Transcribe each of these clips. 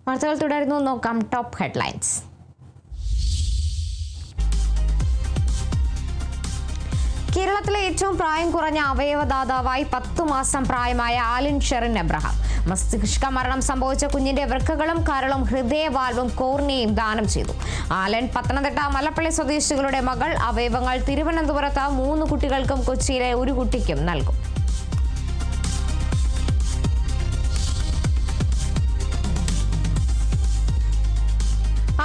വാർത്തകൾ തുടരുന്നു. നോക്കാം ടോപ്പ് ഹെഡ്ലൈൻസ്. കേരളത്തിലെ ഏറ്റവും പ്രായം കുറഞ്ഞ അവയവദാതാവായി 10 മാസം പ്രായമായ ആലൻ ഷെറിൻ എബ്രഹാം മസ്തിഷ്ക മരണം സംഭവിച്ച കുഞ്ഞിന്റെ വൃക്കകളും കരളും ഹൃദയവാൽവും കോർണിയയും ദാനം ചെയ്തു. ആലൻ പത്തനംതിട്ട മലപ്പള്ളി സ്വദേശികളുടെ മകൾ. അവയവങ്ങൾ തിരുവനന്തപുരത്ത് 3 കുട്ടികൾക്കും കൊച്ചിയിലെ 1 കുട്ടിക്കും നൽകും.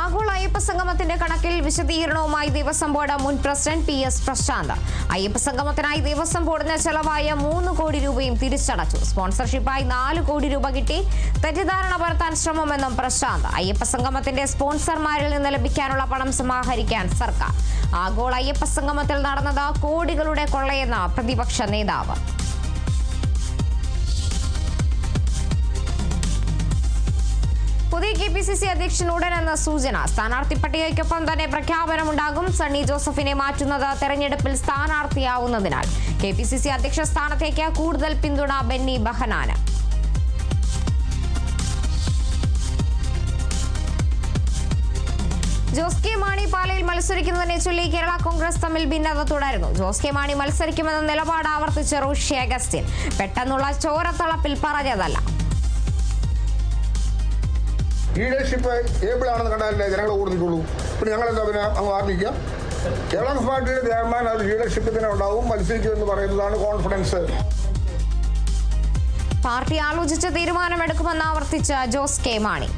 ആഗോള അയ്യപ്പ സംഗമത്തിന്റെ കണക്കിൽ വിശദീകരണവുമായി ദേവസ്വം ബോർഡ് മുൻ പ്രസിഡന്റ് PS പ്രശാന്ത്. അയ്യപ്പ സംഗമത്തിനായി ദേവസ്വം ബോർഡിന് ചെലവായ 3 കോടി രൂപയും തിരിച്ചടച്ചു. സ്പോൺസർഷിപ്പായി 4 കോടി രൂപ കിട്ടി. തെറ്റിദ്ധാരണ പരത്താൻ ശ്രമമെന്നും പ്രശാന്ത്. അയ്യപ്പ സംഗമത്തിന്റെ സ്പോൺസർമാരിൽ നിന്ന് ലഭിക്കാനുള്ള പണം സമാഹരിക്കാൻ സർക്കാർ. ആഗോള അയ്യപ്പ സംഗമത്തിൽ നടന്നത് കോടികളുടെ കൊള്ളയെന്ന പ്രതിപക്ഷ നേതാവ്. പുതിയ KPCC അധ്യക്ഷൻ ഉടനെന്ന സൂചന. സ്ഥാനാർത്ഥി പട്ടികയ്ക്കൊപ്പം തന്നെ പ്രഖ്യാപനമുണ്ടാകും. സണ്ണി ജോസഫിനെ മാറ്റുന്നത് തെരഞ്ഞെടുപ്പിൽ സ്ഥാനാർത്ഥിയാവുന്നതിനാൽ. KPCC അധ്യക്ഷ സ്ഥാനത്തേക്ക് കൂടുതൽ പിന്തുണ ബെന്നി ബെഹനാന്. ജോസ് കെ മാണി പാലയിൽ മത്സരിക്കുന്നതിനെ ചൊല്ലി കേരള കോൺഗ്രസ് തമ്മിൽ ഭിന്നത തുടരുന്നു. ജോസ് കെ മാണി മത്സരിക്കുമെന്ന നിലപാട് ആവർത്തിച്ച് റോഷി അഗസ്റ്റിൻ. പെട്ടെന്നുള്ള ചോരത്തളപ്പിൽ പറഞ്ഞതല്ല. ലീഡർഷിപ്പ് ഏബിൾ ആണെന്ന് കണ്ടാലേ ജനങ്ങൾ ഓർമ്മിക്കുള്ളൂ. പിന്നെ ഞങ്ങളെന്താ പിന്നെ അങ്ങ് ആർമിക്കാം. കേരള കോൺഗ്രസ് പാർട്ടിയുടെ ചെയർമാൻ അത് ലീഡർഷിപ്പ് തന്നെ ഉണ്ടാവും, മത്സരിക്കുമെന്ന് പറയുന്നതാണ് കോൺഫിഡൻസ്. പാർട്ടി ആലോചിച്ച് തീരുമാനമെടുക്കുമെന്ന് ആവർത്തിച്ച ജോസ് കെ മാണി.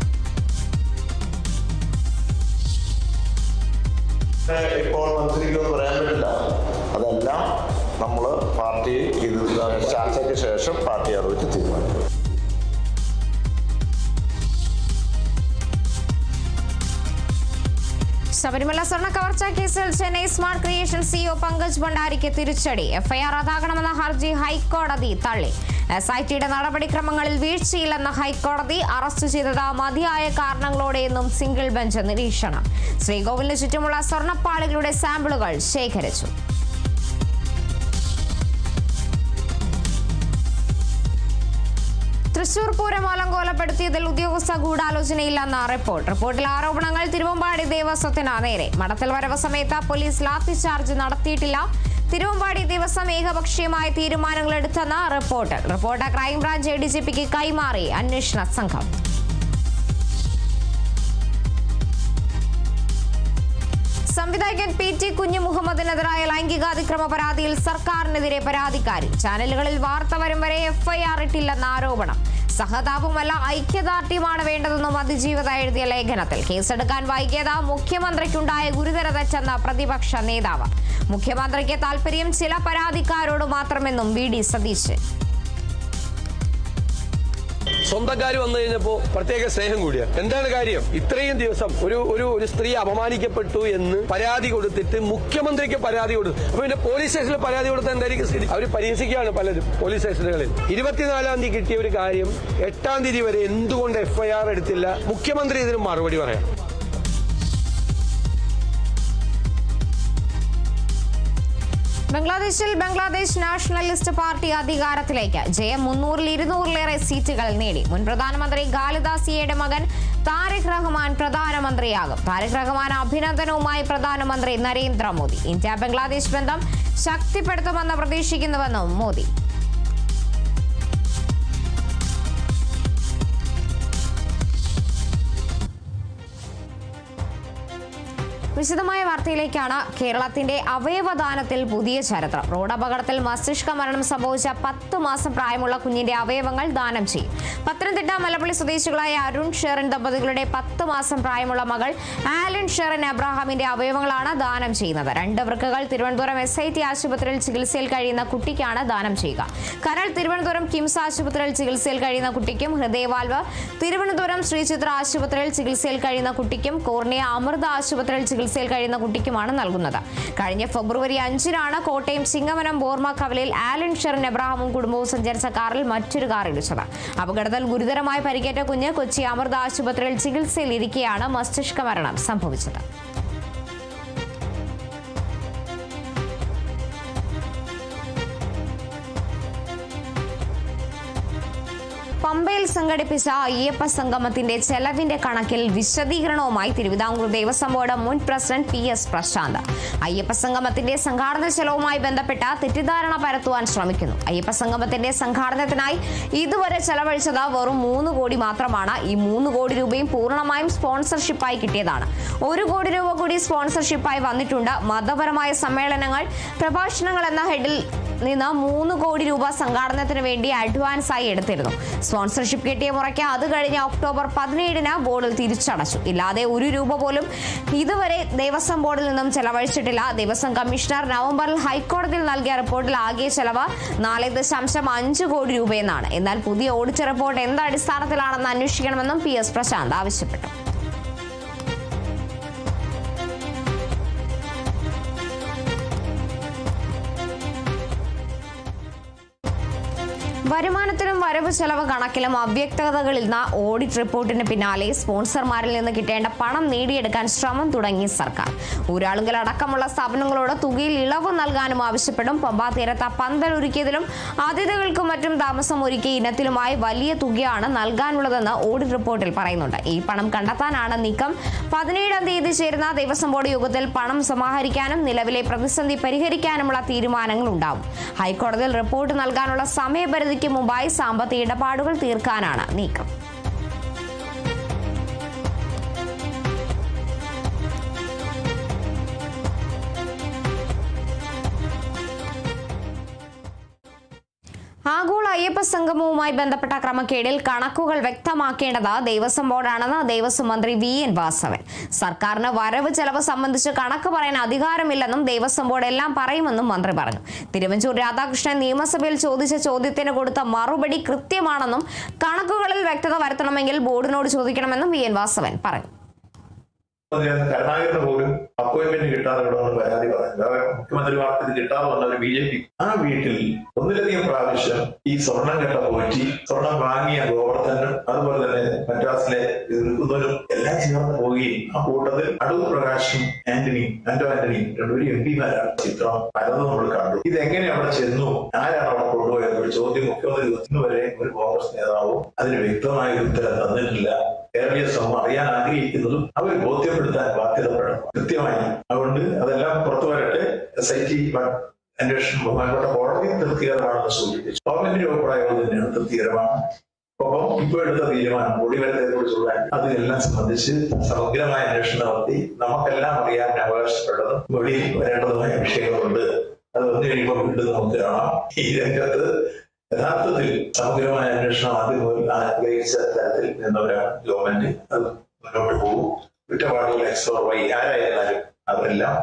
ഇപ്പോൾ മത്സരിക്കുമെന്ന് പറയാൻ പറ്റില്ല. അതെല്ലാം നമ്മൾ പാർട്ടി ഇത് ചർച്ചയ്ക്ക് ശേഷം പാർട്ടി ആലോചിച്ച് തീരുമാനിക്കും. ശബരിമല സ്വർണ്ണ കവർച്ച കേസിൽ Chennai smart creation CEO Pankaj ഭണ്ഡാരിക്ക് തിരിച്ചടി. FIR റദ്ദാക്കണമെന്ന ഹർജി ഹൈക്കോടതി തള്ളി. SITയുടെ നടപടിക്രമങ്ങളിൽ വീഴ്ചയില്ലെന്ന ഹൈക്കോടതി. അറസ്റ്റ് ചെയ്തത് മതിയായ കാരണങ്ങളോടെയെന്നും സിംഗിൾ ബെഞ്ച് നിരീക്ഷണം. ശ്രീകോവിലിന് ചുറ്റുമുള്ള സ്വർണ്ണപ്പാളികളുടെ സാമ്പിളുകൾ ശേഖരിച്ചു. തൃശൂർ പൂരം അലങ്കോലപ്പെടുത്തിയതിൽ ഉദ്യോഗസ്ഥ ഗൂഢാലോചനയില്ലെന്ന റിപ്പോർട്ടിൽ ആരോപണങ്ങൾ തിരുവമ്പാടി ദേവസ്വത്തിന് നേരെ. മടത്തൽ വരവ് സമയത്ത് പോലീസ് ലാത്തിചാർജ് നടത്തിയിട്ടില്ല. തിരുവമ്പാടി ദേവസ്വം ഏകപക്ഷീയമായ തീരുമാനങ്ങൾ എടുത്തെന്ന റിപ്പോർട്ട് ക്രൈംബ്രാഞ്ച് ADGPക്ക് കൈമാറി അന്വേഷണ സംഘം. സംവിധായകൻ PT കുഞ്ഞുമുഹമ്മദിനെതിരായ ലൈംഗികാതിക്രമ പരാതിയിൽ സർക്കാരിനെതിരെ പരാതിക്കാരി. ചാനലുകളിൽ വാർത്ത വരും വരെ FIR ഇട്ടില്ലെന്ന ആരോപണം. സഹതാപമല്ല ഐക്യദാർഢ്യമാണ് വേണ്ടതെന്നും അതിജീവിത എഴുതിയ ലേഖനത്തിൽ. കേസെടുക്കാൻ വൈകിയത് മുഖ്യമന്ത്രിക്കുണ്ടായ ഗുരുതര തെറ്റെന്ന പ്രതിപക്ഷ നേതാവ്. മുഖ്യമന്ത്രിക്ക് താൽപര്യം ചില പരാതിക്കാരോട് മാത്രമെന്നും VD സതീശൻ. സ്വന്തക്കാർ വന്നു കഴിഞ്ഞപ്പോൾ പ്രത്യേക സ്നേഹം കൂടിയാണ്. എന്താണ് കാര്യം? ഇത്രയും ദിവസം ഒരു സ്ത്രീ അപമാനിക്കപ്പെട്ടു എന്ന് പരാതി കൊടുത്തിട്ട് മുഖ്യമന്ത്രിക്ക് പരാതി കൊടുത്തു. അപ്പൊ പിന്നെ പോലീസ് സ്റ്റേഷനിൽ പരാതി കൊടുത്താൽ എന്തായിരിക്കും സ്ഥിതി? അവർ പരിഹസിക്കുകയാണ് പലരും പോലീസ് സ്റ്റേഷനുകളിൽ. 24-ാം തീയതി കിട്ടിയ ഒരു കാര്യം 8-ാം തീയതി വരെ എന്തുകൊണ്ട് FIR എടുത്തില്ല? മുഖ്യമന്ത്രി ഇതിന് മറുപടി പറയാം. ബംഗ്ലാദേശിൽ ബംഗ്ലാദേശ് നാഷണലിസ്റ്റ് പാർട്ടി അധികാരത്തിലേക്ക്. ജയം 300-200-ലേറെ സീറ്റുകൾ നേടി. മുൻ പ്രധാനമന്ത്രി ഖാലിദ സിയയുടെ മകൻ താരിഖ് റഹ്മാൻ പ്രധാനമന്ത്രിയാകും. താരിഖ് റഹ്മാൻ അഭിനന്ദനവുമായി പ്രധാനമന്ത്രി നരേന്ദ്രമോദി. ഇന്ത്യ ബംഗ്ലാദേശ് ബന്ധം ശക്തിപ്പെടുത്തുമെന്ന് പ്രതീക്ഷിക്കുന്നുവെന്നും മോദി. വിശദമായ വാർത്തയിലേക്കാണ്. കേരളത്തിന്റെ അവയവദാനത്തിൽ പുതിയ ചരിത്രം. റോഡ് അപകടത്തിൽ മസ്തിഷ്ക മരണം സംഭവിച്ച 10 മാസം പ്രായമുള്ള കുഞ്ഞിന്റെ അവയവങ്ങൾ ദാനം ചെയ്യും. പത്തനംതിട്ട മലപ്പള്ളി സ്വദേശികളായ അരുൺ ഷെറിൻ ദമ്പതികളുടെ 10 മാസം പ്രായമുള്ള മകൾ ആലൻ ഷെറിൻ എബ്രഹാമിന്റെ അവയവങ്ങളാണ് ദാനം ചെയ്യുന്നത്. 2 വൃക്കകൾ തിരുവനന്തപുരം SIT ആശുപത്രിയിൽ ചികിത്സയിൽ കഴിയുന്ന കുട്ടിക്കാണ് ദാനം ചെയ്യുക. കരൾ തിരുവനന്തപുരം കിംസ് ആശുപത്രിയിൽ ചികിത്സയിൽ കഴിയുന്ന കുട്ടിക്കും, ഹൃദയവാൽവ് തിരുവനന്തപുരം ശ്രീചിത്ര ആശുപത്രിയിൽ ചികിത്സയിൽ കഴിയുന്ന കുട്ടിക്കും, കോർണിയ അമൃത ആശുപത്രിയിൽ ചികിത്സയിൽ കഴിയുന്ന കുട്ടിക്കുമാണ് നൽകുന്നത്. കഴിഞ്ഞ ഫെബ്രുവരി 5-നാണ് കോട്ടയം ചിങ്ങവനം ബോർമ കവലയിൽ ആലൻ ഷെറിൻ എബ്രഹാമും കുടുംബവും സഞ്ചരിച്ച കാറിൽ മറ്റൊരു കാർ ഇടിച്ചത്. അപകടത്തിൽ ഗുരുതരമായി പരിക്കേറ്റ കുഞ്ഞ് കൊച്ചി അമൃത ആശുപത്രിയിൽ ചികിത്സയിൽ ഇരിക്കെയാണ് മസ്തിഷ്ക മരണം സംഭവിച്ചത്. പമ്പയിൽ സംഘടിപ്പിച്ച അയ്യപ്പ സംഗമത്തിന്റെ ചെലവിന്റെ കണക്കിൽ വിശദീകരണവുമായി തിരുവിതാംകൂർ ദേവസ്വം ബോർഡ് മുൻ പ്രസിഡന്റ് PS പ്രശാന്ത്. അയ്യപ്പ സംഗമത്തിന്റെ സംഘാടന ചെലവുമായി ബന്ധപ്പെട്ട തെറ്റിദ്ധാരണ പരത്തുവാൻ ശ്രമിക്കുന്നു. അയ്യപ്പ സംഗമത്തിന്റെ സംഘാടനത്തിനായി ഇതുവരെ ചെലവഴിച്ചത് വെറും 3 കോടി മാത്രമാണ്. ഈ 3 കോടി രൂപയും പൂർണ്ണമായും സ്പോൺസർഷിപ്പായി കിട്ടിയതാണ്. 1 കോടി രൂപ കൂടി സ്പോൺസർഷിപ്പായി വന്നിട്ടുണ്ട്. മതപരമായ സമ്മേളനങ്ങൾ, പ്രഭാഷണങ്ങൾ എന്ന ഹെഡിൽ നിന്ന് 3 കോടി രൂപ സംഘാടനത്തിന് വേണ്ടി അഡ്വാൻസ് ആയി എടുത്തിരുന്നു. സ്പോൺസർഷിപ്പ് കിട്ടിയ മുറയ്ക്ക് അത് കഴിഞ്ഞ ഒക്ടോബർ 17-ന് ബോർഡിൽ തിരിച്ചടച്ചു. ഇല്ലാതെ 1 രൂപ പോലും ഇതുവരെ ദേവസ്വം ബോർഡിൽ നിന്നും ചെലവഴിച്ചിട്ടില്ല. ദേവസ്വം കമ്മീഷണർ നവംബറിൽ ഹൈക്കോടതിയിൽ നൽകിയ റിപ്പോർട്ടിൽ ആകെ ചെലവ് 4.5 കോടി രൂപയെന്നാണ്. എന്നാൽ പുതിയ ഓഡിറ്റ് റിപ്പോർട്ട് എന്ത് അടിസ്ഥാനത്തിലാണെന്ന് അന്വേഷിക്കണമെന്നും PS പ്രശാന്ത് ആവശ്യപ്പെട്ടു. വരുമാനത്തിനും വരവ് ചെലവ് കണക്കിലും അവ്യക്തതകളിരുന്ന ഓഡിറ്റ് റിപ്പോർട്ടിന് പിന്നാലെ സ്പോൺസർമാരിൽ നിന്ന് കിട്ടേണ്ട പണം നേടിയെടുക്കാൻ ശ്രമം തുടങ്ങി സർക്കാർ. ഊരാളുങ്കൽ അടക്കമുള്ള സ്ഥാപനങ്ങളോട് തുകയിൽ ഇളവ് നൽകാനും ആവശ്യപ്പെടും. പമ്പാ തീരത്ത് പന്തൽ ഒരുക്കിയതിലും അതിഥികൾക്കും മറ്റും താമസം ഒരുക്കിയ ഇനത്തിലുമായി വലിയ തുകയാണ് നൽകാനുള്ളതെന്ന് ഓഡിറ്റ് റിപ്പോർട്ടിൽ പറയുന്നുണ്ട്. ഈ പണം കണ്ടെത്താനാണ് നീക്കം. 17-ാം തീയതി ചേരുന്ന ദേവസ്വം ബോർഡ് യോഗത്തിൽ പണം സമാഹരിക്കാനും നിലവിലെ പ്രതിസന്ധി പരിഹരിക്കാനുമുള്ള തീരുമാനങ്ങൾ ഉണ്ടാവും. ഹൈക്കോടതിയിൽ റിപ്പോർട്ട് നൽകാനുള്ള സമയപരിധി മുമ്പായി സാമ്പത്തിക ഇടപാടുകൾ തീർക്കാനാണ് നീക്കം. ആഗോള അയ്യപ്പ സംഗമവുമായി ബന്ധപ്പെട്ട ക്രമക്കേടിൽ കണക്കുകൾ വ്യക്തമാക്കേണ്ടത് ദേവസ്വം ബോർഡാണെന്ന് ദേവസ്വം മന്ത്രി VN വാസവൻ. സർക്കാരിന് വരവ് ചെലവ് സംബന്ധിച്ച് കണക്ക് പറയാൻ അധികാരമില്ലെന്നും ദേവസ്വം ബോർഡ് എല്ലാം പറയുമെന്നും മന്ത്രി പറഞ്ഞു. തിരുവഞ്ചൂർ രാധാകൃഷ്ണൻ നിയമസഭയിൽ ചോദിച്ച ചോദ്യത്തിന് കൊടുത്ത മറുപടി കൃത്യമാണെന്നും കണക്കുകളിൽ വ്യക്തത വരുത്തണമെങ്കിൽ ബോർഡിനോട് ചോദിക്കണമെന്നും VN വാസവൻ പറഞ്ഞു. കരുണാകരന് പോലും അപ്പോയിന്റ്മെന്റ് കിട്ടാതെ പരാതി പറഞ്ഞു. മുഖ്യമന്ത്രി വാർത്തയിൽ കിട്ടാതെ വന്ന ഒരു BJP ആ വീട്ടിൽ ഒന്നിലധികം പ്രാവശ്യം ഈ സ്വർണം കെട്ട പോറ്റി, സ്വർണം വാങ്ങിയ ഗോവർദ്ധനും അതുപോലെ തന്നെ മദ്രാസിലെ നിൽക്കുന്നവരും എല്ലാം ചേർന്ന് പോവുകയും ആ കൂട്ടത്തിൽ അടൂർ പ്രകാശും ആന്റോ ആന്റണിയും 2 MP-മാരാണ്. ചിത്രം പലതും നമ്മൾ കണ്ടു. ഇതെങ്ങനെ അവിടെ ചെന്നു, ആരാണ് അവിടെ കൊണ്ടുപോയത് ഒരു ചോദ്യം മുഖ്യമന്ത്രി ഇന്നുവരെ ഒരു കോൺഗ്രസ് നേതാവും അതിന് വ്യക്തമായ ഉത്തരം തന്നിട്ടില്ല. കേരളീയ സമൂഹം അറിയാൻ ആഗ്രഹിക്കുന്നതും അവർ ബോധ്യപ്പെടുത്താൻ ബാധ്യതപ്പെടണം കൃത്യമായി. അതുകൊണ്ട് അതെല്ലാം പുറത്തു വരട്ടെ. SIT അന്വേഷണം ബഹുമാനപ്പെട്ട കോടതി തൃപ്തികരമാണെന്ന് സൂചിപ്പിച്ചു. ഗവൺമെന്റിന്റെ അഭിപ്രായങ്ങൾ തന്നെയാണ് തൃപ്തികരമാണ്. ഒപ്പം ഇപ്പോൾ എടുത്ത തീരുമാനം കുടിവരത്തെ കുറിച്ചുള്ള അതിനെല്ലാം സംബന്ധിച്ച് സമഗ്രമായ അന്വേഷണം നടത്തി നമുക്കെല്ലാം അറിയാൻ അവകാശപ്പെട്ടതും വെളിയിൽ വരേണ്ടതുമായ വിഷയങ്ങളുണ്ട്. അത് വന്നു കഴിയുമ്പോൾ വീണ്ടും നമുക്ക് കാണാം. ഈ രംഗത്ത് യഥാർത്ഥത്തിൽ സമഗ്രമായ അന്വേഷണം ആദ്യം മുതൽ ആഗ്രഹിച്ച തരത്തിൽ നിന്നവരാണ് ഗവൺമെന്റ്. അത് മുന്നോട്ട് പോകും. കുറ്റവാളികൾ XY ആരായിരുന്നാലും അവരെല്ലാം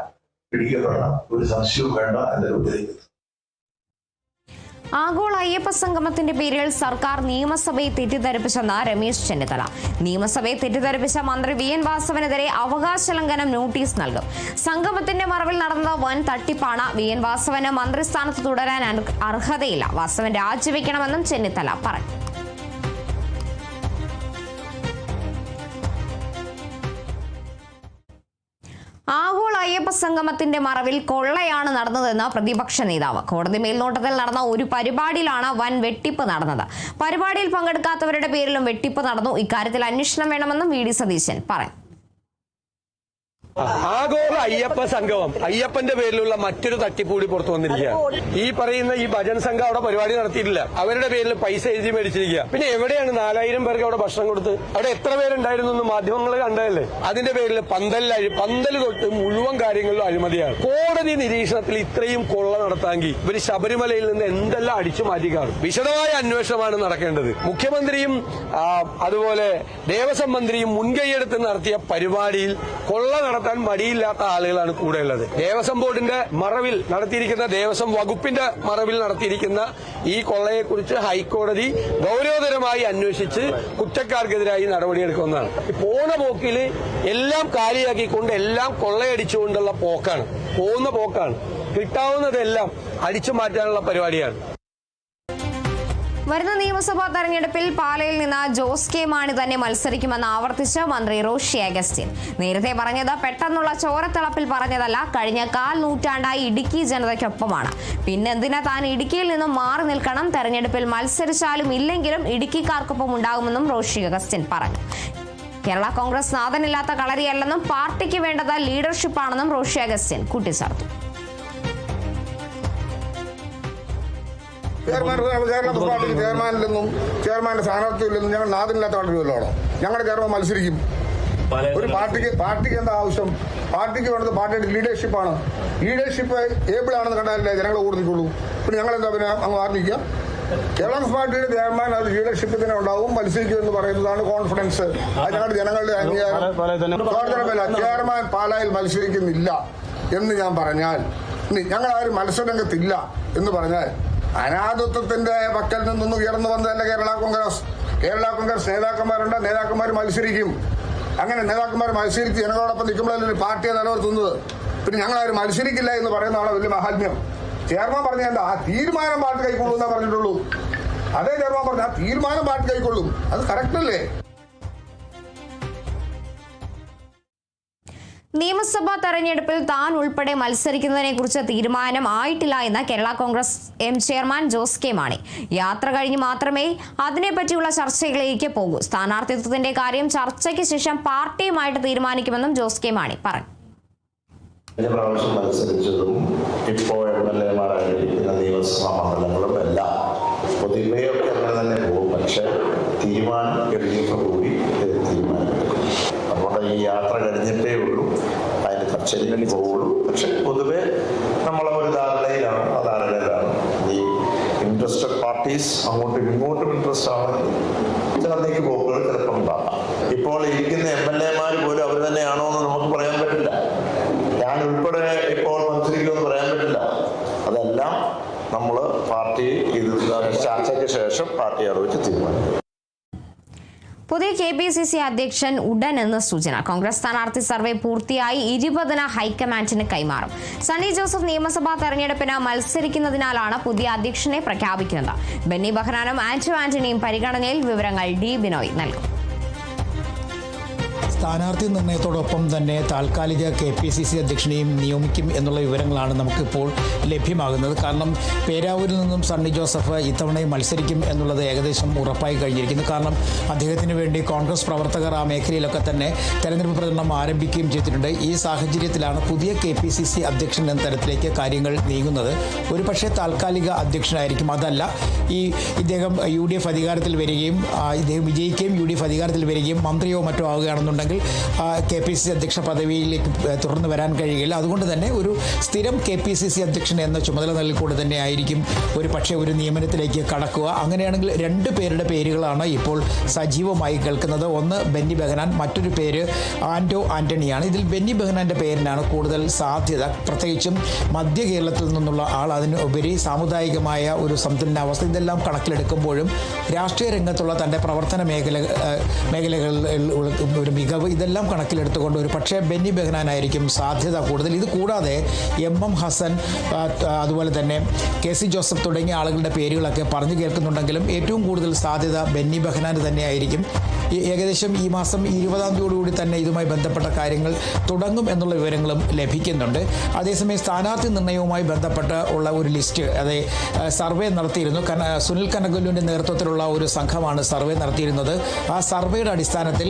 പിടിക്കപ്പെടണം. ഒരു സംശയവും വേണ്ട എന്നൊരു ഉദ്ദേശിക്കുന്നു. ആഗോള അയ്യപ്പ സംഗമത്തിന്റെ പേരിൽ സർക്കാർ നിയമസഭയെ തെറ്റിദ്ധരിപ്പിച്ചെന്ന് രമേശ് ചെന്നിത്തല. നിയമസഭയെ തെറ്റിദ്ധരിപ്പിച്ച മന്ത്രി VN വാസവനെതിരെ അവകാശ ലംഘനം നോട്ടീസ് നൽകും. സംഗമത്തിന്റെ മറവിൽ നടന്നത് വൻ തട്ടിപ്പാണ്. VN വാസവന് മന്ത്രിസ്ഥാനത്ത് തുടരാൻ അർഹതയില്ല. വാസവൻ രാജിവെക്കണമെന്നും ചെന്നിത്തല പറഞ്ഞു. ആഗോള അയ്യപ്പ സംഗമത്തിന്റെ മറവിൽ കൊള്ളയാണ് നടന്നതെന്ന് പ്രതിപക്ഷ നേതാവ്. കോടതി മേൽനോട്ടത്തിൽ നടന്ന ഒരു പരിപാടിയിലാണ് വൻ വെട്ടിപ്പ് നടന്നത്. പരിപാടിയിൽ പങ്കെടുക്കാത്തവരുടെ പേരിലും വെട്ടിപ്പ് നടന്നു. ഇക്കാര്യത്തിൽ അന്വേഷണം വേണമെന്നും VD സതീശൻ പറഞ്ഞു. ആഗോള അയ്യപ്പ സംഗമം, അയ്യപ്പന്റെ പേരിലുള്ള മറ്റൊരു തട്ടിപ്പൂടി പുറത്തു വന്നിരിക്കുകയാണ്. ഈ പറയുന്ന ഈ ഭജൻ സംഘം അവിടെ പരിപാടി നടത്തിയിട്ടില്ല. അവരുടെ പേരിൽ പൈസ എഴുതി മേടിച്ചിരിക്കുക. പിന്നെ എവിടെയാണ് 4000 പേർക്ക് അവിടെ ഭക്ഷണം കൊടുത്ത്? അവിടെ എത്ര പേരുണ്ടായിരുന്നു എന്ന് മാധ്യമങ്ങൾ കണ്ടതല്ലേ? അതിന്റെ പേരിൽ പന്തൽ തൊട്ട് മുഴുവൻ കാര്യങ്ങളിലും അഴിമതിയാണ്. കോടതി നിരീക്ഷണത്തിൽ ഇത്രയും കൊള്ള നടത്താമെങ്കിൽ ഇവര് ശബരിമലയിൽ നിന്ന് എന്തെല്ലാം അടിച്ചു മാറ്റി കാണും. വിശദമായ അന്വേഷണമാണ് നടക്കേണ്ടത്. മുഖ്യമന്ത്രിയും അതുപോലെ ദേവസ്വം മന്ത്രിയും മുൻകൈയെടുത്ത് നടത്തിയ പരിപാടിയിൽ കൊള്ള നടത്താൻ മടിയില്ലാത്ത ആളുകളാണ് കൂടെയുള്ളത്. ദേവസ്വം ബോർഡിന്റെ മറവിൽ നടത്തിയിരിക്കുന്ന, ദേവസ്വം വകുപ്പിന്റെ മറവിൽ നടത്തിയിരിക്കുന്ന ഈ കൊള്ളയെക്കുറിച്ച് ഹൈക്കോടതി ഗൗരവതരമായി അന്വേഷിച്ച് കുറ്റക്കാർക്കെതിരായി നടപടിയെടുക്കുന്നതാണ്. പോണ പോക്കിൽ എല്ലാം കാലിയാക്കിക്കൊണ്ട് എല്ലാം കൊള്ളയടിച്ചുകൊണ്ടുള്ള പോകുന്ന പോക്കാണ്. കിട്ടാവുന്നതെല്ലാം അടിച്ചു മാറ്റാനുള്ള പരിപാടിയാണ്. വരുന്ന നിയമസഭാ തെരഞ്ഞെടുപ്പിൽ പാലയിൽ നിന്ന് ജോസ് കെ മാണി തന്നെ മത്സരിക്കുമെന്ന് ആവർത്തിച്ച് മന്ത്രി റോഷി അഗസ്റ്റിൻ. നേരത്തെ പറഞ്ഞത് പെട്ടെന്നുള്ള ചോരത്തിളപ്പിൽ പറഞ്ഞതല്ല, കഴിഞ്ഞ 1/4 നൂറ്റാണ്ടായി ഇടുക്കി ജനതയ്ക്കൊപ്പമാണ്. പിന്നെന്തിനാ താൻ ഇടുക്കിയിൽ നിന്നും മാറി നിൽക്കണം? തെരഞ്ഞെടുപ്പിൽ മത്സരിച്ചാലും ഇല്ലെങ്കിലും ഇടുക്കിക്കാർക്കൊപ്പം ഉണ്ടാകുമെന്നും റോഷി അഗസ്റ്റിൻ പറഞ്ഞു. കേരള കോൺഗ്രസ് നാഥനില്ലാത്ത കളരിയല്ലെന്നും പാർട്ടിക്ക് വേണ്ടത് ലീഡർഷിപ്പാണെന്നും റോഷി അഗസ്റ്റിൻ കൂട്ടിച്ചേർത്തു. കേരള കോൺഗ്രസ് പാർട്ടിക്ക് ചെയർമാനില്ലെന്നും ചെയർമാന്റെ സ്ഥാനാർത്ഥിയില്ലെന്നും ഞങ്ങൾ നാഥനില്ലാത്ത കളരിയല്ലോ. ഞങ്ങളുടെ ചെയർമാൻ മത്സരിക്കും. ഒരു പാർട്ടിക്ക് എന്താ ആവശ്യം? പാർട്ടിക്ക് വേണ്ടത് പാർട്ടിയുടെ ലീഡർഷിപ്പാണ്. ലീഡർഷിപ്പ് ഏബിൾ ആണെന്ന് കണ്ടാലല്ലേ ജനങ്ങൾ കൂടുന്നിട്ടുള്ളൂ. പിന്നെ ഞങ്ങൾ എന്താ പിന്നെ അങ്ങ് മാറിനിൽക്കുക? കേരള കോൺഗ്രസ് പാർട്ടിയുടെ ചെയർമാൻ അത് ലീഡർഷിപ്പ് തന്നെ ഉണ്ടാവും, മത്സരിക്കും എന്ന് പറയുന്നതാണ് കോൺഫിഡൻസ്. അത് ഞങ്ങളുടെ ജനങ്ങളുടെ അംഗീകാരം. ചെയർമാൻ പാലായിൽ മത്സരിക്കുന്നില്ല എന്ന് ഞാൻ പറഞ്ഞാൽ, ഞങ്ങളാരും മത്സരരംഗത്തില്ല എന്ന് പറഞ്ഞാൽ അനാഥത്വത്തിന്റെ പക്കൽ നിന്നൊന്നും ഉയർന്നു വന്നതല്ല കേരള കോൺഗ്രസ്. കേരള കോൺഗ്രസ് നേതാക്കന്മാരുണ്ട്, നേതാക്കന്മാർ മത്സരിക്കും. അങ്ങനെ നേതാക്കന്മാർ മത്സരിച്ച് ജനങ്ങളോടൊപ്പം നിൽക്കുമ്പോഴല്ലേ പാർട്ടിയെ നിലനിർത്തുന്നത്. പിന്നെ ഞങ്ങളാരും മത്സരിക്കില്ല എന്ന് പറയുന്നതാണ് വലിയ മഹാത്മ്യം. ചെയർമാൻ പറഞ്ഞ എന്താ? ആ തീരുമാനം പാർട്ടി കൈക്കൊള്ളും എന്നാ പറഞ്ഞിട്ടുള്ളൂ. അതേ ചെയർമാൻ പറഞ്ഞ ആ തീരുമാനം പാർട്ടി കൈക്കൊള്ളും. അത് കറക്റ്റ് അല്ലേ? നിയമസഭാ തെരഞ്ഞെടുപ്പിൽ താൻ ഉൾപ്പെടെ മത്സരിക്കുന്നതിനെ കുറിച്ച് തീരുമാനം ആയിട്ടില്ല എന്ന് കേരള കോൺഗ്രസ് ചെയർമാൻ ജോസ് കെ മാണി. യാത്ര കഴിഞ്ഞ് മാത്രമേ അതിനെപ്പറ്റിയുള്ള ചർച്ചകളിലേക്ക് പോകൂ. സ്ഥാനാർത്ഥിത്വത്തിന്റെ കാര്യം ചർച്ചയ്ക്ക് ശേഷം പാർട്ടിയുമായിട്ട് തീരുമാനിക്കുമെന്നും ജോസ് കെ മാണി പറഞ്ഞു. പ്രാവശ്യം മത്സരിച്ചതും ഇപ്പോൾ MLA-മാരായിരിക്കുന്ന നിയമസഭാ മണ്ഡലങ്ങളും എല്ലാം പൊതുവെയൊക്കെ അങ്ങനെ തന്നെ പോകും. പക്ഷെ തീരുമാനം LDF കൂടി തീരുമാനമെടുക്കും. അതുകൊണ്ട് ഈ യാത്ര കഴിഞ്ഞിട്ടേ ഉള്ളൂ അതിന് ചർച്ചയിലേക്ക് പോവുള്ളൂ. പക്ഷെ പൊതുവെ നമ്മളെ ഒരു ധാരണയിലാണ്. ആ ധാരണയിലാണ് ഈ ഇൻട്രസ്റ്റഡ് പാർട്ടീസ് അങ്ങോട്ടും ഇങ്ങോട്ടും ഇൻട്രസ്റ്റ് ആണ് ചിലത്തേക്ക് പോക്കുകൾ ചിലപ്പോൾ ഉണ്ടാകാം. ഇപ്പോൾ ഇരിക്കുന്ന MLA-മാർ പോലും അവർ തന്നെയാണോ എന്ന് നമുക്ക് പറയാൻ പറ്റില്ല. ഞാൻ ഉൾപ്പെടെ ഇപ്പോൾ മത്സരിക്കുമെന്ന് പറയാൻ പറ്റില്ല. അതെല്ലാം നമ്മൾ പാർട്ടി ചർച്ചയ്ക്ക് ശേഷം പാർട്ടി അറിയിച്ച് തീരുമാനിക്കും. പുതിയ KPCC അധ്യക്ഷൻ ഉടൻ എന്ന സൂചന. കോൺഗ്രസ് സ്ഥാനാർത്ഥി സർവേ പൂർത്തിയായി 20-ന് ഹൈക്കമാൻഡിന് കൈമാറും. സണ്ണി ജോസഫ് നിയമസഭാ തെരഞ്ഞെടുപ്പിന് മത്സരിക്കുന്നതിനാലാണ് പുതിയ അധ്യക്ഷനെ പ്രഖ്യാപിക്കുന്നത്. ബെന്നി ബെഹനാനും ആന്റണിയും പരിഗണനയിൽ. വിവരങ്ങൾ D ബിനോയ് നൽകും. സ്ഥാനാർത്ഥി നിർണയത്തോടൊപ്പം തന്നെ താൽക്കാലിക KPCC അധ്യക്ഷനെയും നിയമിക്കും എന്നുള്ള വിവരങ്ങളാണ് നമുക്കിപ്പോൾ ലഭ്യമാകുന്നത്. കാരണം പേരാവൂരിൽ നിന്നും സണ്ണി ജോസഫ് ഇത്തവണയും മത്സരിക്കും എന്നുള്ളത് ഏകദേശം ഉറപ്പായി കഴിഞ്ഞിരിക്കുന്നു. കാരണം അദ്ദേഹത്തിന് വേണ്ടി കോൺഗ്രസ് പ്രവർത്തകർ ആ മേഖലയിലൊക്കെ തന്നെ തെരഞ്ഞെടുപ്പ് പ്രചരണം ആരംഭിക്കുകയും ചെയ്തിട്ടുണ്ട്. ഈ സാഹചര്യത്തിലാണ് പുതിയ KPCC അധ്യക്ഷൻ എന്ന തരത്തിലേക്ക് കാര്യങ്ങൾ നീങ്ങുന്നത്. ഒരു പക്ഷേ താൽക്കാലിക അധ്യക്ഷനായിരിക്കും. അതല്ല ഇദ്ദേഹം UDF അധികാരത്തിൽ വരികയും ഇദ്ദേഹം വിജയിക്കുകയും UDF അധികാരത്തിൽ വരികയും മന്ത്രിയോ മറ്റോ ആവുകയാണെന്നുണ്ടെങ്കിൽ KPCC അധ്യക്ഷ പദവിയിലേക്ക് തുടർന്ന് വരാൻ കഴിയുകയില്ല. അതുകൊണ്ട് തന്നെ ഒരു സ്ഥിരം KPCC അധ്യക്ഷൻ എന്ന ചുമതല നൽകിക്കൊണ്ട് തന്നെ ആയിരിക്കും ഒരു പക്ഷേ ഒരു നിയമനത്തിലേക്ക് കടക്കുക. അങ്ങനെയാണെങ്കിൽ 2 പേരുടെ പേരുകളാണ് ഇപ്പോൾ സജീവമായി കേൾക്കുന്നത്. ഒന്ന് ബെന്നി ബെഹനാൻ, മറ്റൊരു പേര് ആന്റണിയാണ്. ഇതിൽ ബെന്നി ബെഹനാൻ്റെ പേരിനാണ് കൂടുതൽ സാധ്യത. പ്രത്യേകിച്ചും മധ്യ കേരളത്തിൽ നിന്നുള്ള ആൾ, അതിനുപരി സാമുദായികമായ ഒരു സന്തുലനാവസ്ഥ, ഇതെല്ലാം കണക്കിലെടുക്കുമ്പോഴും രാഷ്ട്രീയ രംഗത്തുള്ള തൻ്റെ പ്രവർത്തന മേഖലകളിൽ ഒരു മികവ്, ഇതെല്ലാം കണക്കിലെടുത്തുകൊണ്ട് ഒരു പക്ഷേ ബെന്നി ബെഹനാനായിരിക്കും സാധ്യത കൂടുതൽ. ഇത് കൂടാതെ MM ഹസൻ, അതുപോലെ തന്നെ KC ജോസഫ് തുടങ്ങിയ ആളുകളുടെ പേരുകളൊക്കെ പറഞ്ഞു കേൾക്കുന്നുണ്ടെങ്കിലും ഏറ്റവും കൂടുതൽ സാധ്യത ബെന്നി ബെഹനാന് തന്നെയായിരിക്കും. ഏകദേശം ഈ മാസം 20-ാം തീയതിയോടുകൂടി തന്നെ ഇതുമായി ബന്ധപ്പെട്ട കാര്യങ്ങൾ തുടങ്ങും എന്നുള്ള വിവരങ്ങളും ലഭിക്കുന്നുണ്ട്. അതേസമയം സ്ഥാനാർത്ഥി നിർണയവുമായി ബന്ധപ്പെട്ട് ഉള്ള ഒരു ലിസ്റ്റ് സർവേ നടത്തിയിരുന്നു. സുനിൽ കനകല്ലുവിൻ്റെ നേതൃത്വത്തിലുള്ള ഒരു സംഘമാണ് സർവേ നടത്തിയിരുന്നത്. ആ സർവേയുടെ അടിസ്ഥാനത്തിൽ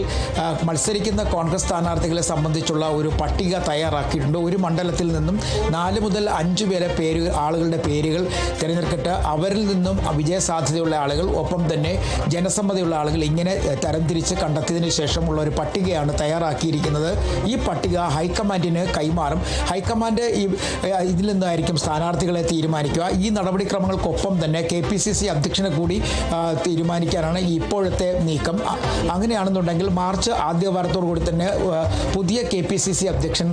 മത്സരിക്കുന്ന കോൺഗ്രസ് സ്ഥാനാർത്ഥികളെ സംബന്ധിച്ചുള്ള ഒരു പട്ടിക തയ്യാറാക്കിയിട്ടുണ്ട്. ഒരു മണ്ഡലത്തിൽ നിന്നും 4 മുതൽ 5 ആളുകളുടെ പേരുകൾ തിരഞ്ഞെടുത്തിട്ട് അവരിൽ നിന്നും വിജയസാധ്യതയുള്ള ആളുകൾ, ഒപ്പം തന്നെ ജനസമ്മതിയുള്ള ആളുകൾ, ഇങ്ങനെ തരംതിരിച്ച് കണ്ടെത്തിയതിനു ശേഷമുള്ള ഒരു പട്ടികയാണ് തയ്യാറാക്കിയിരിക്കുന്നത്. ഈ പട്ടിക ഹൈക്കമാൻഡിന് കൈമാറും. ഹൈക്കമാൻഡ് ഇതിൽ നിന്നായിരിക്കും സ്ഥാനാർത്ഥികളെ തീരുമാനിക്കുക. ഈ നടപടിക്രമങ്ങൾക്കൊപ്പം തന്നെ KPCC അധ്യക്ഷനെ കൂടി തീരുമാനിക്കാനാണ് ഇപ്പോഴത്തെ നീക്കം. അങ്ങനെയാണെന്നുണ്ടെങ്കിൽ മാർച്ച് ആദ്യവാരം ആദ്യവാരത്തോടു കൂടി തന്നെ പുതിയ KPCC അധ്യക്ഷൻ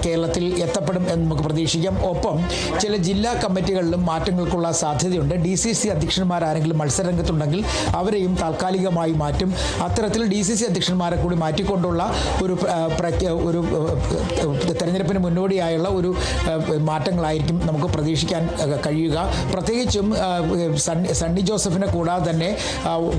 കേരളത്തിൽ എത്തപ്പെടും എന്ന് നമുക്ക് പ്രതീക്ഷിക്കാം. ഒപ്പം ചില ജില്ലാ കമ്മിറ്റികളിലും മാറ്റങ്ങൾക്കുള്ള സാധ്യതയുണ്ട്. DCC അധ്യക്ഷന്മാരാരെങ്കിലും മത്സരരംഗത്തുണ്ടെങ്കിൽ അവരെയും താൽക്കാലികമായി മാറ്റും. അത്തരത്തിൽ DCC അധ്യക്ഷന്മാരെ കൂടി മാറ്റിക്കൊണ്ടുള്ള ഒരു തെരഞ്ഞെടുപ്പിന് മുന്നോടിയായുള്ള ഒരു മാറ്റങ്ങളായിരിക്കും നമുക്ക് പ്രതീക്ഷിക്കാൻ കഴിയുക. പ്രത്യേകിച്ചും സണ്ണി ജോസഫിനെ കൂടാതെ തന്നെ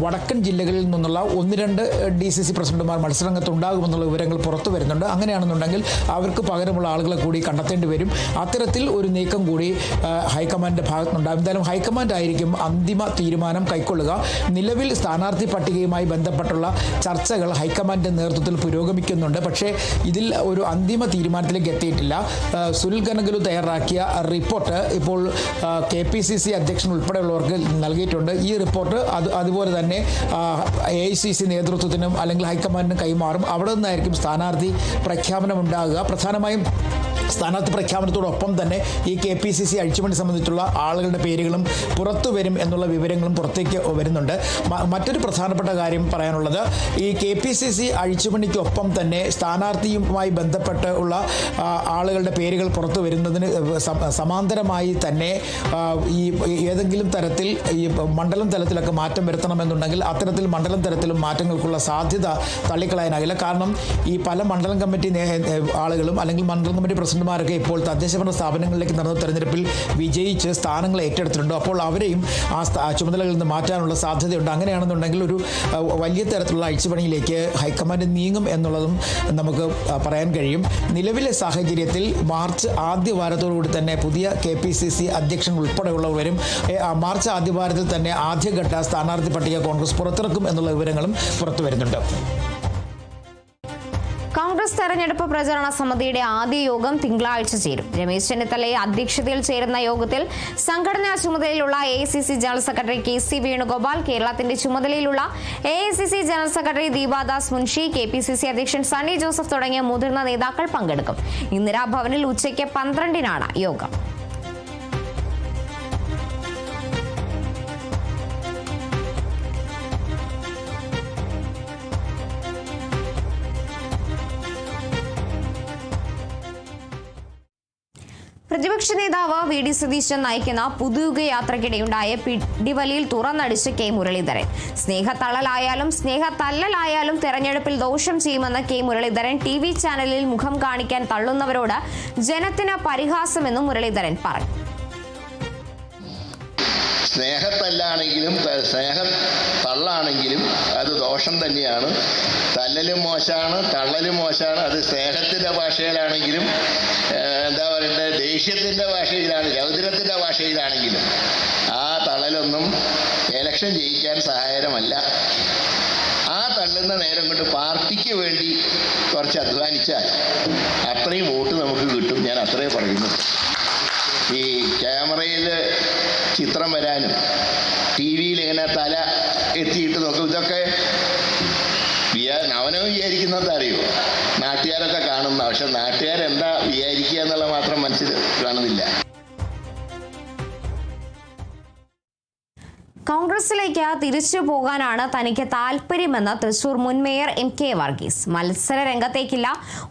വടക്കൻ ജില്ലകളിൽ നിന്നുള്ള 1-2 DCC പ്രസിഡന്റുമാർ മത്സരരംഗത്തുണ്ടാകുമെന്നുള്ള വിവരങ്ങൾ പുറത്തു വരുന്നുണ്ട്. അങ്ങനെയാണെന്നുണ്ടെങ്കിൽ അവർക്ക് പകരമുള്ള ആളുകളെ കൂടി കണ്ടെത്തേണ്ടി വരും. അത്തരത്തിൽ ഒരു നീക്കം കൂടി ഹൈക്കമാൻഡിൻ്റെ ഭാഗത്തുനിന്നുണ്ടാകും. എന്തായാലും ഹൈക്കമാൻഡ് ആയിരിക്കും അന്തിമ തീരുമാനം കൈക്കൊള്ളുക. നിലവിൽ സ്ഥാനാർത്ഥി പട്ടികയുമായി ബന്ധപ്പെട്ടുള്ള ചർച്ചകൾ ഹൈക്കമാൻഡിൻ്റെ നേതൃത്വത്തിൽ പുരോഗമിക്കുന്നുണ്ട്. പക്ഷേ ഇതിൽ ഒരു അന്തിമ തീരുമാനത്തിലേക്ക് എത്തിയിട്ടില്ല. സുനിൽ കനകലു തയ്യാറാക്കിയ റിപ്പോർട്ട് ഇപ്പോൾ KPCC അധ്യക്ഷൻ ഉൾപ്പെടെയുള്ളവർക്ക് നൽകിയിട്ടുണ്ട്. ഈ റിപ്പോർട്ട് അതുപോലെ തന്നെ AICC നേതൃത്വത്തിനും അല്ലെങ്കിൽ ഹൈക്കമാൻഡിനും കൈമാറും. അവിടെ നിന്നായിരിക്കും സ്ഥാനാർത്ഥി പ്രഖ്യാപനം ഉണ്ടാകുക. പ്രധാനമായും സ്ഥാനാർത്ഥി പ്രഖ്യാപനത്തോടൊപ്പം തന്നെ ഈ KPCC അഴിച്ചുപണി സംബന്ധിച്ചുള്ള ആളുകളുടെ പേരുകളും പുറത്തു വരും എന്നുള്ള വിവരങ്ങളും പുറത്തേക്ക് വരുന്നുണ്ട്. മറ്റൊരു പ്രധാനപ്പെട്ട കാര്യം പറയാനുള്ളത്, ഈ KPCC അഴിച്ചുപണിക്കൊപ്പം തന്നെ സ്ഥാനാർത്ഥിയുമായി ബന്ധപ്പെട്ട് ഉള്ള ആളുകളുടെ പേരുകൾ പുറത്തു വരുന്നതിന് സമാന്തരമായി തന്നെ ഈ ഏതെങ്കിലും തരത്തിൽ ഈ മണ്ഡലം തലത്തിലൊക്കെ മാറ്റം വരുത്തണമെന്നുണ്ടെങ്കിൽ അത്തരത്തിൽ മണ്ഡലം തലത്തിലും മാറ്റങ്ങൾക്കുള്ള സാധ്യത തള്ളിക്കളയാനാകില്ല. കാരണം ഈ പല മണ്ഡലം കമ്മിറ്റി ആളുകളും അല്ലെങ്കിൽ മണ്ഡലം കമ്മിറ്റി പ്രസിഡന്റുമാരൊക്കെ ഇപ്പോൾ തദ്ദേശഭരണ സ്ഥാപനങ്ങളിലേക്ക് നടന്ന തെരഞ്ഞെടുപ്പിൽ വിജയിച്ച് സ്ഥാനങ്ങൾ ഏറ്റെടുത്തിട്ടുണ്ട്. അപ്പോൾ അവരെയും ആ ചുമതലകളിൽ നിന്ന് മാറ്റാനുള്ള സാധ്യതയുണ്ട്. അങ്ങനെയാണെന്നുണ്ടെങ്കിൽ ഒരു വലിയ തരത്തിലുള്ള അഴിച്ചുപണിയിലേക്ക് ഹൈക്കമാൻഡ് നീങ്ങും എന്നുള്ളതും നമുക്ക് പറയാൻ കഴിയും. നിലവിലെ സാഹചര്യത്തിൽ മാർച്ച് ആദ്യ വാരത്തോടുകൂടി തന്നെ പുതിയ KPCC അധ്യക്ഷൻ ഉൾപ്പെടെയുള്ളവരും മാർച്ച് ആദ്യ വാരത്തിൽ തന്നെ ആദ്യഘട്ട സ്ഥാനാർത്ഥി പട്ടിക കോൺഗ്രസ് പുറത്തിറക്കും എന്നുള്ള വിവരങ്ങളും പുറത്തു വരുന്നുണ്ട്. കോൺഗ്രസ് തെരഞ്ഞെടുപ്പ് പ്രചരണ സമിതിയുടെ ആദ്യ യോഗം തിങ്കളാഴ്ച ചേരും. രമേശ് ചെന്നിത്തലയെ അധ്യക്ഷതയിൽ ചേരുന്ന യോഗത്തിൽ സംഘടനാ ചുമതലയിലുള്ള AICC general secretary KC Venugopal, കേരളത്തിന്റെ ചുമതലയിലുള്ള AICC general secretary Deepa Das Munshi, KPCC അധ്യക്ഷൻ സണ്ണി ജോസഫ് തുടങ്ങിയ മുതിർന്ന നേതാക്കൾ പങ്കെടുക്കും. ഇന്ദിരാഭവനിൽ ഉച്ചയ്ക്ക് 12-നാണ് യോഗം. പ്രതിപക്ഷ നേതാവ് VD സതീശൻ നയിക്കുന്ന പുതുയുഗ യാത്രയ്ക്കിടെയുണ്ടായ പിടിവലിയിൽ തുറന്നടിച്ച് K മുരളീധരൻ. സ്നേഹത്തള്ളലായാലും സ്നേഹത്തല്ലലായാലും തെരഞ്ഞെടുപ്പിൽ ദോഷം ചെയ്യുമെന്ന് K മുരളീധരൻ TV ചാനലിൽ മുഖം കാണിക്കാൻ തള്ളുന്നവരോട് ജനത്തിന് പരിഹാസമെന്നും മുരളീധരൻ പറഞ്ഞു. സ്നേഹത്തല്ലാണെങ്കിലും സ്നേഹത്തള്ളാണെങ്കിലും അത് ദോഷം തന്നെയാണ്. തല്ലലും മോശമാണ്, തള്ളലും മോശമാണ്. അത് സ്നേഹത്തിൻ്റെ ഭാഷയിലാണെങ്കിലും എന്താ പറയണ്ടത്, ദേഷ്യത്തിൻ്റെ ഭാഷയിലാണ്, രൗദ്രത്തിൻ്റെ ഭാഷയിലാണെങ്കിലും ആ തള്ളലൊന്നും ഇലക്ഷൻ ജയിക്കാൻ സഹായകരമല്ല. ആ തള്ളുന്ന നേരം കൊണ്ട് പാർട്ടിക്ക് വേണ്ടി കുറച്ച് അധ്വാനിച്ചാൽ അത്രയും വോട്ട് നമുക്ക് കിട്ടും. ഞാൻ അത്രേ പറയുന്നു. ഈ ക്യാമറയിൽ ചിത്രം വരാനും TV-യിൽ ഇങ്ങനെ തല എത്തിയിട്ട് നോക്കും, ഇതൊക്കെ അവനെ വിചാരിക്കുന്നത് അറിയോ? നാട്ടുകാരൊക്കെ കാണുന്ന, പക്ഷെ നാട്ടുകാരെന്താ വിചാരിക്കുക എന്നുള്ള മാത്രം മനസ്സിൽ കാണുന്നില്ല. കോൺഗ്രസിലേക്ക് തിരിച്ചു പോകാനാണ് തനിക്ക് താല്പര്യമെന്ന് തൃശൂർ മുൻ മേയർ MK വർഗീസ്. മത്സര രംഗത്തേക്കില്ല,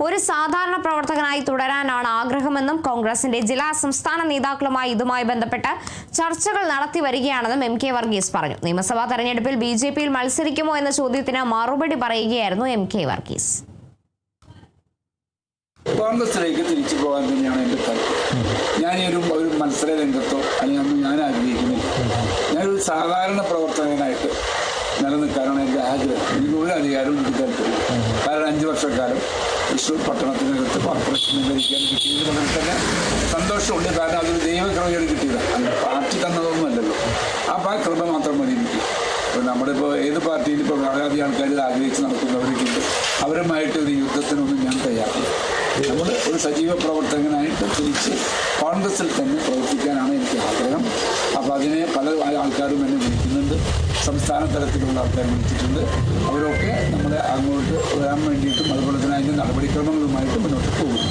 ഒരു സാധാരണ പ്രവർത്തകനായി തുടരാനാണ് ആഗ്രഹമെന്നും കോൺഗ്രസിന്റെ ജില്ലാ സംസ്ഥാന നേതാക്കളുമായി ഇതുമായി ബന്ധപ്പെട്ട് ചർച്ചകൾ നടത്തി വരികയാണെന്നും MK വർഗീസ് പറഞ്ഞു. നിയമസഭാ തെരഞ്ഞെടുപ്പിൽ BJP-യിൽ മത്സരിക്കുമോ എന്ന ചോദ്യത്തിന് മറുപടി പറയുകയായിരുന്നു MK വർഗീസ്. കോൺഗ്രസിലേക്ക് തിരിച്ചു പോകാൻ തന്നെയാണ് എൻ്റെ താല്പര്യം. ഞാനൊരു മത്സര രംഗത്തോ അല്ലെങ്കിൽ ഒന്നും ഞാൻ ആഗ്രഹിക്കുന്നില്ല. ഞാനൊരു സാധാരണ പ്രവർത്തകനായിട്ട് നിലനിൽക്കാനാണ് എൻ്റെ ആഗ്രഹം. എനിക്ക് ഒരു അധികാരവും എനിക്ക് താല്പര്യം. കാരണം 5 വർഷക്കാലം തൃശ്ശൂർ പട്ടണത്തിനകത്ത് കോർപ്പറേഷൻ ഭരിക്കാൻ കിട്ടിയതിൽ വളരെ തന്നെ സന്തോഷമുണ്ട്. കാരണം അതൊരു ദൈവകൃപയാണ് കിട്ടിയതാണ്, അല്ല പാർട്ടി തന്നതൊന്നുമല്ലല്ലോ. ആ കൃപ മാത്രം മതി എനിക്ക്. ഇപ്പോൾ നമ്മളിപ്പോൾ ഏത് പാർട്ടിയിൽ ഇപ്പോൾ വളരെയധികം ആൾക്കാർ ആഗ്രഹിച്ച് നടക്കുന്നവരൊക്കെയുണ്ട്. അവരുമായിട്ട് ഒരു യുദ്ധത്തിനൊന്നും ഞാൻ തയ്യാറില്ല. നമ്മൾ ഒരു സജീവ പ്രവർത്തകനായിട്ട് തിരിച്ച് കോൺഗ്രസിൽ തന്നെ പ്രവർത്തിക്കാനാണ് എനിക്ക് ആഗ്രഹം. അപ്പോൾ അതിനെ പല ആൾക്കാരും എന്നെ വിളിക്കുന്നുണ്ട്. സംസ്ഥാന തലത്തിലുള്ള ആൾക്കാർ വിളിച്ചിട്ടുണ്ട്. അവരൊക്കെ നമ്മളെ അങ്ങോട്ട് വരാൻ വേണ്ടിയിട്ടും അതുപോലെ തന്നെ അതിൻ്റെ നടപടിക്രമങ്ങളുമായിട്ട് മുന്നോട്ട് പോകും.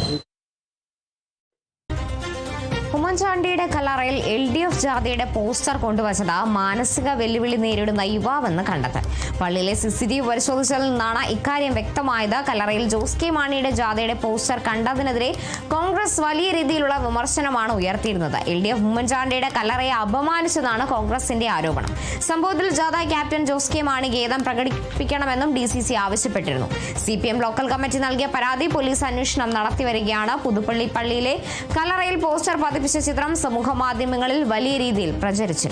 ഉമ്മൻചാണ്ടിയുടെ കല്ലറയിൽ LDF ജാഥയുടെ പോസ്റ്റർ കൊണ്ടുവച്ചത് മാനസിക വെല്ലുവിളി നേരിടുന്ന യുവാവെന്ന് കണ്ടെത്തൽ. പള്ളിയിലെ CCTV പരിശോധിച്ചതിൽ നിന്നാണ് ഇക്കാര്യം വ്യക്തമായത്. കല്ലറയിൽ ജോസ് കെ മാണിയുടെ ജാഥയുടെ പോസ്റ്റർ കണ്ടതിനെതിരെ കോൺഗ്രസ് വലിയ രീതിയിലുള്ള വിമർശനമാണ് ഉയർത്തിയിരുന്നത്. LDF ഉമ്മൻചാണ്ടിയുടെ കല്ലറയെ അപമാനിച്ചതാണ് കോൺഗ്രസിന്റെ ആരോപണം. സംഭവത്തിൽ ജാഥ ക്യാപ്റ്റൻ ജോസ് കെ മാണി ഖേദം പ്രകടിപ്പിക്കണമെന്നും DCC ആവശ്യപ്പെട്ടിരുന്നു. CPM ലോക്കൽ കമ്മിറ്റി നൽകിയ പരാതി പോലീസ് അന്വേഷണം നടത്തിവരികയാണ്. പുതുപ്പള്ളി പള്ളിയിലെ കല്ലറയിൽ പോസ്റ്റർ പതിപ്പിച്ച ചിത്രം സമൂഹ മാധ്യമങ്ങളിൽ വലിയ രീതിയിൽ പ്രചരിച്ചു.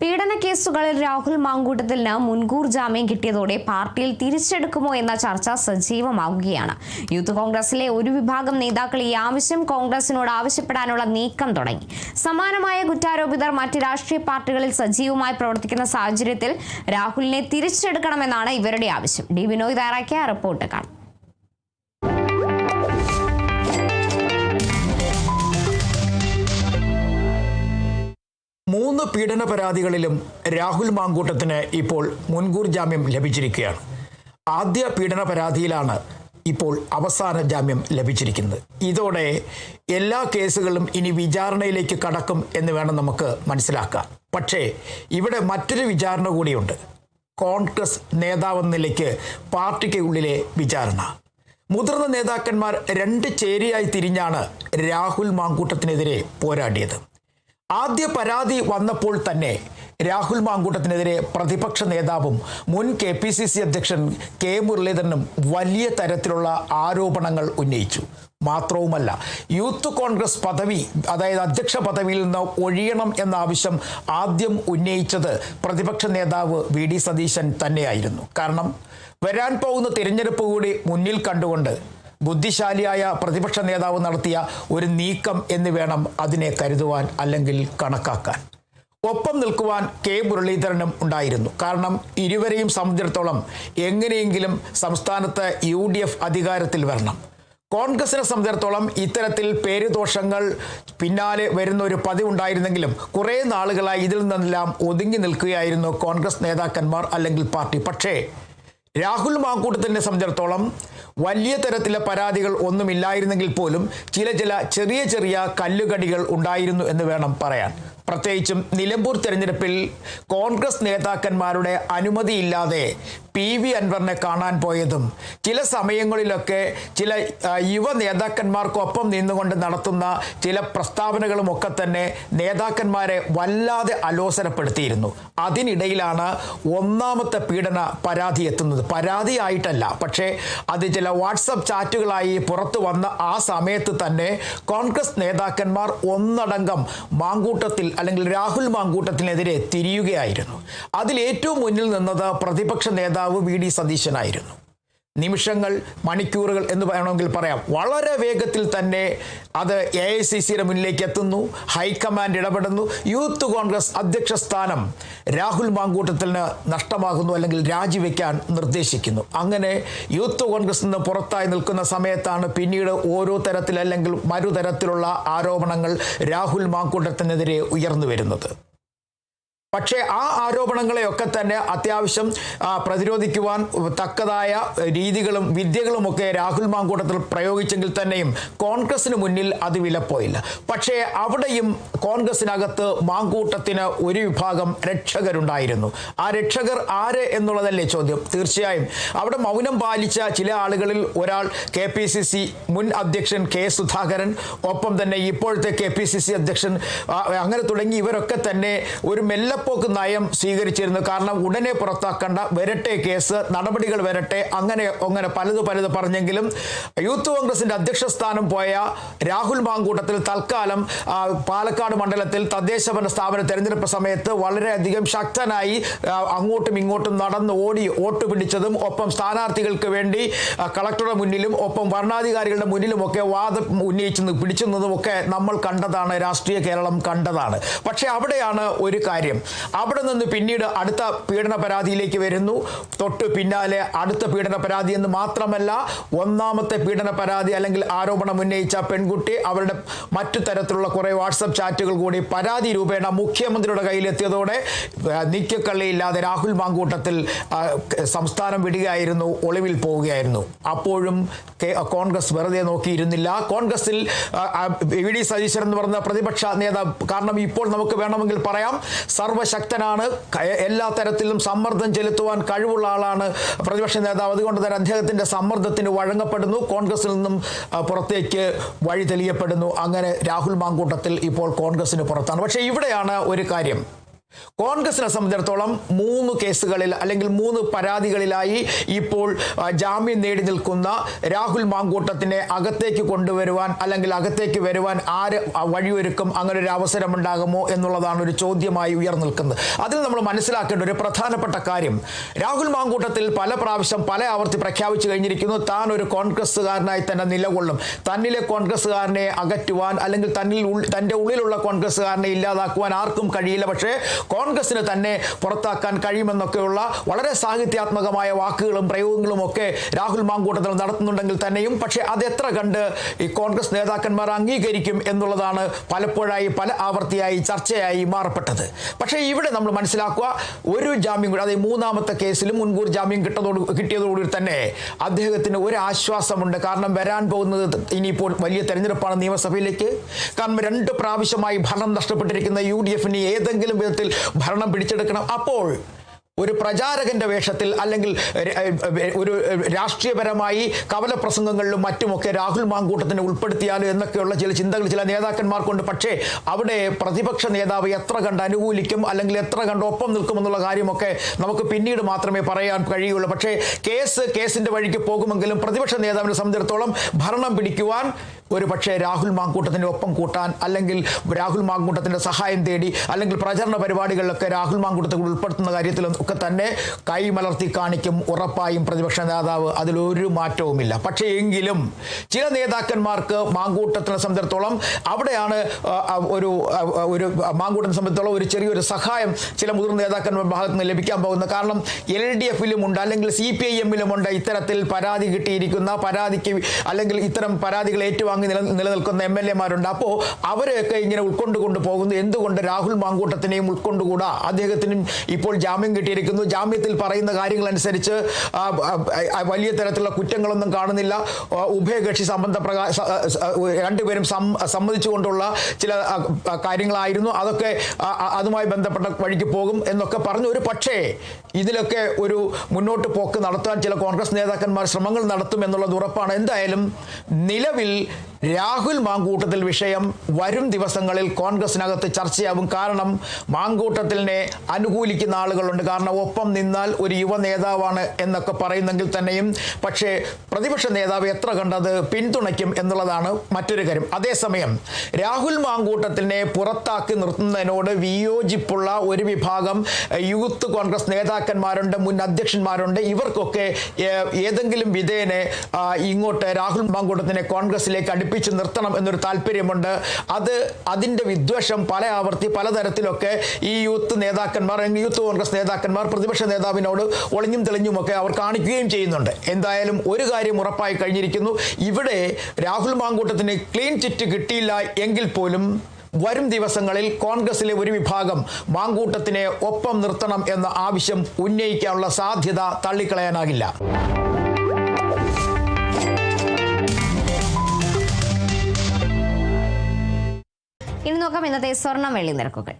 പീഡന കേസുകളിൽ രാഹുൽ മാങ്കൂട്ടത്തിന് മുൻകൂർ ജാമ്യം കിട്ടിയതോടെ പാർട്ടിയിൽ തിരിച്ചെടുക്കുമോ എന്ന ചർച്ച സജീവമാകുകയാണ്. യൂത്ത് കോൺഗ്രസിലെ ഒരു വിഭാഗം നേതാക്കൾ ഈ ആവശ്യം കോൺഗ്രസിനോട് ആവശ്യപ്പെടാനുള്ള നീക്കം തുടങ്ങി. സമാനമായ കുറ്റാരോപിതർ മറ്റ് രാഷ്ട്രീയ പാർട്ടികളിൽ സജീവമായി പ്രവർത്തിക്കുന്ന സാഹചര്യത്തിൽ രാഹുലിനെ തിരിച്ചെടുക്കണമെന്നാണ് ഇവരുടെ ആവശ്യം. ഡി ബിനോയ് തയ്യാറാക്കിയ റിപ്പോർട്ട് കാണാം. 3 പീഡന പരാതികളിലും രാഹുൽ മാങ്കൂട്ടത്തിന് ഇപ്പോൾ മുൻകൂർ ജാമ്യം ലഭിച്ചിരിക്കുകയാണ്. ആദ്യ പീഡന പരാതിയിലാണ് ഇപ്പോൾ അവസാന ജാമ്യം ലഭിച്ചിരിക്കുന്നത്. ഇതോടെ എല്ലാ കേസുകളും ഇനി വിചാരണയിലേക്ക് കടക്കും എന്ന് വേണം നമുക്ക് മനസ്സിലാക്കാം. പക്ഷേ ഇവിടെ മറ്റൊരു വിചാരണ കൂടിയുണ്ട്. കോൺഗ്രസ് നേതാവെന്ന നിലയ്ക്ക് പാർട്ടിക്ക് ഉള്ളിലെ വിചാരണ. മുതിർന്ന നേതാക്കന്മാർ 2 ചേരിയായി തിരിഞ്ഞാണ് രാഹുൽ മാങ്കൂട്ടത്തിനെതിരെ പോരാടിയത്. ആദ്യ പരാതി വന്നപ്പോൾ തന്നെ രാഹുൽ മാങ്കൂട്ടത്തിനെതിരെ പ്രതിപക്ഷ നേതാവും മുൻ KPCC അധ്യക്ഷൻ K മുരളീധരനും വലിയ തരത്തിലുള്ള ആരോപണങ്ങൾ ഉന്നയിച്ചു. മാത്രവുമല്ല, യൂത്ത് കോൺഗ്രസ് പദവി, അതായത് അധ്യക്ഷ പദവിയിൽ നിന്ന് ഒഴിയണം എന്ന ആവശ്യം ആദ്യം ഉന്നയിച്ചത് പ്രതിപക്ഷ നേതാവ് VD സതീശൻ തന്നെയായിരുന്നു. കാരണം വരാൻ പോകുന്ന തിരഞ്ഞെടുപ്പ് കൂടി മുന്നിൽ കണ്ടുകൊണ്ട് ബുദ്ധിശാലിയായ പ്രതിപക്ഷ നേതാവ് നടത്തിയ ഒരു നീക്കം എന്ന് വേണം അതിനെ കരുതുവാൻ, അല്ലെങ്കിൽ കണക്കാക്കാൻ. ഒപ്പം നിൽക്കുവാൻ K മുരളീധരനും ഉണ്ടായിരുന്നു. കാരണം ഇരുവരെയും സംബന്ധിച്ചിടത്തോളം എങ്ങനെയെങ്കിലും സംസ്ഥാനത്ത് UDF അധികാരത്തിൽ വരണം. കോൺഗ്രസിനെ സംബന്ധിച്ചിടത്തോളം ഇത്തരത്തിൽ പേരുദോഷങ്ങൾ പിന്നാലെ വരുന്ന ഒരു പതിവുണ്ടായിരുന്നെങ്കിലും കുറേ നാളുകളായി ഇതിൽ നിന്നെല്ലാം ഒതുങ്ങി നിൽക്കുകയായിരുന്നു കോൺഗ്രസ് നേതാക്കന്മാർ അല്ലെങ്കിൽ പാർട്ടി. പക്ഷേ രാഹുൽ മാങ്കൂട്ടത്തിനെ സംബന്ധിച്ചിടത്തോളം വലിയ തരത്തിലെ പരാതികൾ ഒന്നുമില്ലായിരുന്നെങ്കിൽ പോലും ചില ചെറിയ കല്ലുകടികൾ ഉണ്ടായിരുന്നു എന്ന് വേണം പറയാൻ. പ്രത്യേകിച്ചും നിലമ്പൂർ തെരഞ്ഞെടുപ്പിൽ കോൺഗ്രസ് നേതാക്കന്മാരുടെ അനുമതിയില്ലാതെ PV അൻവറിനെ കാണാൻ പോയതും ചില സമയങ്ങളിലൊക്കെ ചില യുവ നേതാക്കന്മാർക്കൊപ്പം നിന്നുകൊണ്ട് നടത്തുന്ന ചില പ്രസ്താവനകളും ഒക്കെ തന്നെ നേതാക്കന്മാരെ വല്ലാതെ അലോസരപ്പെടുത്തിയിരുന്നു. അതിനിടയിലാണ് ഒന്നാമത്തെ പീഡന പരാതി എത്തുന്നത്. പരാതിയായിട്ടല്ല, പക്ഷേ അത് ചില വാട്സപ്പ് ചാറ്റുകളായി പുറത്തു വന്ന ആ സമയത്ത് തന്നെ കോൺഗ്രസ് നേതാക്കന്മാർ ഒന്നടങ്കം മാങ്കൂട്ടത്തിൽ അല്ലെങ്കിൽ രാഹുൽ മാങ്കൂട്ടത്തിനെതിരെ തിരിയുകയായിരുന്നു. അതിൽ ഏറ്റവും മുന്നിൽ നിന്നത് പ്രതിപക്ഷ നേതാവ് VD സതീശനായിരുന്നു. നിമിഷങ്ങൾ, മണിക്കൂറുകൾ എന്ന് വേണമെങ്കിൽ പറയാം. വളരെ വേഗത്തിൽ തന്നെ അത് AICCയുടെ മുന്നിലേക്ക് എത്തുന്നു. ഹൈക്കമാൻഡ് ഇടപെടുന്നു. യൂത്ത് കോൺഗ്രസ് അധ്യക്ഷ സ്ഥാനം രാഹുൽ മാങ്കൂട്ടത്തിന് നഷ്ടമാകുന്നു, അല്ലെങ്കിൽ രാജിവെക്കാൻ നിർദ്ദേശിക്കുന്നു. അങ്ങനെ യൂത്ത് കോൺഗ്രസ് നിന്ന് പുറത്തായി നിൽക്കുന്ന സമയത്താണ് പിന്നീട് ഓരോ തരത്തിൽ അല്ലെങ്കിൽ മറുതരത്തിലുള്ള ആരോപണങ്ങൾ രാഹുൽ മാങ്കൂട്ടത്തിനെതിരെ ഉയർന്നു വരുന്നത്. പക്ഷേ ആ ആരോപണങ്ങളെയൊക്കെ തന്നെ അത്യാവശ്യം പ്രതിരോധിക്കുവാൻ തക്കതായ രീതികളും വിദ്യകളുമൊക്കെ രാഹുൽ മാങ്കൂട്ടത്തിൽ പ്രയോഗിച്ചെങ്കിൽ തന്നെയും കോൺഗ്രസിന് മുന്നിൽ അത് വിലപ്പോയില്ല. പക്ഷേ അവിടെയും കോൺഗ്രസിനകത്ത് മാങ്കൂട്ടത്തിന് ഒരു വിഭാഗം രക്ഷകരുണ്ടായിരുന്നു. ആ രക്ഷകർ ആര് എന്നുള്ളതല്ലേ ചോദ്യം. തീർച്ചയായും അവിടെ മൗനം പാലിച്ച ചില ആളുകളിൽ ഒരാൾ KPCC മുൻ അധ്യക്ഷൻ K സുധാകരൻ, ഒപ്പം തന്നെ ഇപ്പോഴത്തെ KPCC അധ്യക്ഷൻ, അങ്ങനെ തുടങ്ങി ഇവരൊക്കെ തന്നെ ഒരു മെല്ലപ്പോക്ക് നയം സ്വീകരിച്ചിരുന്നു. കാരണം ഉടനെ പുറത്താക്കേണ്ട, വരട്ടെ കേസ്, നടപടികൾ വരട്ടെ, അങ്ങനെ പലത് പറഞ്ഞെങ്കിലും യൂത്ത് കോൺഗ്രസിന്റെ അധ്യക്ഷ സ്ഥാനം പോയ രാഹുൽ മാങ്കൂട്ടത്തിൽ തൽക്കാലം പാലക്കാട് മണ്ഡലത്തിൽ തദ്ദേശ ഭരണ സ്ഥാപന തെരഞ്ഞെടുപ്പ് സമയത്ത് വളരെയധികം ശക്തനായി അങ്ങോട്ടും ഇങ്ങോട്ടും നടന്ന് ഓടി വോട്ട് പിടിച്ചതും, ഒപ്പം സ്ഥാനാർത്ഥികൾക്ക് വേണ്ടി കളക്ടറുടെ മുന്നിലും ഒപ്പം ഭരണാധികാരികളുടെ മുന്നിലുമൊക്കെ വാദം ഉന്നയിച്ചു പിടിച്ചുന്നതും ഒക്കെ നമ്മൾ കണ്ടതാണ്, രാഷ്ട്രീയ കേരളം കണ്ടതാണ്. പക്ഷേ അവിടെയാണ് ഒരു കാര്യം, അവിടെ നിന്ന് പിന്നീട് അടുത്ത പീഡന പരാതിയിലേക്ക് വരുന്നു. തൊട്ട് പിന്നാലെ അടുത്ത പീഡന പരാതി എന്ന് മാത്രമല്ല, ഒന്നാമത്തെ പീഡന പരാതി അല്ലെങ്കിൽ ആരോപണം ഉന്നയിച്ച പെൺകുട്ടി അവരുടെ മറ്റു തരത്തിലുള്ള കുറേ വാട്സപ്പ് ചാറ്റുകൾ കൂടി പരാതി രൂപേണ മുഖ്യമന്ത്രിയുടെ കയ്യിലെത്തിയതോടെ നിക്കക്കള്ളിയില്ലാതെ രാഹുൽ മാങ്കൂട്ടത്തിൽ സംസ്ഥാനം വിടുകയായിരുന്നു, ഒളിവിൽ പോവുകയായിരുന്നു. അപ്പോഴും കോൺഗ്രസ് വെറുതെ നോക്കിയിരുന്നില്ല. കോൺഗ്രസിൽ വി.ഡി. സതീശൻ എന്ന് പറഞ്ഞ പ്രതിപക്ഷ നേതാവ്, കാരണം ഇപ്പോൾ നമുക്ക് വേണമെങ്കിൽ പറയാം സർവശക്തനാണ്, എല്ലാ തരത്തിലും സമ്മർദ്ദം ചെലുത്തുവാൻ കഴിവുള്ള ആളാണ് പ്രതിപക്ഷ നേതാവ്. അതുകൊണ്ട് തന്നെ അദ്ദേഹത്തിൻ്റെ സമ്മർദ്ദത്തിന് വഴങ്ങപ്പെടുന്നു, കോൺഗ്രസിൽ നിന്നും പുറത്തേക്ക് വഴി തെളിയപ്പെടുന്നു. അങ്ങനെ രാഹുൽ മാങ്കൂട്ടത്തിൽ ഇപ്പോൾ കോൺഗ്രസിന് പുറത്താണ്. പക്ഷേ ഇവിടെയാണ് ഒരു കാര്യം. കോൺഗ്രസിനെ സംബന്ധിച്ചിടത്തോളം 3 കേസുകളിൽ അല്ലെങ്കിൽ 3 പരാതികളിലായി ഇപ്പോൾ ജാമ്യം നേടി നിൽക്കുന്ന രാഹുൽ മാങ്കൂട്ടത്തിനെ അകത്തേക്ക് കൊണ്ടുവരുവാൻ അല്ലെങ്കിൽ അകത്തേക്ക് വരുവാൻ ആര് വഴിയൊരുക്കും, അങ്ങനെ ഒരു അവസരമുണ്ടാകുമോ എന്നുള്ളതാണ് ഒരു ചോദ്യമായി ഉയർന്നു നിൽക്കുന്നത്. അതിൽ നമ്മൾ മനസ്സിലാക്കേണ്ട ഒരു പ്രധാനപ്പെട്ട കാര്യം, രാഹുൽ മാങ്കൂട്ടത്തിൽ പല പ്രാവശ്യം പല ആവർത്തി പ്രഖ്യാപിച്ചു കഴിഞ്ഞിരിക്കുന്നു താൻ ഒരു കോൺഗ്രസ്സുകാരനായി തന്നെ നിലകൊള്ളും, തന്നിലെ കോൺഗ്രസ്സുകാരനെ അകറ്റുവാൻ അല്ലെങ്കിൽ തൻ്റെ ഉള്ളിലുള്ള കോൺഗ്രസ്സുകാരനെ ഇല്ലാതാക്കുവാൻ ആർക്കും കഴിയില്ല, പക്ഷേ കോൺഗ്രസിന് തന്നെ പുറത്താക്കാൻ കഴിയുമെന്നൊക്കെയുള്ള വളരെ സാഹിത്യാത്മകമായ വാക്കുകളും പ്രയോഗങ്ങളും ഒക്കെ രാഹുൽ മാങ്കൂട്ടത്തിൽ നടത്തുന്നുണ്ടെങ്കിൽ തന്നെയും പക്ഷേ അത് എത്ര കണ്ട് ഈ കോൺഗ്രസ് നേതാക്കന്മാർ അംഗീകരിക്കും എന്നുള്ളതാണ് പലപ്പോഴായി പല ആവർത്തിയായി ചർച്ചയായി മാറപ്പെട്ടത്. പക്ഷേ ഇവിടെ നമ്മൾ മനസ്സിലാക്കുക, ഒരു ജാമ്യം കൂടി, അതായത് 3ാമത്തെ കേസിലും മുൻകൂർ ജാമ്യം കിട്ടിയതോടുകൂടി തന്നെ അദ്ദേഹത്തിന് ഒരു ആശ്വാസമുണ്ട്. കാരണം വരാൻ പോകുന്നത് ഇനിയിപ്പോൾ വലിയ തെരഞ്ഞെടുപ്പാണ് നിയമസഭയിലേക്ക്. കാരണം 2 പ്രാവശ്യമായി ഭരണം നഷ്ടപ്പെട്ടിരിക്കുന്ന UDF-ന് ഏതെങ്കിലും വിധത്തിൽ ഭരണം പിടിച്ചെടുക്കണം. അപ്പോൾ ഒരു പ്രചാരകന്റെ വേഷത്തിൽ അല്ലെങ്കിൽ ഒരു രാഷ്ട്രീയപരമായി കവലപ്രസംഗങ്ങളിലും മറ്റുമൊക്കെ രാഹുൽ മാങ്കൂട്ടത്തിനെ ഉൾപ്പെടുത്തിയാലോ എന്നൊക്കെയുള്ള ചില ചിന്തകൾ ചില നേതാക്കന്മാർക്കുണ്ട്. പക്ഷേ അവിടെ പ്രതിപക്ഷ നേതാവ് എത്ര കണ്ട് അനുകൂലിക്കും അല്ലെങ്കിൽ എത്ര കണ്ട് ഒപ്പം നിൽക്കുമെന്നുള്ള കാര്യമൊക്കെ നമുക്ക് പിന്നീട് മാത്രമേ പറയാൻ കഴിയുള്ളൂ. പക്ഷേ കേസിന്റെ വഴിക്ക് പോകുമെങ്കിലും പ്രതിപക്ഷ നേതാവിനെ സംബന്ധിച്ചിടത്തോളം ഭരണം പിടിക്കുവാൻ ഒരു പക്ഷേ രാഹുൽ മാങ്കൂട്ടത്തിൻ്റെ ഒപ്പം കൂട്ടാൻ അല്ലെങ്കിൽ രാഹുൽ മാങ്കൂട്ടത്തിൻ്റെ സഹായം തേടി അല്ലെങ്കിൽ പ്രചരണ പരിപാടികളിലൊക്കെ രാഹുൽ മാങ്കൂട്ടത്തെ ഉൾപ്പെടുത്തുന്ന കാര്യത്തിലും ഒക്കെ തന്നെ കൈമലർത്തി കാണിക്കും ഉറപ്പായും പ്രതിപക്ഷ നേതാവ്, അതിലൊരു മാറ്റവുമില്ല. പക്ഷേ എങ്കിലും ചില നേതാക്കന്മാർക്ക് മാങ്കൂട്ടത്തിനെ സംബന്ധിച്ചിടത്തോളം അവിടെയാണ് ഒരു മാങ്കൂട്ടത്തിനെ സംബന്ധിച്ചിടത്തോളം ഒരു ചെറിയൊരു സഹായം ചില മുതിർന്ന നേതാക്കന്മാരുടെ ഭാഗത്ത് നിന്ന് ലഭിക്കാൻ പോകുന്നത്. കാരണം LDF-ലും അല്ലെങ്കിൽ CPIM-ലും ഉണ്ട് ഇത്തരത്തിൽ പരാതി കിട്ടിയിരിക്കുന്ന പരാതിക്ക് അല്ലെങ്കിൽ ഇത്തരം പരാതികൾ ഏറ്റുവാങ്ങി നിലനിൽക്കുന്ന MLA-മാരുണ്ട്. അപ്പോൾ അവരെയൊക്കെ ഇങ്ങനെ ഉൾക്കൊണ്ടുകൊണ്ട് പോകുന്നു. എന്തുകൊണ്ട് രാഹുൽ മാങ്കൂട്ടത്തിനെയും ഉൾക്കൊണ്ടുകൂടാ? അദ്ദേഹത്തിനും ഇപ്പോൾ ജാമ്യം കിട്ടിയിരിക്കുന്നു. ജാമ്യത്തിൽ പറയുന്ന കാര്യങ്ങളനുസരിച്ച് വലിയ തരത്തിലുള്ള കുറ്റങ്ങളൊന്നും കാണുന്നില്ല. ഉഭയകക്ഷി രണ്ടുപേരും സമ്മതിച്ചുകൊണ്ടുള്ള ചില കാര്യങ്ങളായിരുന്നു. അതൊക്കെ അതുമായി ബന്ധപ്പെട്ട വഴിക്ക് പോകും എന്നൊക്കെ പറഞ്ഞു. ഒരു പക്ഷേ ഇതിലൊക്കെ ഒരു മുന്നോട്ട് പോക്ക് നടത്താൻ ചില കോൺഗ്രസ് നേതാക്കന്മാർ ശ്രമങ്ങൾ നടത്തും എന്നുള്ളത് ഉറപ്പാണ്. എന്തായാലും നിലവിൽ രാഹുൽ മാങ്കൂട്ടത്തിൽ വിഷയം വരും ദിവസങ്ങളിൽ കോൺഗ്രസിനകത്ത് ചർച്ചയാവും. കാരണം മാങ്കൂട്ടത്തിനെ അനുകൂലിക്കുന്ന ആളുകളുണ്ട്. കാരണം ഒപ്പം നിന്നാൽ ഒരു യുവ നേതാവാണ് എന്നൊക്കെ പറയുന്നെങ്കിൽ തന്നെയും പക്ഷേ പ്രതിപക്ഷ നേതാവ് എത്ര കണ്ടത് പിന്തുണയ്ക്കും എന്നുള്ളതാണ് മറ്റൊരു കാര്യം. അതേസമയം രാഹുൽ മാങ്കൂട്ടത്തിനെ പുറത്താക്കി നിർത്തുന്നതിനോട് വിയോജിപ്പുള്ള ഒരു വിഭാഗം യൂത്ത് കോൺഗ്രസ് നേതാക്കന്മാരുണ്ട്, മുൻ അധ്യക്ഷന്മാരുണ്ട്. ഇവർക്കൊക്കെ ഏതെങ്കിലും വിധേയനെ ഇങ്ങോട്ട് രാഹുൽ മാങ്കൂട്ടത്തിനെ കോൺഗ്രസിലേക്ക് അടുപ്പിച്ച് നിർത്തണം എന്നൊരു താല്പര്യമുണ്ട്. അതിൻ്റെ വിദ്വേഷം പല ആവർത്തി പലതരത്തിലൊക്കെ ഈ യൂത്ത് കോൺഗ്രസ് നേതാക്കന്മാർ പ്രതിപക്ഷ നേതാവിനോട് ഒളിഞ്ഞും തെളിഞ്ഞുമൊക്കെ അവർ കാണിക്കുകയും ചെയ്യുന്നുണ്ട്. എന്തായാലും ഒരു കാര്യം ഉറപ്പായി കഴിഞ്ഞിരിക്കുന്നു, ഇവിടെ രാഹുൽ മാങ്കൂട്ടത്തിന് ക്ലീൻ ചിറ്റ് കിട്ടിയില്ല എങ്കിൽ പോലും വരും ദിവസങ്ങളിൽ കോൺഗ്രസിലെ ഒരു വിഭാഗം മാങ്കൂട്ടത്തിനെ ഒപ്പം നിർത്തണം എന്ന ആവശ്യം ഉന്നയിക്കാനുള്ള സാധ്യത തള്ളിക്കളയാനാകില്ല. ഇനി നോക്കാം ഇന്നത്തെ സ്വർണം വെള്ളി നിരക്കുകൾ.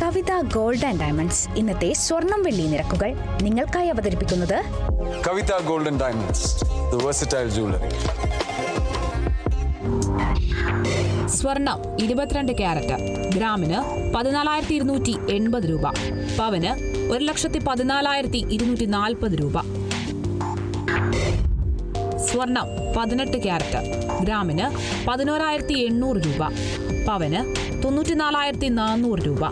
കവിത ഗോൾഡ് ആൻഡ് ഡയമണ്ട്സ് ഇന്നത്തെ സ്വർണം വെള്ളി നിരക്കുകൾ നിങ്ങൾക്കായി അവതരിപ്പിക്കുന്നത് Kavitha gold and diamonds, the versatile jewellery. സ്വർണം 22 ക്യാരറ്റ് ഗ്രാമിന് 14,280 രൂപ, പവന് 1,14,240 രൂപ. സ്വർണം 18 ക്യാരറ്റ് ഗ്രാമിന് 11,800 രൂപ, പവന് 94,400 രൂപ.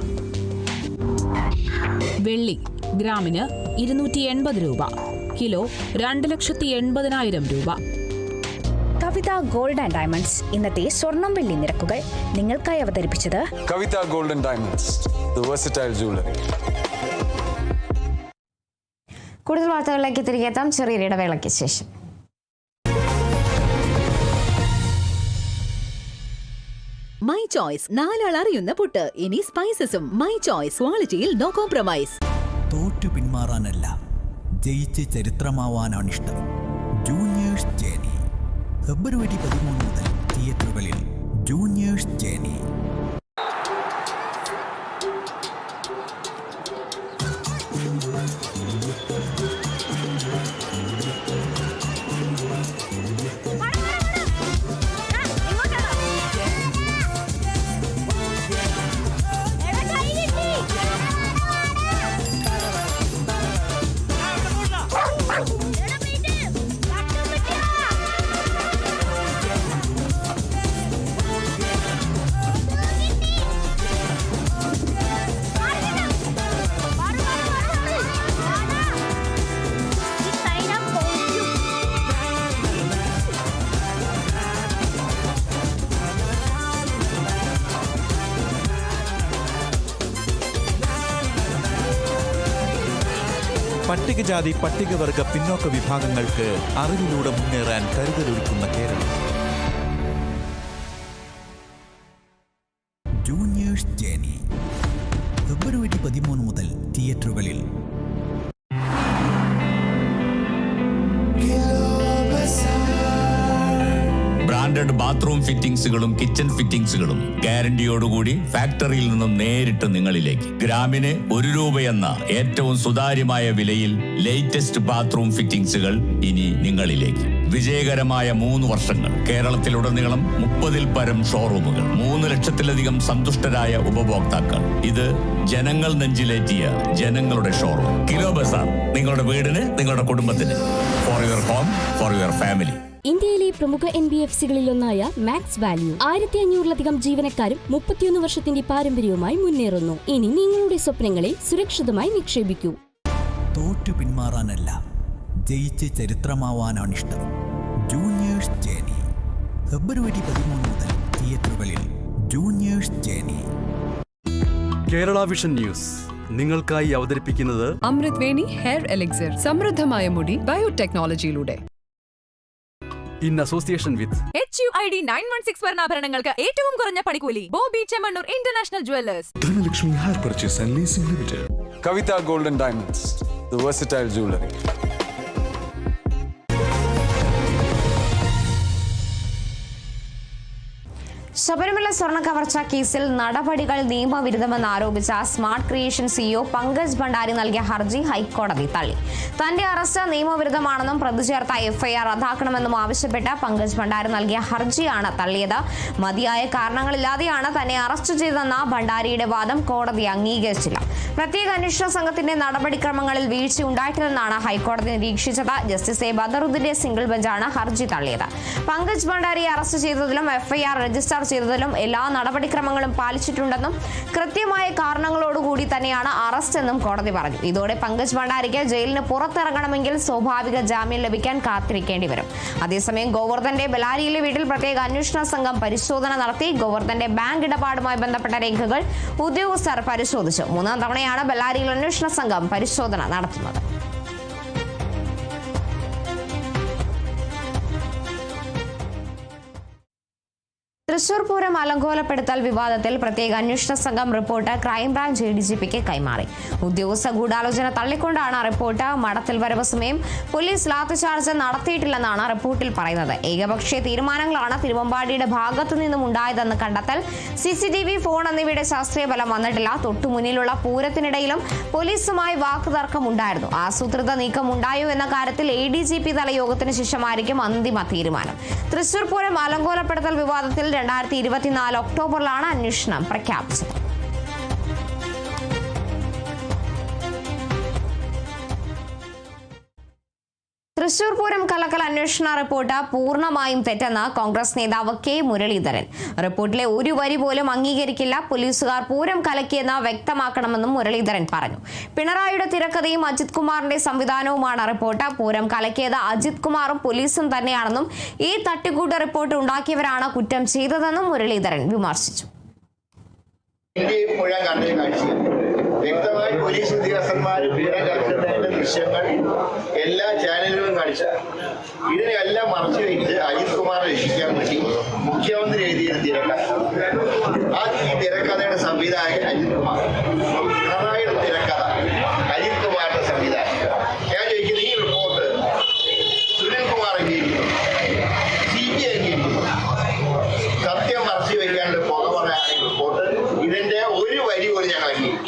വെള്ളി ഗ്രാമിന് 280 രൂപ, കിലോ 2,80,000 രൂപ. കവിത ഗോൾഡ് ആൻഡ് ഡയമണ്ട്സ് ഇന്നത്തെ സ്വർണം വെള്ളി നിരക്കുകൾ നിങ്ങൾക്കായി അവതരിപ്പിച്ചത് Kavitha gold and diamonds, the versatile jeweler. കൂടുതൽ വാർത്തകളിലേക്ക് തിരികെ എത്താം ചെറിയൊരു ഇടവേളയ്ക്ക് ശേഷം. മൈ ചോയ്സ്, 4 ആൾ അറിയുന്ന പുട്ട്. ഇനി സ്പൈസസും. മൈ ചോയ്സ്, ക്വാളിറ്റിയിൽ നോ കോംപ്രമൈസ്. തോറ്റു പിന്മാറാനല്ല, ജയിച്ച് ചരിത്രമാവാനാണിഷ്ടം. ജൂനിയേഴ്സ് ജേണി ഫെബ്രുവരി 13 മുതൽ തിയേറ്ററുകളിൽ. Juniors journey. പട്ടികജാതി പട്ടികവർഗ പിന്നോക്ക വിഭാഗങ്ങൾക്ക് അറിവിലൂടെ മുന്നേറാൻ കരുതലൊരുക്കുന്ന കേരളം. ജൂനിയേഴ്സ് ജേണി ഫെബ്രുവരി 13 മുതൽ തിയേറ്ററുകളിൽ. ബ്രാൻഡഡ് ബാത്റൂം ഫിറ്റിംഗ്സുകളും കിച്ചൺ ഫിറ്റിംഗ്സുകളും ഗ്യാരണ്ടിയോടുകൂടി ഫാക്ടറിയിൽ നിന്നും നേരിട്ട് നിങ്ങളിലേക്ക്. ഗ്രാമിന് 1 രൂപയെന്ന ഏറ്റവും സുതാര്യമായ വിലയിൽ ലേറ്റസ്റ്റ് ബാത്റൂം ഫിറ്റിംഗ്സുകൾ ഇനി നിങ്ങളിലേക്ക്. വിജയകരമായ 3 വർഷങ്ങൾ. കേരളത്തിലുടനീളം 30-ൽ പരം ഷോറൂമുകൾ, 3 ലക്ഷത്തിലധികം സന്തുഷ്ടരായ ഉപഭോക്താക്കൾ. ഇത് ജനങ്ങൾ നെഞ്ചിലേറ്റിയ ജനങ്ങളുടെ ഷോറൂം. കിലോ ബസാർ, നിങ്ങളുടെ വീടിന്, നിങ്ങളുടെ കുടുംബത്തിന്. For your home, for your family. ഇന്ത്യയിലെ പ്രമുഖ NBFCകളിലൊന്നായ മാക്സ് വാല്യൂ 1500-ലധികം ജീവനക്കാരും 31 വർഷത്തിന്റെ പാരമ്പര്യവുമായി മുന്നേറുന്നു. ഇനി നിങ്ങളുടെ സ്വപ്നങ്ങളെ സുരക്ഷിതമായി നിക്ഷേപിക്കൂ. തോറ്റു പിന്മാറാനല്ല, ജയിച്ച് ചരിത്രമാവാനാണിഷ്ടം. ജൂനിയേഴ്സ് ജേണി ഫെബ്രുവരി 13 മുതൽ തിയേറ്ററുകളിൽ. Juniors journey. Kerala vision news നിങ്ങൾക്കായി അവതരിപ്പിക്കുന്നത് അമൃത് വേണി ഹെയർ എലിക്സിർ. സമൃദ്ധമായ മുടി ബയോടെക്നോളജിയിലൂടെ. ഇൻ അസോസിയേഷൻ വിത്ത് HUID 916 സ്വർണ്ണാഭരണങ്ങൾക്ക് ഏറ്റവും കുറഞ്ഞ പണിക്കൂലി. Bobby Chemmanur international jewellers. Dhanalakshmi Hair Purchase and Leasing Limited. Kavita Gold and Diamonds, the versatile jeweler. Sabarimala സ്വർണ്ണ കവർച്ചാ കേസിൽ നടപടികൾ നിയമവിരുദ്ധമെന്ന് ആരോപിച്ച smart creation CEO Pankaj Bhandari നൽകിയ ഹർജി ഹൈക്കോടതി തള്ളി. തന്റെ അറസ്റ്റ് നിയമവിരുദ്ധമാണെന്നും പ്രതി ചേർത്ത FIR റദ്ദാക്കണമെന്നും ആവശ്യപ്പെട്ട് പങ്കജ് ഭണ്ഡാരി നൽകിയ ഹർജിയാണ് തള്ളിയത്. മതിയായ കാരണങ്ങളില്ലാതെയാണ് തന്നെ അറസ്റ്റ് ചെയ്തതെന്ന ഭണ്ഡാരിയുടെ വാദം കോടതി അംഗീകരിച്ചില്ല. പ്രത്യേക അന്വേഷണ സംഘത്തിന്റെ നടപടിക്രമങ്ങളിൽ വീഴ്ചയുണ്ടായിട്ടില്ലെന്നാണ് ഹൈക്കോടതി നിരീക്ഷിച്ചത്. Justice A. ബദറുദ്ദീന്റെ സിംഗിൾ ബെഞ്ചാണ് ഹർജി തള്ളിയത്. പങ്കജ് ഭണ്ഡാരിയെ അറസ്റ്റ് ചെയ്തതിലും FIR രജിസ്റ്റർ ചെയ്തതിലും എല്ലാ നടപടിക്രമങ്ങളും പാലിച്ചിട്ടുണ്ടെന്നും കൃത്യമായ കാരണങ്ങളോടുകൂടി തന്നെയാണ് അറസ്റ്റ് എന്നും കോടതി പറഞ്ഞു. ഇതോടെ പങ്കജ് ഭണ്ഡാരിക്ക് ജയിലിന് പുറത്തിറങ്ങണമെങ്കിൽ സ്വാഭാവിക ജാമ്യം ലഭിക്കാൻ കാത്തിരിക്കേണ്ടി വരും. അതേസമയം ഗോവർദ്ധന്റെ ബെലാരിയിലെ വീട്ടിൽ പ്രത്യേക അന്വേഷണ സംഘം പരിശോധന നടത്തി. ഗോവർദ്ധന്റെ ബാങ്ക് ഇടപാടുമായി ബന്ധപ്പെട്ട രേഖകൾ ഉദ്യോഗസ്ഥർ പരിശോധിച്ചു. 3-ാം തവണയാണ് ബെലാരിയിൽ അന്വേഷണ സംഘം പരിശോധന നടത്തുന്നത്. തൃശൂർ പൂരം അലങ്കോലപ്പെടുത്തൽ വിവാദത്തിൽ പ്രത്യേക അന്വേഷണ സംഘം റിപ്പോർട്ട് ക്രൈംബ്രാഞ്ച് ADGPക്ക് കൈമാറി. ഉദ്യോഗസ്ഥ ഗൂഢാലോചന തള്ളിക്കൊണ്ടാണ് റിപ്പോർട്ട്. മടത്തിൽ വരവ് സമയം പോലീസ് ലാത്തിചാർജ് നടത്തിയിട്ടില്ലെന്നാണ് റിപ്പോർട്ടിൽ പറയുന്നത്. ഏകപക്ഷീയ തീരുമാനങ്ങളാണ് തിരുവമ്പാടിയുടെ ഭാഗത്തു നിന്നും ഉണ്ടായതെന്ന് കണ്ടെത്തൽ. CCTV, ഫോൺ എന്നിവയുടെ ശാസ്ത്രീയ ബലം വന്നിട്ടില്ല. തൊട്ടുമുന്നിലുള്ള പൂരത്തിനിടയിലും പോലീസുമായി വാക്കുതർക്കം ഉണ്ടായിരുന്നു. ആസൂത്രിത നീക്കം ഉണ്ടായോ എന്ന കാര്യത്തിൽ ADGP തല യോഗത്തിന് ശേഷമായിരിക്കും അന്തിമ തീരുമാനം. തൃശൂർ പൂരം അലങ്കോലപ്പെടുത്തൽ വിവാദത്തിൽ 2024 ഒക്ടോബറിലാണ് അന്വേഷണം പ്രഖ്യാപിച്ചത്. തൃശൂർ പൂരം കലക്കൽ അന്വേഷണ റിപ്പോർട്ട് പൂർണ്ണമായും തെറ്റെന്ന് കോൺഗ്രസ് നേതാവ് K. മുരളീധരൻ. റിപ്പോർട്ടിലെ ഒരു വരി പോലും അംഗീകരിക്കില്ല. പോലീസുകാർ പൂരം കലക്കിയെന്ന് വ്യക്തമാക്കണമെന്നും മുരളീധരൻ പറഞ്ഞു. പിണറായിയുടെ തിരക്കഥയും അജിത് കുമാറിന്റെ സംവിധാനവുമാണ് റിപ്പോർട്ട്. പൂരം കലക്കിയത് അജിത് കുമാറും പോലീസും തന്നെയാണെന്നും ഈ തട്ടിക്കൂട്ട് റിപ്പോർട്ട് ഉണ്ടാക്കിയവരാണ് കുറ്റം ചെയ്തതെന്നും മുരളീധരൻ വിമർശിച്ചു. വ്യക്തമായി പോലീസ് ഉദ്യോഗസ്ഥന്മാരും വിവരം കലക്കുന്നതിന്റെ ദൃശ്യങ്ങൾ എല്ലാ ചാനലുകളും കാണിച്ചു. ഇതിനെല്ലാം മറച്ചു വെച്ച് അജിത് കുമാർ രക്ഷിക്കാൻ വേണ്ടി മുഖ്യമന്ത്രി എഴുതിയൊരു തിരക്കഥ. ഈ തിരക്കഥയുടെ സംവിധായകൻ അജിത് കുമാർ, പിണറായിയുടെ തിരക്കഥ അജിത് കുമാറിന്റെ സംവിധാനം. ഞാൻ ചോദിക്കുന്നത്, ഈ റിപ്പോർട്ട് സുനിൽ കുമാർ അംഗീകരിക്കുന്നു, CBI അംഗീകരിക്കുന്നു. സത്യം മറച്ചു വെക്കാണ്ട് പുക പറയാൻ റിപ്പോർട്ട്, ഇതിന്റെ ഒരു വരി പോലും ഞങ്ങൾ അംഗീകരിക്കും.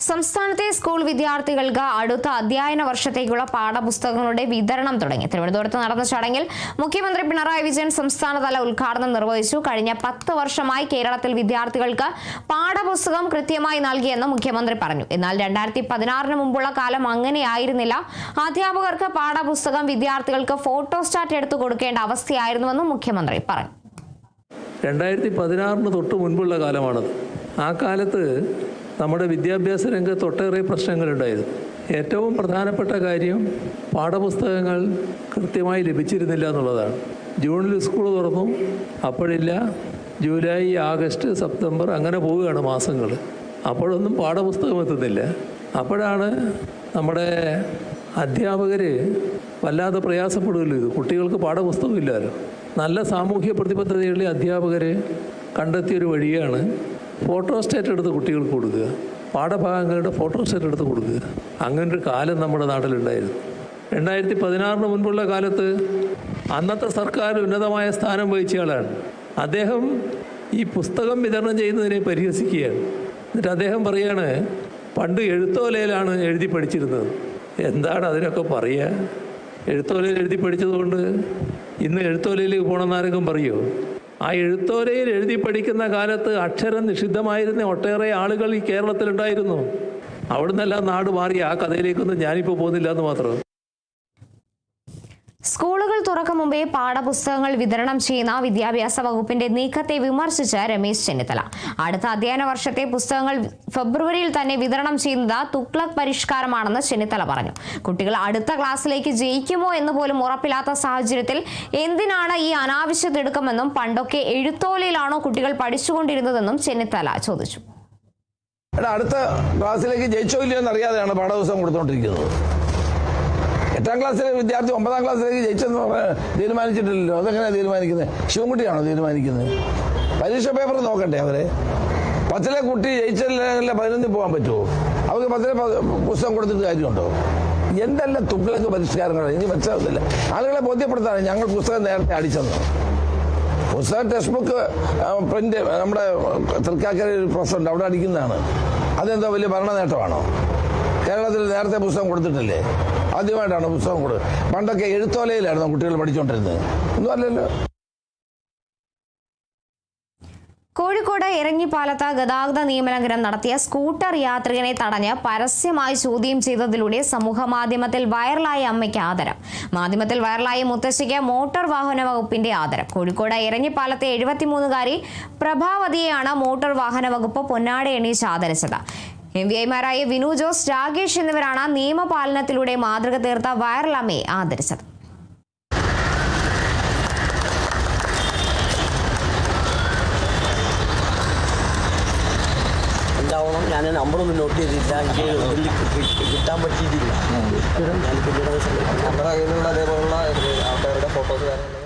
സംസ്ഥാനത്തെ സ്കൂൾ വിദ്യാർത്ഥികൾക്ക് അടുത്ത അധ്യയന വർഷത്തേക്കുള്ള പാഠപുസ്തകങ്ങളുടെ വിതരണം തുടങ്ങി. തിരുവനന്തപുരത്ത് നടന്ന ചടങ്ങിൽ മുഖ്യമന്ത്രി പിണറായി വിജയൻ സംസ്ഥാനതല ഉദ്ഘാടനം നിർവഹിച്ചു. കഴിഞ്ഞ 10 വർഷമായി കേരളത്തിൽ വിദ്യാർത്ഥികൾക്ക് പാഠപുസ്തകം കൃത്യമായി നൽകിയെന്ന് മുഖ്യമന്ത്രി പറഞ്ഞു. എന്നാൽ 2016 മുമ്പുള്ള കാലം അങ്ങനെയായിരുന്നില്ല. അധ്യാപകർക്ക് പാഠപുസ്തകം വിദ്യാർത്ഥികൾക്ക് ഫോട്ടോസ്റ്റാറ്റ് എടുത്തു കൊടുക്കേണ്ട അവസ്ഥയായിരുന്നുവെന്നും മുഖ്യമന്ത്രി പറഞ്ഞു. 2016 തൊട്ട് മുൻപുള്ള കാലമാണത്. ആ കാലത്ത് നമ്മുടെ വിദ്യാഭ്യാസ രംഗത്ത് ഒട്ടേറെ പ്രശ്നങ്ങളുണ്ടായിരുന്നു. ഏറ്റവും പ്രധാനപ്പെട്ട കാര്യം പാഠപുസ്തകങ്ങൾ കൃത്യമായി ലഭിച്ചിരുന്നില്ല എന്നുള്ളതാണ്. ജൂണിൽ സ്കൂൾ തുറന്നു, അപ്പോഴില്ല. ജൂലൈ, ആഗസ്റ്റ്, സെപ്റ്റംബർ അങ്ങനെ പോവുകയാണ് മാസങ്ങൾ. അപ്പോഴൊന്നും പാഠപുസ്തകം എത്തുന്നില്ല. അപ്പോഴാണ് നമ്മുടെ അധ്യാപകർ വല്ലാതെ പ്രയാസപ്പെടുകയുള്ളൂ. ഇത് കുട്ടികൾക്ക് പാഠപുസ്തകം ഇല്ലല്ലോ. നല്ല സാമൂഹ്യ പ്രതിബദ്ധതയുള്ള അധ്യാപകർ കണ്ടെത്തിയൊരു വഴിയാണ് ഫോട്ടോസ്റ്റാറ്റ് എടുത്ത് കുട്ടികൾക്ക് കൊടുക്കുക, പാഠഭാഗങ്ങളുടെ ഫോട്ടോസ്റ്റാറ്റ് എടുത്ത് കൊടുക്കുക. അങ്ങനൊരു കാലം നമ്മുടെ നാട്ടിലുണ്ടായിരുന്നു. 2016 മുൻപുള്ള കാലത്ത് അന്നത്തെ സർക്കാർ ഉന്നതമായ സ്ഥാനം വഹിച്ചയാളാണ്. അദ്ദേഹം ഈ പുസ്തകം വിതരണം ചെയ്യുന്നതിനെ പരിഹസിക്കുകയാണ്. എന്നിട്ട് അദ്ദേഹം പറയാണ്, പണ്ട് എഴുത്തോലയിലാണ് എഴുതി പഠിച്ചിരുന്നത്. എന്താണ് അതിനൊക്കെ പറയുക? എഴുത്തോലയിൽ എഴുതി പഠിച്ചതുകൊണ്ട് ഇന്ന് എഴുത്തോലയിലേക്ക് പോകണമെന്ന് ആരെങ്കിലും പറയുമോ? ആ എഴുത്തോലയിൽ എഴുതി പഠിക്കുന്ന കാലത്ത് അക്ഷരം നിഷിദ്ധമായിരുന്ന ഒട്ടേറെ ആളുകൾ ഈ കേരളത്തിലുണ്ടായിരുന്നു. അവിടുന്നെല്ലാം നാട് മാറി. ആ കഥയിലേക്കൊന്നും ഞാനിപ്പോൾ പോകുന്നില്ല എന്ന് മാത്രം. സ്കൂളുകൾ തുറക്കും മുമ്പേ പാഠപുസ്തകങ്ങൾ വിതരണം ചെയ്യുന്ന വിദ്യാഭ്യാസ വകുപ്പിന്റെ നീക്കത്തെ വിമർശിച്ച് രമേശ് ചെന്നിത്തല. അടുത്ത അധ്യയന വർഷത്തെ പുസ്തകങ്ങൾ ഫെബ്രുവരിയിൽ തന്നെ വിതരണം ചെയ്യുന്നത് തുഗ്ലക് പരിഷ്കാരമാണെന്ന് ചെന്നിത്തല പറഞ്ഞു. കുട്ടികൾ അടുത്ത ക്ലാസ്സിലേക്ക് ജയിക്കുമോ എന്ന് പോലും ഉറപ്പില്ലാത്ത സാഹചര്യത്തിൽ എന്തിനാണ് ഈ അനാവശ്യ തിടുക്കമെന്നും പണ്ടൊക്കെ എഴുത്തോലയിലാണോ കുട്ടികൾ പഠിച്ചുകൊണ്ടിരുന്നതെന്നും ചെന്നിത്തല ചോദിച്ചു. അടുത്ത ക്ലാസ്സിലേക്ക് ജയിച്ചോ ഇല്ലയോ എന്നറിയാതെയാണ് പാഠപുസ്തകം കൊടുത്തുകൊണ്ടിരിക്കുന്നത്. 8ാം ക്ലാസ്സിലെ വിദ്യാർത്ഥി 9ാം ക്ലാസ്സിലേക്ക് ജയിച്ചെന്ന് തീരുമാനിച്ചിട്ടില്ലല്ലോ. അതെങ്ങനെയാണ് തീരുമാനിക്കുന്നത്? ശിവൻകുട്ടിയാണോ തീരുമാനിക്കുന്നത്? പരീക്ഷ പേപ്പർ നോക്കണ്ടേ അവരെ? 10ലെ കുട്ടി ജയിച്ചില്ല 11 പോകാൻ പറ്റുമോ? അവർക്ക് 10ലെ പുസ്തകം കൊടുത്തിട്ട് കാര്യമുണ്ടോ? എന്തെല്ലാം തുഗ്ലക് പരിഷ്കാരങ്ങളാണ്. ഇനി മനസ്സിലാവുന്നില്ല. ആളുകളെ ബോധ്യപ്പെടുത്താണ് ഞങ്ങൾ പുസ്തകം നേരത്തെ അടിച്ചെന്ന്. പുസ്തകം ടെക്സ്റ്റ് ബുക്ക് പ്രിന്റ് നമ്മുടെ തൃക്കാക്കര പ്രസുണ്ട്, അവിടെ അടിക്കുന്നതാണ്. അതെന്തോ വലിയ ഭരണ നേട്ടമാണോ? കേരളത്തിൽ നേരത്തെ പുസ്തകം കൊടുത്തിട്ടില്ലേ? ആദ്യമായിട്ടാണ് പുസ്തകം കൊടുത്തത്. പണ്ടൊക്കെ എഴുത്തോലയിലായിരുന്നു കുട്ടികൾ പഠിച്ചുകൊണ്ടിരുന്നത്. ഒന്നും അല്ലല്ലോ. കോഴിക്കോട് എരഞ്ഞിപ്പാലത്ത് ഗതാഗത നിയമലംഘനം നടത്തിയ സ്കൂട്ടർ യാത്രികനെ തടഞ്ഞ് പരസ്യമായി ചോദ്യം ചെയ്തതിലൂടെ സമൂഹ മാധ്യമത്തിൽ വൈറലായ അമ്മയ്ക്ക് ആദരം. മാധ്യമത്തിൽ വൈറലായ മുത്തശ്ശിക്ക് മോട്ടോർ വാഹന വകുപ്പിന്റെ ആദരം. കോഴിക്കോട് എരഞ്ഞിപ്പാലത്തെ 73-കാരി പ്രഭാവതിയെയാണ് മോട്ടോർ വാഹന വകുപ്പ് പൊന്നാട എണീച്ച് ആദരിച്ചത്. MVIമാരായ വിനു ജോസ്, രാകേഷ് എന്നിവരാണ് നിയമപാലനത്തിലൂടെ മാതൃക തീർത്ത വൈറൽ അമ്മയെ ആദരിച്ചത്. ഞാൻ നമ്പറൊന്നും നോട്ട് ചെയ്തില്ല, എനിക്ക് കിട്ടാൻ പറ്റിയിട്ടില്ല. ഞാൻ പിന്നീട് നമ്മുടെ കയ്യിലുള്ള അതേപോലുള്ള ആൾക്കാരുടെ ഫോട്ടോസ് കാര്യങ്ങൾ.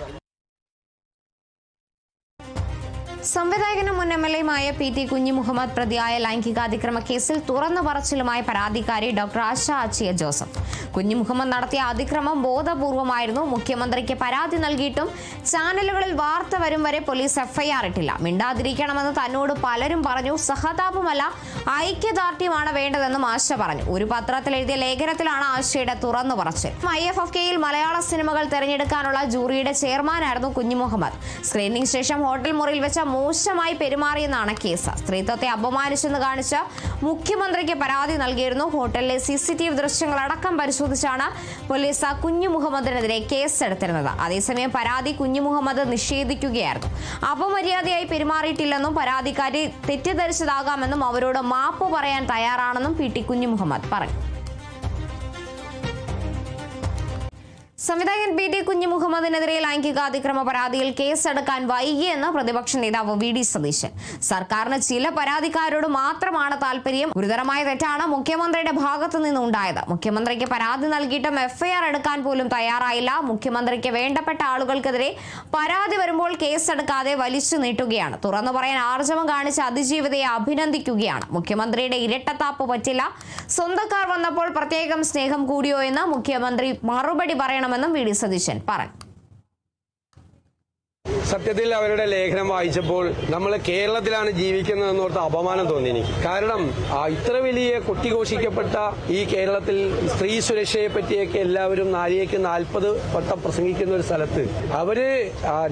സംവിധായകനും മുൻ MLAയുമായ PT കുഞ്ഞിമുഹമ്മദ് പ്രതിയായ ലൈംഗികാതിക്രമ കേസിൽ തുറന്നു പറച്ചിലുമായി പരാതിക്കാരി ഡോക്ടർ ആശ അച്ചിയ ജോസഫ്. കുഞ്ഞിമുഹമ്മദ് നടത്തിയ അതിക്രമം ബോധപൂർവമായിരുന്നു. മുഖ്യമന്ത്രിക്ക് പരാതി നൽകിയിട്ടും ചാനലുകളിൽ വാർത്ത വരും വരെ പോലീസ് FIR ഇട്ടില്ല. മിണ്ടാതിരിക്കണമെന്ന് തന്നോട് പലരും പറഞ്ഞു. സഹതാപമല്ല, ഐക്യദാർഢ്യമാണ് വേണ്ടതെന്നും ആശ പറഞ്ഞു. ഒരു പത്രത്തിൽ എഴുതിയ ലേഖനത്തിലാണ് ആശയുടെ തുറന്നു പറച്ചിൽ. IFFKയിൽ മലയാള സിനിമകൾ തെരഞ്ഞെടുക്കാനുള്ള ജൂറിയുടെ ചെയർമാനായിരുന്നു കുഞ്ഞിമുഹമ്മദ്. സ്ക്രീനിംഗ് ശേഷം ഹോട്ടൽ മുറിയിൽ വെച്ച മോശമായി പെരുമാറിയെന്നാണ് കേസ്. സ്ത്രീത്വത്തെ അപമാനിച്ചെന്ന് കാണിച്ച് മുഖ്യമന്ത്രിക്ക് പരാതി നൽകിയിരുന്നു. ഹോട്ടലിലെ CCTV ദൃശ്യങ്ങൾ അടക്കം പരിശോധിച്ചാണ് പോലീസ് കുഞ്ഞിമുഹമ്മദിനെതിരെ കേസെടുത്തിരുന്നത്. അതേസമയം പരാതി കുഞ്ഞിമുഹമ്മദ് നിഷേധിക്കുകയായിരുന്നു. അപമര്യാദയായി പെരുമാറിയിട്ടില്ലെന്നും പരാതിക്കാരി തെറ്റിദ്ധരിച്ചതാകാമെന്നും അവരോട് മാപ്പ് പറയാൻ തയ്യാറാണെന്നും PT കുഞ്ഞിമുഹമ്മദ് പറഞ്ഞു. സംവിധായകൻ പി ടി കുഞ്ഞുമുഹമ്മദിനെതിരെ ലൈംഗിക അതിക്രമ പരാതിയിൽ കേസെടുക്കാൻ വൈകിയെന്ന് പ്രതിപക്ഷ നേതാവ് വി ഡി സതീശൻ. സർക്കാരിന് ചില പരാതിക്കാരോട് മാത്രമാണ് താല്പര്യം. ഗുരുതരമായ തെറ്റാണ് മുഖ്യമന്ത്രിയുടെ ഭാഗത്തു നിന്നുണ്ടായത്. മുഖ്യമന്ത്രിക്ക് പരാതി നൽകിയിട്ടും എഫ്ഐആർ എടുക്കാൻ പോലും തയ്യാറായില്ല. മുഖ്യമന്ത്രിക്ക് വേണ്ടപ്പെട്ട ആളുകൾക്കെതിരെ പരാതി വരുമ്പോൾ കേസെടുക്കാതെ വലിച്ചു നീട്ടുകയാണ്. തുറന്നു പറയാൻ ആർജവം കാണിച്ച അതിജീവിതയെ അഭിനന്ദിക്കുകയാണ്. മുഖ്യമന്ത്രിയുടെ ഇരട്ടത്താപ്പ് പറ്റില്ല. സ്വന്തക്കാർ വന്നപ്പോൾ പ്രത്യേകം സ്നേഹം കൂടിയോ എന്ന് മുഖ്യമന്ത്രി മറുപടി പറയണമെന്നും വി ഡി സതീശൻ പറഞ്ഞു. സത്യത്തിൽ അവരുടെ ലേഖനം വായിച്ചപ്പോൾ നമ്മൾ കേരളത്തിലാണ് ജീവിക്കുന്നതെന്നോർത്ത് അപമാനം തോന്നി എനിക്ക്. കാരണം ഇത്ര വലിയ കൊട്ടിഘോഷിക്കപ്പെട്ട ഈ കേരളത്തിൽ സ്ത്രീ സുരക്ഷയെ പറ്റിയൊക്കെ എല്ലാവരും നാരിയേക്ക് 40 വട്ടം പ്രസംഗിക്കുന്ന ഒരു സ്ഥലത്ത് അവര്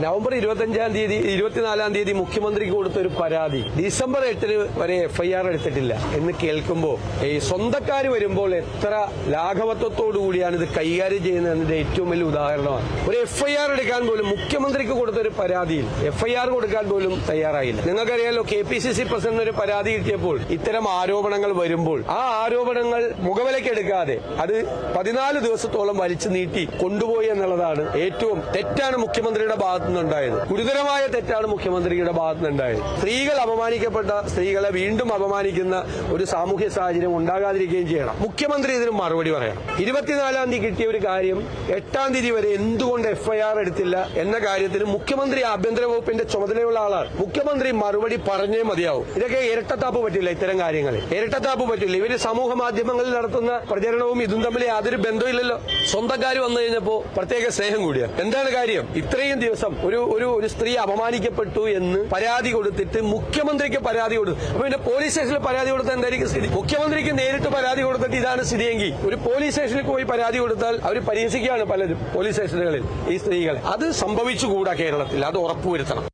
നവംബർ 24 തീയതി മുഖ്യമന്ത്രിക്ക് കൊടുത്ത ഒരു പരാതി ഡിസംബർ 8 വരെ എഫ്ഐആർ എടുത്തിട്ടില്ല എന്ന് കേൾക്കുമ്പോൾ ഈ സ്വന്തക്കാർ വരുമ്പോൾ എത്ര ലാഘവത്വത്തോടു കൂടിയാണ് ഇത് കൈകാര്യം ചെയ്യുന്നതിന്റെ ഏറ്റവും വലിയ ഉദാഹരണമാണ്. ഒരു എഫ്ഐആർ എടുക്കാൻ പോലും മുഖ്യമന്ത്രിക്ക് കൊടുത്ത ഒരു പരാതിയിൽ എഫ്ഐആർ കൊടുക്കാൻ പോലും തയ്യാറായില്ല. നിങ്ങൾക്കറിയാലോ, KPCC പ്രസിഡന്റ് ഒരു പരാതി കിട്ടിയപ്പോൾ ഇത്തരം ആരോപണങ്ങൾ വരുമ്പോൾ ആ ആരോപണങ്ങൾ മുഖവിലക്കെടുക്കാതെ അത് 14 ദിവസത്തോളം വലിച്ചു നീട്ടി കൊണ്ടുപോയി എന്നുള്ളതാണ് ഏറ്റവും തെറ്റാണ് മുഖ്യമന്ത്രിയുടെ ഭാഗത്തു നിന്നുണ്ടായത്. ഗുരുതരമായ തെറ്റാണ് മുഖ്യമന്ത്രിയുടെ ഭാഗത്തു നിന്നുണ്ടായത്. സ്ത്രീകൾ അപമാനിക്കപ്പെട്ട സ്ത്രീകളെ വീണ്ടും അപമാനിക്കുന്ന ഒരു സാമൂഹ്യ സാഹചര്യം ഉണ്ടാകാതിരിക്കുകയും ചെയ്യണം. മുഖ്യമന്ത്രി ഇതിന് മറുപടി പറയണം. 24 തീയതി കിട്ടിയ ഒരു കാര്യം 8 തീയതി വരെ എന്തുകൊണ്ട് എഫ്ഐആർ എടുത്തില്ല എന്ന കാര്യത്തിന് മുഖ്യമന്ത്രി ആഭ്യന്തര വകുപ്പിന്റെ ചുമതലയുള്ള ആളാണ്. മുഖ്യമന്ത്രി മറുപടി പറഞ്ഞേ മതിയാവും. ഇതൊക്കെ ഇരട്ടത്താപ്പ് പറ്റില്ല. ഇത്തരം കാര്യങ്ങൾ ഇരട്ടത്താപ്പ് പറ്റില്ല. ഇവര് സമൂഹ മാധ്യമങ്ങളിൽ നടത്തുന്ന പ്രചരണവും ഇതും തമ്മിൽ യാതൊരു ബന്ധമില്ലല്ലോ. സ്വന്തക്കാർ വന്നു കഴിഞ്ഞപ്പോ പ്രത്യേക സ്നേഹം കൂടിയ എന്താണ് കാര്യം? ഇത്രയും ദിവസം ഒരു സ്ത്രീ അപമാനിക്കപ്പെട്ടു എന്ന് പരാതി കൊടുത്തിട്ട് മുഖ്യമന്ത്രിക്ക് പരാതി കൊടുത്തു. അപ്പൊ പിന്നെ പോലീസ് സ്റ്റേഷനിൽ പരാതി കൊടുത്താൽ എന്തായിരിക്കും സ്ഥിതി? മുഖ്യമന്ത്രിക്ക് നേരിട്ട് പരാതി കൊടുത്തിട്ട് ഇതാണ് സ്ഥിതിയെങ്കിൽ ഒരു പോലീസ് സ്റ്റേഷനിൽ പോയി പരാതി കൊടുത്താൽ അവർ പരിഹസിക്കുകയാണ് പലരും പോലീസ് സ്റ്റേഷനുകളിൽ ഈ സ്ത്രീകളെ. അത് സംഭവിച്ചുകൂടാ കേരളത്തിൽ. അത് ഉറപ്പുവരുത്തണം.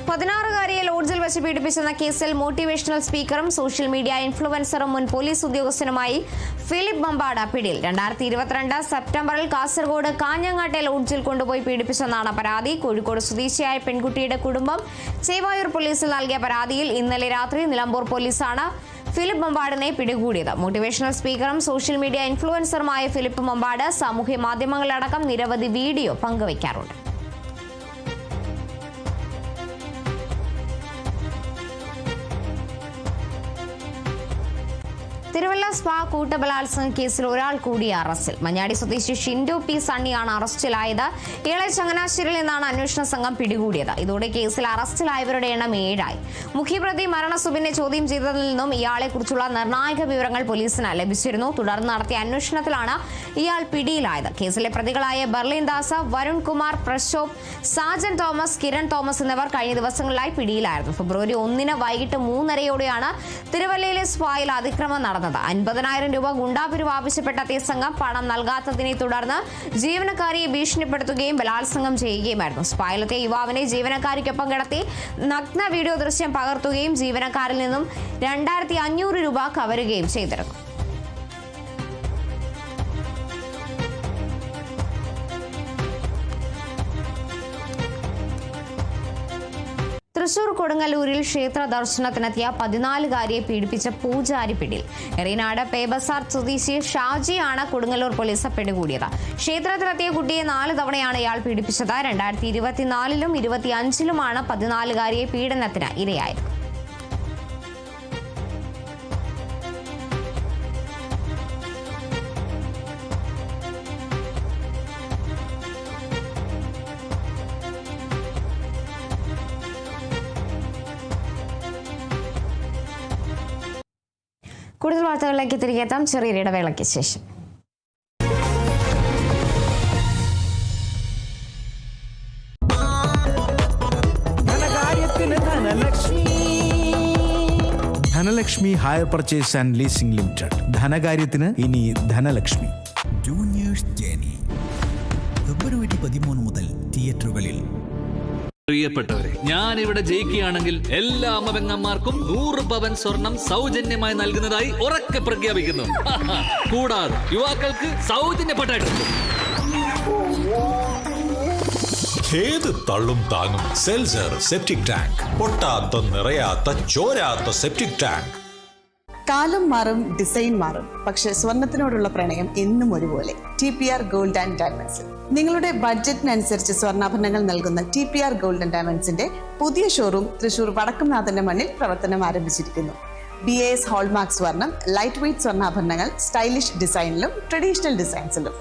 16-കാരിയെ ലോഡ്ജിൽ വെച്ച് പീഡിപ്പിച്ചെന്ന കേസിൽ മോട്ടിവേഷണൽ സ്പീക്കറും സോഷ്യൽ മീഡിയ ഇൻഫ്ലുവൻസറും മുൻ പോലീസ് ഉദ്യോഗസ്ഥനുമായി ഫിലിപ്പ് മമ്പാട് പിടിയിൽ. 2022 സെപ്റ്റംബറിൽ കാസർഗോഡ് കാഞ്ഞങ്ങാട്ടെ ലോഡ്ജിൽ കൊണ്ടുപോയി പീഡിപ്പിച്ചെന്നാണ് പരാതി. കോഴിക്കോട് സ്വദേശിയായ പെൺകുട്ടിയുടെ കുടുംബം ചേവായൂർ പോലീസിൽ നൽകിയ പരാതിയിൽ ഇന്നലെ രാത്രി നിലമ്പൂർ പോലീസാണ് ഫിലിപ്പ് മമ്പാടിനെ പിടികൂടിയത്. മോട്ടിവേഷണൽ സ്പീക്കറും സോഷ്യൽ മീഡിയ ഇൻഫ്ലുവൻസറുമായ ഫിലിപ്പ് മമ്പാട് സാമൂഹ്യ മാധ്യമങ്ങളിലടക്കം നിരവധി വീഡിയോ പങ്കുവയ്ക്കാറുണ്ട്. തിരുവല്ല സ്പാ കൂട്ടബലാത്സംഗ കേസിൽ ഒരാൾ കൂടി അറസ്റ്റിൽ. മഞ്ഞാടി സ്വദേശി ഷിൻഡോ പി സണ്ണിയാണ് അറസ്റ്റിലായത്. ഇയാളെ ചങ്ങനാശ്ശേരിയിൽ നിന്നാണ് അന്വേഷണ സംഘം പിടികൂടിയത്. ഇതോടെ കേസിൽ അറസ്റ്റിലായവരുടെ എണ്ണം 7ആയി. മുഖ്യപ്രതി മരണസുബിനെ ചോദ്യം ചെയ്തതിൽ നിന്നും ഇയാളെക്കുറിച്ചുള്ള നിർണായക വിവരങ്ങൾ പോലീസിന് ലഭിച്ചിരുന്നു. തുടർന്ന് നടത്തിയ അന്വേഷണത്തിലാണ് ഇയാൾ പിടിയിലായത്. കേസിലെ പ്രതികളായ ബർലിൻ ദാസ്, വരുൺ കുമാർ, പ്രശോഭ്, സാജൻ തോമസ്, കിരൺ തോമസ് എന്നിവർ കഴിഞ്ഞ ദിവസങ്ങളിലായി പിടിയിലായിരുന്നു. ഫെബ്രുവരി 1 വൈകിട്ട് 3:30 തിരുവല്ലയിലെ സ്പായിൽ അതിക്രമം നടന്നത്. 50,000 രൂപ ഗുണ്ടാപിരിവ് ആവശ്യപ്പെട്ട അതേ സംഘം പണം നൽകാത്തതിനെ തുടർന്ന് ജീവനക്കാരിയെ ഭീഷണിപ്പെടുത്തുകയും ബലാത്സംഗം ചെയ്യുകയുമായിരുന്നു. സ്പായിലത്തെ യുവാവിനെ ജീവനക്കാരിക്കൊപ്പം കിടത്തി നഗ്ന വീഡിയോ ദൃശ്യം പകർത്തുകയും ജീവനക്കാരിൽ നിന്നും 2,500 രൂപ കവരുകയും ചെയ്തിരുന്നു. തൃശൂർ കൊടുങ്ങല്ലൂരിൽ ക്ഷേത്ര ദർശനത്തിനെത്തിയ 14-കാരിയെ പീഡിപ്പിച്ച പൂജാരി പിടിയിൽ. എറിനാട് പേബസാർ സ്വദേശി ഷാജിയാണ് കൊടുങ്ങല്ലൂർ പോലീസ് പിടികൂടിയത്. ക്ഷേത്രത്തിലെത്തിയ കുട്ടിയെ 4 തവണയാണ് ഇയാൾ പീഡിപ്പിച്ചത്. 2024-ലും 2025-ലുമാണ് 14-കാരിയെ പീഡനത്തിന് ഇരയായത്. കൂടുതൽ വാർത്തകളിലേക്ക് തിരികെ എത്താം ചെറിയൊരു ഇടവേളയ്ക്ക് ശേഷം. Dhanalakshmi hire purchase and leasing limited. ധനകാര്യത്തിന് ഇനി ധനലക്ഷ്മി. ജൂനിയേഴ്സ് ജേണി ഫെബ്രുവരി 13 മുതൽ തിയേറ്ററുകളിൽ. പ്രിയപ്പെട്ടവരെ, ഞാൻ ഇവിടെ ജയിക്കുകയാണെങ്കിൽ എല്ലാ അമ്മപെങ്ങന്മാർക്കും 100 പവൻ സ്വർണം സൗജന്യമായി നൽകുന്നതായി ഉറക്കെ പ്രഖ്യാപിക്കുന്നു. കൂടാതെ യുവാക്കൾക്ക് സൗജന്യ പട്ടായം. ഏത് തള്ളും താങ്ങും സെൽസർ സെപ്റ്റിക് ടാങ്ക്. പൊട്ടാത്ത, നിറയാത്ത, ചോരാത്ത സെപ്റ്റിക് ടാങ്ക്. കാലം മാറും, ഡിസൈൻ മാറും, പക്ഷെ സ്വർണത്തിനോടുള്ള പ്രണയം എന്നും ഒരുപോലെ. TPR gold and diamonds. നിങ്ങളുടെ ബഡ്ജറ്റിനനുസരിച്ച് സ്വർണ്ണാഭരണങ്ങൾ നൽകുന്ന TPR ഗോൾഡ് ആൻഡ് ഡയമണ്ട്സിന്റെ പുതിയ ഷോറൂം തൃശൂർ വടക്കുംനാഥന്റെ മണ്ണിൽ പ്രവർത്തനം ആരംഭിച്ചിരിക്കുന്നു. BAS ഹോൾമാർക്ക് സ്വർണം, ലൈറ്റ് വെയ്റ്റ് സ്വർണ്ണാഭരണങ്ങൾ സ്റ്റൈലിഷ് ഡിസൈനിലും ട്രഡീഷണൽ ഡിസൈൻസിലും.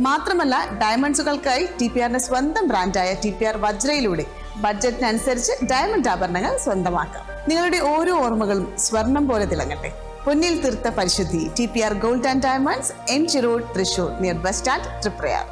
മാത്രമല്ല, ഡയമണ്ട്സുകൾക്കായി TPRന്റെ സ്വന്തം ബ്രാൻഡായ TPR വജ്രയിലൂടെ ബഡ്ജറ്റിനനുസരിച്ച് ഡയമണ്ട് ആഭരണങ്ങൾ സ്വന്തമാക്കാം. നിങ്ങളുടെ ഓരോ ഓർമ്മകളും സ്വർണം പോലെ തിളങ്ങട്ടെ. പൊന്നിൽ തീർത്ത പരിശുദ്ധി. TPR gold and diamonds, MG road, Thrissur, near bus stand, Triprayar.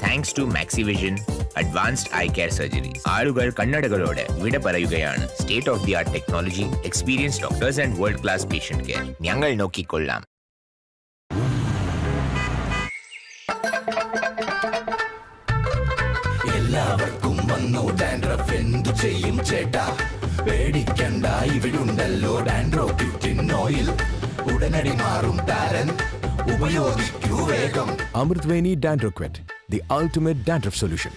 Thanks to Maxivision advanced eye care surgery. ആളുകൾ കണ്ണടകളോട് വിട പറയുകയാണ്. State of the art technology, experience doctors and world class patient care. ഞങ്ങൾ നോക്കിക്കൊള്ളാം. എല്ലാവർക്കും വന്നു ഡാൻഡ്രഫ്, എന്തു ചെയ്യും ചേട്ടാ? പേടിക്കണ്ട, ഇവിടുണ്ടല്ലോ ഡാൻഡ്രോക്വിറ്റിൻ ഓയിൽ. ഉടനടി മാറും താരൻ, ഉപയോഗിക്കൂ വേഗം. അമൃത്വേനി ഡാൻഡ്രോക്വിറ്റ്, the ultimate dandruff solution.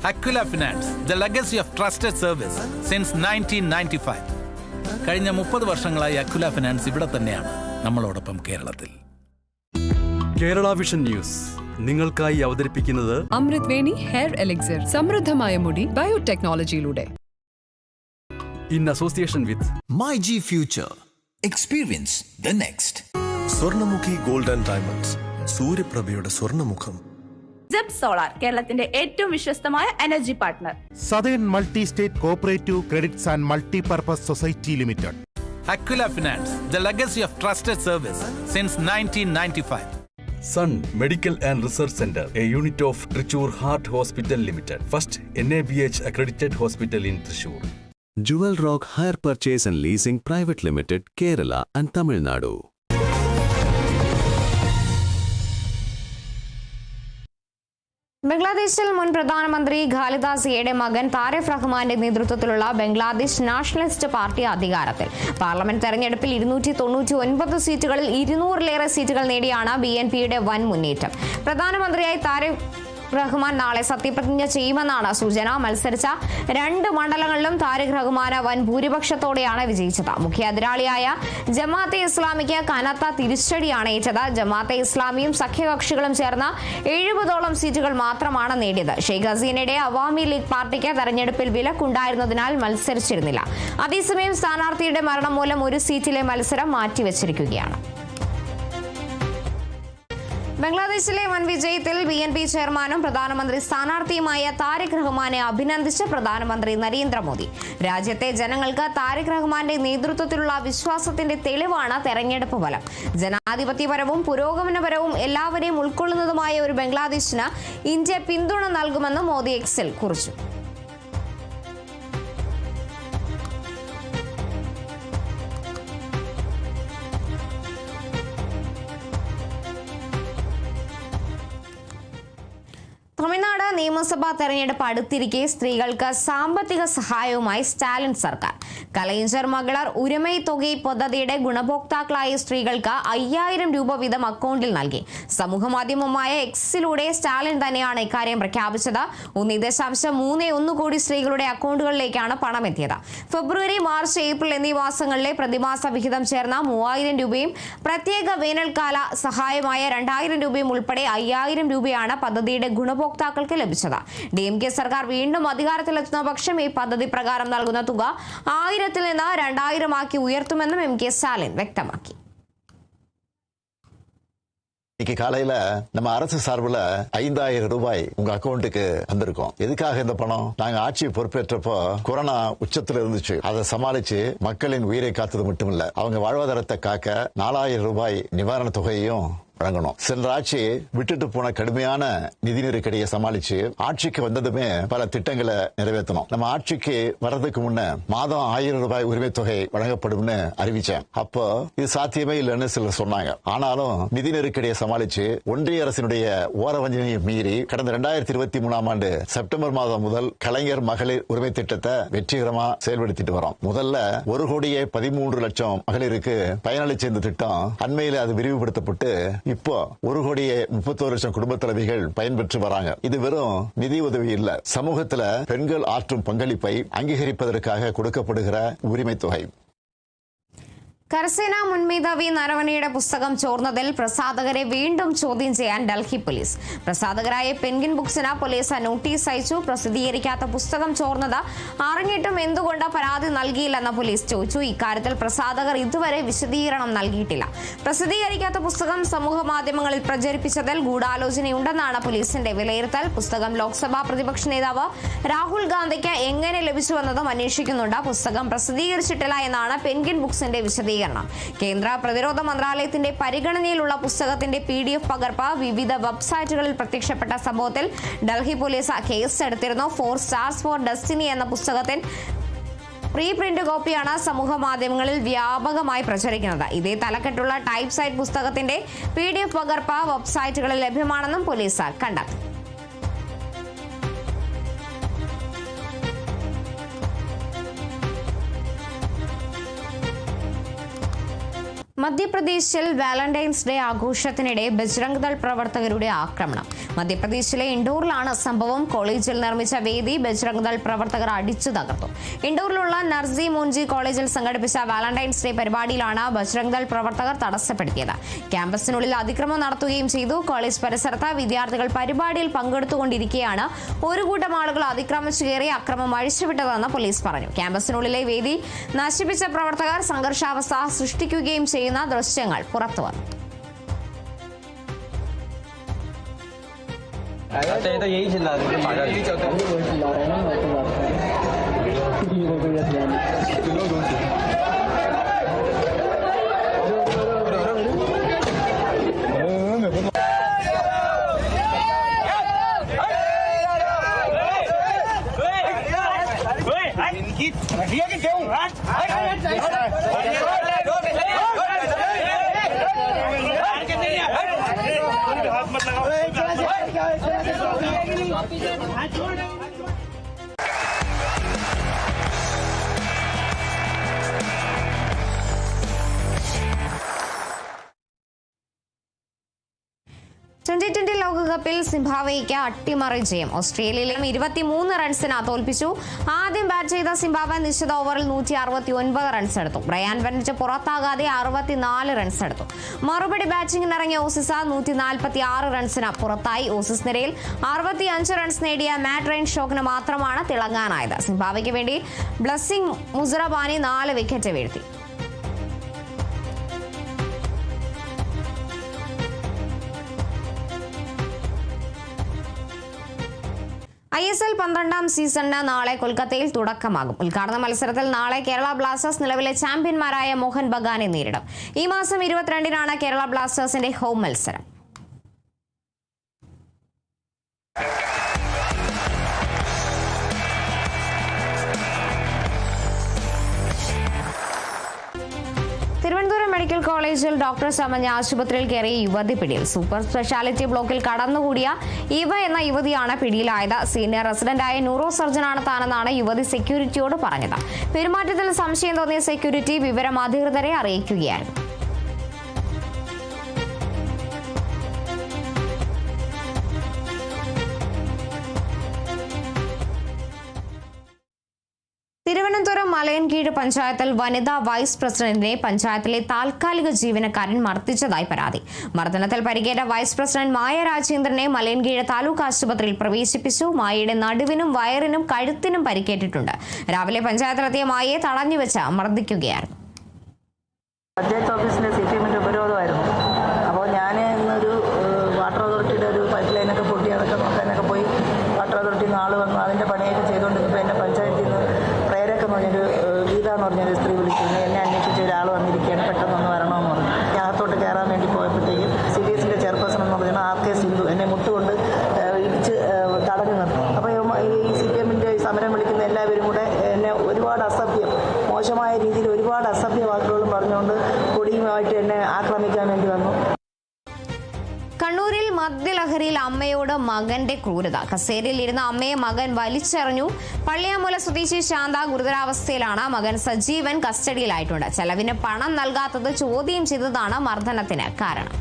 Aquila Finance, the legacy of trusted service since 1995. കഴിഞ്ഞ 30 വർഷങ്ങളായി അക്വില ഫിനാൻസ് ഇവിടെ തന്നെയാണ്, നമ്മളോടൊപ്പം കേരളത്തിൽ. കേരള വിഷൻ ന്യൂസ് നിങ്ങൾക്കായി അവതരിപ്പിക്കുന്നത് അമൃത്വേണി ഹെയർ എലിക്സിർ. സമൃദ്ധമായ മുടി ബയോടെക്നോളജിയിലൂടെ. In association with MyG Future. Experience the next. Swarnamukhi gold and diamonds, സൂര്യപ്രഭയുടെ സ്വർണ്ണമുഖം. ജെബ് സോളാർ, കേരളത്തിന്റെ ഏറ്റവും വിശ്വസ്തമായ energy partner. Southern multi state cooperative credits and multipurpose society limited. Aquila finance, the legacy of trusted service since 1995. Sun Medical and Research Center, a unit of Trichur Heart Hospital Limited, first NABH accredited hospital in Trishur. Jewel Rock Hire Purchase and Leasing Private Limited, Kerala and Tamil Nadu. ബംഗ്ലാദേശിൽ മുൻ പ്രധാനമന്ത്രി ഖാലിദ സിയയുടെ മകൻ താരിഖ് റഹ്മാന്റെ നേതൃത്വത്തിലുള്ള Bangladesh nationalist party അധികാരത്തിൽ. Parliament തെരഞ്ഞെടുപ്പിൽ 299 സീറ്റുകളിൽ 200-ലേറെ സീറ്റുകൾ നേടിയാണ് BNPയുടെ വൻ മുന്നേറ്റം. പ്രധാനമന്ത്രിയായി താരിഖ് റഹ്മാൻ നാളെ സത്യപ്രതിജ്ഞ ചെയ്യുമെന്നാണ് സൂചന. മത്സരിച്ച 2 മണ്ഡലങ്ങളിലും താരിഖ് റഹ്മാന് വൻ ഭൂരിപക്ഷത്തോടെയാണ് വിജയിച്ചത്. മുഖ്യ എതിരാളിയായ ജമാഅത്തെ ഇസ്ലാമിക്ക് കനത്ത തിരിച്ചടിയാണ് ഏറ്റത്. ജമാഅത്തെ ഇസ്ലാമിയും സഖ്യകക്ഷികളും ചേർന്ന് 70ഓളം സീറ്റുകൾ മാത്രമാണ് നേടിയത്. ഷെയ്ഖ് ഹസീനയുടെ അവാമി ലീഗ് പാർട്ടിക്ക് തെരഞ്ഞെടുപ്പിൽ വിലക്കുണ്ടായിരുന്നതിനാൽ മത്സരിച്ചിരുന്നില്ല. അതേസമയം സ്ഥാനാർത്ഥിയുടെ മരണം മൂലം ഒരു സീറ്റിലെ മത്സരം മാറ്റിവെച്ചിരിക്കുകയാണ്. ബംഗ്ലാദേശിലെ വൻ വിജയത്തിൽ BNP ചെയർമാനും പ്രധാനമന്ത്രി സ്ഥാനാർത്ഥിയുമായ താരിഖ് റഹ്മാനെ അഭിനന്ദിച്ച് പ്രധാനമന്ത്രി നരേന്ദ്രമോദി. രാജ്യത്തെ ജനങ്ങൾക്ക് താരിഖ് റഹ്മാന്റെ നേതൃത്വത്തിലുള്ള വിശ്വാസത്തിന്റെ തെളിവാണ് തെരഞ്ഞെടുപ്പ് ഫലം. ജനാധിപത്യപരവും പുരോഗമനപരവും എല്ലാവരെയും ഉൾക്കൊള്ളുന്നതുമായ ഒരു ബംഗ്ലാദേശിന് ഇന്ത്യ പിന്തുണ നൽകുമെന്ന് മോദി എക്സിൽ കുറിച്ചു. തമിഴ്നാട് നിയമസഭാ തെരഞ്ഞെടുപ്പ് അടുത്തിരിക്കെ സ്ത്രീകൾക്ക് സാമ്പത്തിക സഹായവുമായി സ്റ്റാലിൻ സർക്കാർ. കലൈഞ്ചർ മകളർ ഉരമൈ തുകൈ പദ്ധതിയുടെ ഗുണഭോക്താക്കളായ സ്ത്രീകൾക്ക് 5000 രൂപ വീതം അക്കൗണ്ടിൽ നൽകി. സമൂഹമാധ്യമമായ എക്സിലൂടെ സ്റ്റാലിൻ തന്നെയാണ് ഇക്കാര്യം പ്രഖ്യാപിച്ചത്. 1.31 കോടി സ്ത്രീകളുടെ അക്കൗണ്ടുകളിലേക്കാണ് പണം എത്തിയത്. ഫെബ്രുവരി, മാർച്ച്, ഏപ്രിൽ എന്നീ മാസങ്ങളിലെ പ്രതിമാസ വിഹിതം ചേർന്ന 3000 രൂപയും പ്രത്യേക വേനൽക്കാല സഹായമായ 2000 രൂപയും ഉൾപ്പെടെ 5000 രൂപയാണ് പദ്ധതിയുടെ ഗുണഭോക്താക്കൾക്ക് ലഭിച്ചത്. DMK സർക്കാർ വീണ്ടും അധികാരത്തിലെത്തുന്ന പക്ഷം ഈ പദ്ധതി പ്രകാരം നൽകുന്ന തുക 1000-ൽ നിന്ന് 2000 ആക്കി உயர்த்துമെന്നും MK സ്റ്റാലിൻ വ്യക്തമാക്കി. இன்னைக்கு காலையில நம்ம அரசு சார்பில் 5000 ரூபாய் உங்க அக்கௌண்ட்டுக்கு வந்திருக்கோம். எதுக்காக இந்த பணம்? நாங்க ஆட்சி பொறுப்பேற்றப்போ கொரோனா உச்சத்துல இருந்துச்சு. அதை சமாளிச்சு மக்களின் உயிரை காத்தது மட்டும் இல்ல, அவங்க வாழ்வாதாரத்தை காக்க 4000 ரூபாய் நிவாரண தொகையையும் வழங்கணும். சென்ற ஆட்சி விட்டுட்டு போன கடுமையான நிதி நெருக்கடியை சமாளிச்சு ஆட்சிக்கு வந்ததுமே பல திட்டங்களை நிறைவேற்றணும். நம்ம ஆட்சிக்கு வர்றதுக்கு முன்ன மாதம் 1000 ரூபாய் உரிமை தொகை வழங்கப்படும்னு அறிவிச்சேன். அப்போ இது சாத்தியமே இல்லைன்னு சிலர் சொன்னாங்க. ஆனாலும் நிதி நெருக்கடியை சமாளிச்சு ஒன்றிய அரசினுடைய ஓரவஞ்சனையை மீறி கடந்த 2023ஆம் ஆண்டு செப்டம்பர் மாதம் முதல் கலைஞர் மகளிர் உரிமை திட்டத்தை வெற்றிகரமா செயல்படுத்திட்டு வரோம். முதல்ல 1,13,00,000 மகளிருக்கு பயனளிச்ச இந்த திட்டம் அண்மையில அது விரிவுபடுத்தப்பட்டு இப்போ 1,31,00,000 குடும்ப தலைவிகள் பயன்பெற்று வராங்க. இது வெறும் நிதி உதவி இல்ல, சமூகத்துல பெண்கள் ஆற்றும் பங்களிப்பை അംഗീകരിப்பதற்காக കൊടുക്കപ്പെടുகிற ഉരിമ തുക. കരസേനാ മുൻ മേധാവി നരവനെയുടെ പുസ്തകം ചോർന്നതിൽ പ്രസാധകരെ വീണ്ടും ചോദ്യം ചെയ്യാൻ ഡൽഹി പോലീസ്. പ്രസാധകരായ പെൻഗിൻ ബുക്സിന് പോലീസ് നോട്ടീസ് അയച്ചു. പ്രസിദ്ധീകരിക്കാത്ത പുസ്തകം ചോർന്നത് അറിഞ്ഞിട്ടും എന്തുകൊണ്ട് പരാതി നൽകിയില്ലെന്ന് പോലീസ് ചോദിച്ചു. ഇക്കാര്യത്തിൽ പ്രസാധകർ ഇതുവരെ വിശദീകരണം നൽകിയിട്ടില്ല. പ്രസിദ്ധീകരിക്കാത്ത പുസ്തകം സമൂഹ മാധ്യമങ്ങളിൽ പ്രചരിപ്പിച്ചതിൽ ഗൂഢാലോചനയുണ്ടെന്നാണ് പോലീസിന്റെ വിലയിരുത്തൽ. പുസ്തകം ലോക്സഭാ പ്രതിപക്ഷ നേതാവ് രാഹുൽ ഗാന്ധിക്ക് എങ്ങനെ ലഭിച്ചുവെന്നതും അന്വേഷിക്കുന്നുണ്ട്. പുസ്തകം പ്രസിദ്ധീകരിച്ചിട്ടില്ല എന്നാണ് പെൻഗിൻ ബുക്സിന്റെ വിശദീകരണം. കേന്ദ്ര പ്രതിരോധ മന്ത്രാലയത്തിന്റെ പരിഗണനയിലുള്ള പുസ്തകത്തിന്റെ PDF പകർപ്പ് വിവിധ വെബ്സൈറ്റുകളിൽ പ്രത്യക്ഷപ്പെട്ട സംഭവത്തിൽ ഡൽഹി പോലീസ് കേസ് എടുത്തിരുന്നു. 4 Stars for Destiny എന്ന പുസ്തകത്തിൽ പ്രീ പ്രിന്റ് കോപ്പിയാണ് സമൂഹ മാധ്യമങ്ങളിൽ വ്യാപകമായി പ്രചരിക്കുന്നത്. ഇതേ തലക്കെട്ടുള്ള ടൈപ്പ് സൈറ്റ് പുസ്തകത്തിന്റെ PDF പകർപ്പ് വെബ്സൈറ്റുകളിൽ ലഭ്യമാണെന്നും പോലീസ് കണ്ടെത്തി. മധ്യപ്രദേശിൽ വാലന്റൈൻസ് ഡേ ആഘോഷത്തിനിടെ ബജ്രംഗ് ദൾ പ്രവർത്തകരുടെ ആക്രമണം. മധ്യപ്രദേശിലെ ഇൻഡോറിലാണ് സംഭവം. കോളേജിൽ നിർമ്മിച്ച വേദി ബജ്രംഗ് ദൾ പ്രവർത്തകർ അടിച്ചു തകർത്തു. ഇൻഡോറിലുള്ള നർസി മുൻജി കോളേജിൽ സംഘടിപ്പിച്ച വാലന്റൈൻസ് ഡേ പരിപാടിയിലാണ് ബജ്രംഗ് ദൾ പ്രവർത്തകർ തടസ്സപ്പെടുത്തിയത്. ക്യാമ്പസിനുള്ളിൽ അതിക്രമം നടത്തുകയും ചെയ്തു. കോളേജ് പരിസരത്ത് വിദ്യാർത്ഥികൾ പരിപാടിയിൽ പങ്കെടുത്തുകൊണ്ടിരിക്കെയാണ് ഒരു കൂട്ടം ആളുകൾ അതിക്രമിച്ചു കയറി അക്രമം അഴിച്ചുവിട്ടതെന്ന് പോലീസ് പറഞ്ഞു. ക്യാമ്പസിനുള്ളിലെ വേദി നശിപ്പിച്ച പ്രവർത്തകർ സംഘർഷാവസ്ഥ സൃഷ്ടിക്കുകയും ചെയ്യുന്ന ദൃശ്യങ്ങൾ പുറത്തുവന്നു. T20 ലോകകപ്പിൽ സിംബാബ്വേക്ക് അട്ടിമറി ജയം. ഓസ്ട്രേലിയയിലും 23 റൺസിന് തോൽപ്പിച്ചു. ആദ്യം ബാറ്റ് ചെയ്ത സിംബാബ്വെ നിശ്ചിത ഓവറിൽ 169 റൺസ് എടുത്തു. ബ്രയാൻ ബെന്നറ്റ് പുറത്താകാതെ 64 റൺസ് എടുത്തു. മറുപടി ബാറ്റിംഗിനിറങ്ങിയ ഓസീസ് 146 റൺസിന് പുറത്തായി. ഓസീസ് നിരയിൽ 65 റൺസ് നേടിയ മാറ്റ് റെയിൻഷോക്കിന് മാത്രമാണ് തിളങ്ങാനായത്. സിംബാബ്വേക്ക് വേണ്ടി ബ്ലസ്സിംഗ് മുസറബാനി 4 വിക്കറ്റ് വീഴ്ത്തി. ISL 12ാം സീസണിന് നാളെ കൊൽക്കത്തയിൽ തുടക്കമാകും. ഉദ്ഘാടന മത്സരത്തിൽ നാളെ കേരള ബ്ലാസ്റ്റേഴ്സ് നിലവിലെ ചാമ്പ്യന്മാരായ മോഹൻ ബഗാനെ നേരിടും. ഈ മാസം 22-നാണ് കേരള ബ്ലാസ്റ്റേഴ്സിന്റെ ഹോം മത്സരം. തിരുവനന്തപുരം മെഡിക്കൽ കോളേജിൽ ഡോക്ടർ ചമഞ്ഞ ആശുപത്രിയിൽ കയറിയ യുവതി പിടിയിൽ. സൂപ്പർ സ്പെഷ്യാലിറ്റി ബ്ലോക്കിൽ കടന്നുകൂടിയ ഇവ എന്ന യുവതിയാണ് പിടിയിലായത്. സീനിയർ റെസിഡന്റായ ന്യൂറോ സർജനാണ് താനെന്നാണ് യുവതി സെക്യൂരിറ്റിയോട് പറഞ്ഞത്. പെരുമാറ്റത്തിൽ സംശയം തോന്നിയ സെക്യൂരിറ്റി വിവരം അധികൃതരെ അറിയിക്കുകയായിരുന്നു. തിരുവനന്തപുരം മലയൻകീഴ് പഞ്ചായത്തിൽ വനിതാ വൈസ് പ്രസിഡന്റിനെ പഞ്ചായത്തിലെ താൽക്കാലിക ജീവനക്കാരൻ മർദ്ദിച്ചതായി പരാതി. മർദ്ദനത്തിൽ പരിക്കേറ്റ വൈസ് പ്രസിഡന്റ് മായ രാജേന്ദ്രനെ മലയൻകീഴ് താലൂക്ക് ആശുപത്രിയിൽ പ്രവേശിപ്പിച്ചു. മായയുടെ നടുവിനും വയറിനും കഴുത്തിനും പരിക്കേറ്റിട്ടുണ്ട്. രാവിലെ പഞ്ചായത്തിലെത്തിയ മായയെ തടഞ്ഞുവെച്ച് മർദ്ദിക്കുകയായിരുന്നു. പഞ്ചായത്ത് ഓഫീസിലെ CPM-ന്റെ ഉപരോധമായിരുന്നു. അപ്പോൾ ഞാൻ ഇന്നൊരു വാട്ടർ അതോറിറ്റിയുടെ ഒരു പൈപ്പ് ലൈനൊക്കെ പൊട്ടി അതൊക്കെ നോക്കാനൊക്കെ പോയി. വാട്ടർ അതോറിറ്റിയിൽ നിന്ന് ആൾ വന്നു അതിൻ്റെ പണിയൊക്കെ ചെയ്തുകൊണ്ടിരുന്നപ്പോൾ എന്നെ പഞ്ചായത്തിൽ നിന്ന് പ്രേരക എന്ന് പറഞ്ഞൊരു ഗീത എന്ന് പറഞ്ഞൊരു സ്ത്രീ വിളിച്ചിരുന്നു. എന്നെ അന്വേഷിച്ച് ഒരാൾ വന്നിരിക്കുകയാണ്, പെട്ടെന്നൊന്ന് വരണമെന്ന് പറഞ്ഞു. അകത്തോട്ട് കയറാൻ വേണ്ടി പോയപ്പോഴത്തേക്കും CDS-ന്റെ ചെയർപേഴ്സൺ എന്ന് പറയുന്ന RK സിന്ധു എന്നെ മുട്ടുകൊണ്ട് ഇടിച്ച് തടഞ്ഞു നിർത്തി. അപ്പോൾ ഈ CPM-ന്റെ സമരം വിളിക്കുന്ന എല്ലാവരും കൂടെ എന്നെ ഒരുപാട് മോശമായ രീതിയിൽ ഒരുപാട് അസഭ്യ വാക്കുകളും പറഞ്ഞുകൊണ്ട് കൊടിയുമായിട്ട് എന്നെ ആക്രമിക്കാൻ വേണ്ടി വന്നു. കണ്ണൂരിൽ മദ്യലഹരിയിൽ അമ്മയോട് മകന്റെ ക്രൂരത. കസേരയിൽ ഇരുന്ന അമ്മയെ മകൻ വലിച്ചെറിഞ്ഞു. പള്ളിയാമൂല സ്വദേശി ശാന്ത ഗുരുതരാവസ്ഥയിലാണ്. മകൻ സജീവൻ കസ്റ്റഡിയിലായിട്ടുണ്ട്. ചെലവിന് പണം നൽകാത്തത് ചോദ്യം ചെയ്തതാണ് മർദ്ദനത്തിന് കാരണം.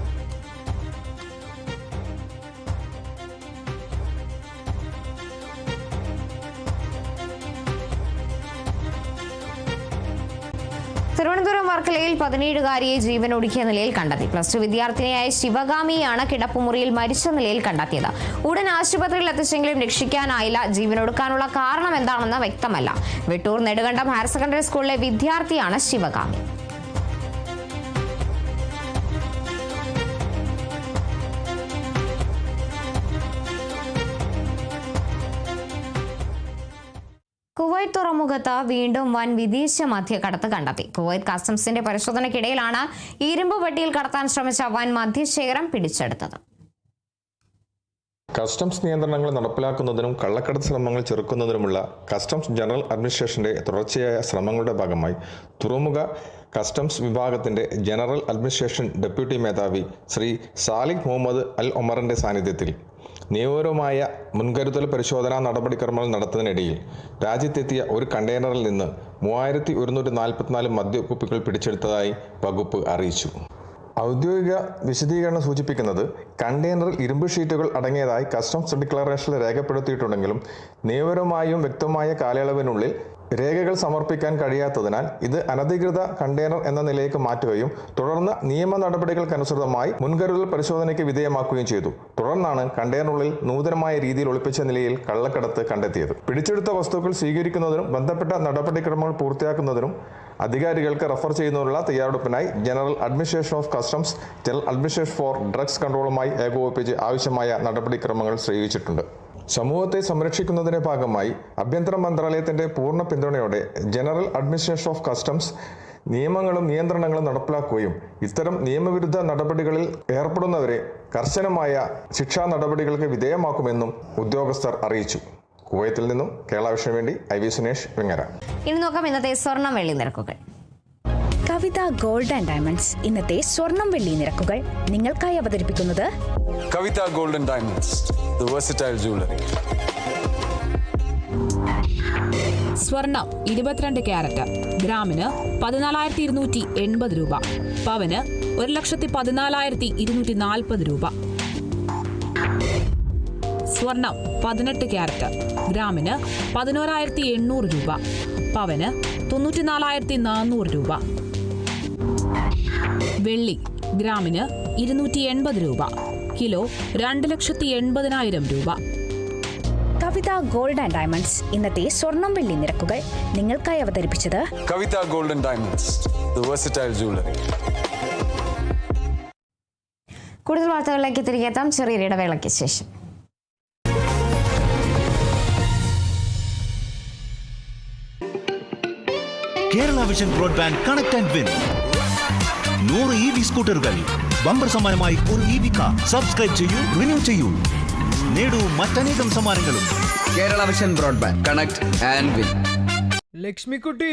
തിരുവനന്തപുരം വർക്കലയിൽ 17-കാരിയെ ജീവനൊടുക്കിയ നിലയിൽ കണ്ടെത്തി. +2 വിദ്യാർത്ഥിനിയായ ശിവഗാമിയെയാണ് കിടപ്പുമുറിയിൽ മരിച്ച നിലയിൽ കണ്ടെത്തിയത്. ഉടൻ ആശുപത്രിയിൽ എത്തിച്ചെങ്കിലും രക്ഷിക്കാനായില്ല. ജീവനൊടുക്കാനുള്ള കാരണം എന്താണെന്ന് വ്യക്തമല്ല. വെട്ടൂർ നെടുങ്കണ്ടം ഹയർ സെക്കൻഡറി സ്കൂളിലെ വിദ്യാർത്ഥിയാണ് ശിവഗാമി. കുവൈറ്റ് തുറമുഖത്ത് വീണ്ടും വൻ വിദേശ മദ്യക്കടത്ത് കണ്ടെത്തി. കുവൈറ്റ് കസ്റ്റംസിന്റെ പരിശോധനയ്ക്കിടയിലാണ് ഇരുമ്പ് പെട്ടിയിൽ കടത്താൻ ശ്രമിച്ച വൻ മദ്യശേഖരം പിടിച്ചെടുത്തത്. കസ്റ്റംസ് നിയന്ത്രണങ്ങൾ നടപ്പിലാക്കുന്നതിനും കള്ളക്കടത്ത് ശ്രമങ്ങൾ ചെറുക്കുന്നതിനുമുള്ള കസ്റ്റംസ് ജനറൽ അഡ്മിനിസ്ട്രേഷന്റെ തുടർച്ചയായ ശ്രമങ്ങളുടെ ഭാഗമായി തുറമുഖ കസ്റ്റംസ് വിഭാഗത്തിന്റെ ജനറൽ അഡ്മിനിസ്ട്രേഷൻ ഡെപ്യൂട്ടി മേധാവി ശ്രീ സാലിഹ് മുഹമ്മദ് അൽ ഒമറിന്റെ സാന്നിധ്യത്തിൽ നിയമപരമായ മുൻകരുതൽ പരിശോധനാ നടപടിക്രമങ്ങൾ നടത്തുന്നതിനിടയിൽ രാജ്യത്തെത്തിയ ഒരു കണ്ടെയ്നറിൽ നിന്ന് 3144 മദ്യക്കുപ്പികൾ പിടിച്ചെടുത്തതായി വകുപ്പ് അറിയിച്ചു. ഔദ്യോഗിക വിശദീകരണം സൂചിപ്പിക്കുന്നത് കണ്ടെയ്നറിൽ ഇരുമ്പ് ഷീറ്റുകൾ അടങ്ങിയതായി കസ്റ്റംസ് ഡിക്ലറേഷനിൽ രേഖപ്പെടുത്തിയിട്ടുണ്ടെങ്കിലും നിയമപരമായും വ്യക്തമായ കാലയളവിനുള്ളിൽ രേഖകൾ സമർപ്പിക്കാൻ കഴിയാത്തതിനാൽ ഇത് അനധികൃത കണ്ടെയ്നർ എന്ന നിലയിലേക്ക് മാറ്റുകയും തുടർന്ന് നിയമ നടപടികൾക്കനുസൃതമായി മുൻകരുതൽ പരിശോധനയ്ക്ക് വിധേയമാക്കുകയും ചെയ്തു. തുടർന്നാണ് കണ്ടെയ്നറിനുള്ളിൽ നൂതനമായ രീതിയിൽ ഒളിപ്പിച്ച നിലയിൽ കള്ളക്കടത്ത് കണ്ടെത്തിയത്. പിടിച്ചെടുത്ത വസ്തുക്കൾ സ്വീകരിക്കുന്നതിനും ബന്ധപ്പെട്ട നടപടിക്രമങ്ങൾ പൂർത്തിയാക്കുന്നതിനും അധികാരികൾക്ക് റഫർ ചെയ്യുന്നതിനുള്ള തയ്യാറെടുപ്പിനായി general administration of customs general administration for drugs കൺട്രോളുമായി ഏകോപിപ്പിച്ച് ആവശ്യമായ നടപടിക്രമങ്ങൾ സ്വീകരിച്ചിട്ടുണ്ട്. സമൂഹത്തെ സംരക്ഷിക്കുന്നതിന്റെ ഭാഗമായി ആഭ്യന്തര മന്ത്രാലയത്തിന്റെ പൂർണ്ണ പിന്തുണയോടെ ജനറൽ അഡ്മിനിസ്ട്രേഷൻ ഓഫ് കസ്റ്റംസ് നിയമങ്ങളും നിയന്ത്രണങ്ങളും നടപ്പിലാക്കുകയും ഇത്തരം നിയമവിരുദ്ധ നടപടികളിൽ ഏർപ്പെടുന്നവരെ കർശനമായ ശിക്ഷാ നടപടികൾക്ക് വിധേയമാക്കുമെന്നും ഉദ്യോഗസ്ഥർ അറിയിച്ചു. കുവൈത്തിൽ നിന്നും കേരള വിഷന് വേണ്ടി IV സുനേഷ് വെങ്ങര. ഇനി നോക്കാം ഇന്നത്തെ സ്വർണം വെള്ളി നിരക്കുകൾ. കവിത ഗോൾഡ് ആൻഡ് ഡയമണ്ട്സ് ഇന്നത്തെ സ്വർണം വെള്ളി നിരക്കുകൾ നിങ്ങൾക്കായി അവതരിപ്പിക്കുന്നത് Kavitha gold and diamonds, the versatile jewellery. സ്വർണം 22 ക്യാരറ്റ് ഗ്രാമിന് 14,280 രൂപ, പവന് 1,14,240 രൂപ. സ്വർണം 18 ക്യാരറ്റ് ഗ്രാമിന് 11,800 രൂപ, പവന് 94,400 രൂപ. വെള്ളി ഗ്രാമിന് 280 രൂപ, കിലോ 2,80,000 രൂപ. കവിത ഗോൾഡ് ആൻഡ് ഡയമണ്ട്സ് ഇന്നത്തെ സ്വർണം വെള്ളി നിരക്കുകൾ നിങ്ങൾക്കായി അവതരിപ്പിച്ചത് Kavitha gold and diamonds, the versatile jewellery. കൂടുതൽ വാർത്തകളിലേക്ക് തിരികെ എത്താം ചെറിയൊരു ഇടവേളയ്ക്ക് ശേഷം. Kerala vision broadband connect and win 100 EV സ്കൂട്ടറുകൾ, ബമ്പർ സമ്മാനമായി ഒരു EV കാർ. സബ്സ്ക്രൈബ് ചെയ്യൂ, റിന്യൂ ചെയ്യൂ, നേടൂ മറ്റനേകം സമ്മാനങ്ങളും. Kerala vision broadband connect and win. Lakshmikutty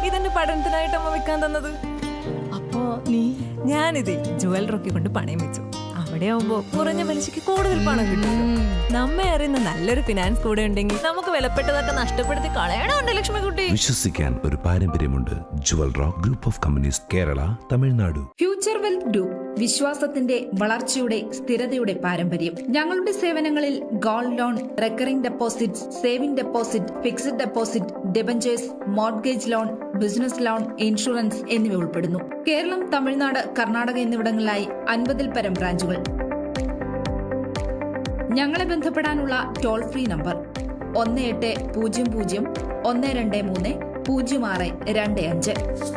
ഇതെന്റെ പഠനത്തിനായിട്ട് അമ്മ വെക്കാൻ തന്നത്. അപ്പോ ഞാനിത് ജുവലറൊക്കെ കൊണ്ട് പണയം വെച്ചു. അവിടെ ആവുമ്പോ കുറഞ്ഞ പലിശക്ക് കൂടുതൽ പണം കിട്ടും. നമ്മെ അറിയുന്ന നല്ലൊരു ഫിനാൻസ് കൂടെ ഉണ്ടെങ്കിൽ നമുക്ക് വിലപ്പെട്ടതൊക്കെ നഷ്ടപ്പെടുത്തി കളയണമുണ്ട് ലക്ഷ്മിക്കുട്ടി. വിശ്വസിക്കാൻ ഒരു പാരമ്പര്യമുണ്ട്. Jewel rock group of companies, Kerala, Tamil Nadu. Future wealth group വിശ്വാസത്തിന്റെ വളർച്ചയുടെ സ്ഥിരതയുടെ പാരമ്പര്യം. ഞങ്ങളുടെ സേവനങ്ങളിൽ gold loan, recurring deposits, saving deposit, fixed deposit, debentures, mortgage loan, business loan, insurance എന്നിവ ഉൾപ്പെടുന്നു. കേരളം, തമിഴ്നാട്, കർണാടക എന്നിവിടങ്ങളിലായി 50-ൽ പരം ബ്രാഞ്ചുകൾ. ഞങ്ങളെ ബന്ധപ്പെടാനുള്ള toll free number 1800-123-0625.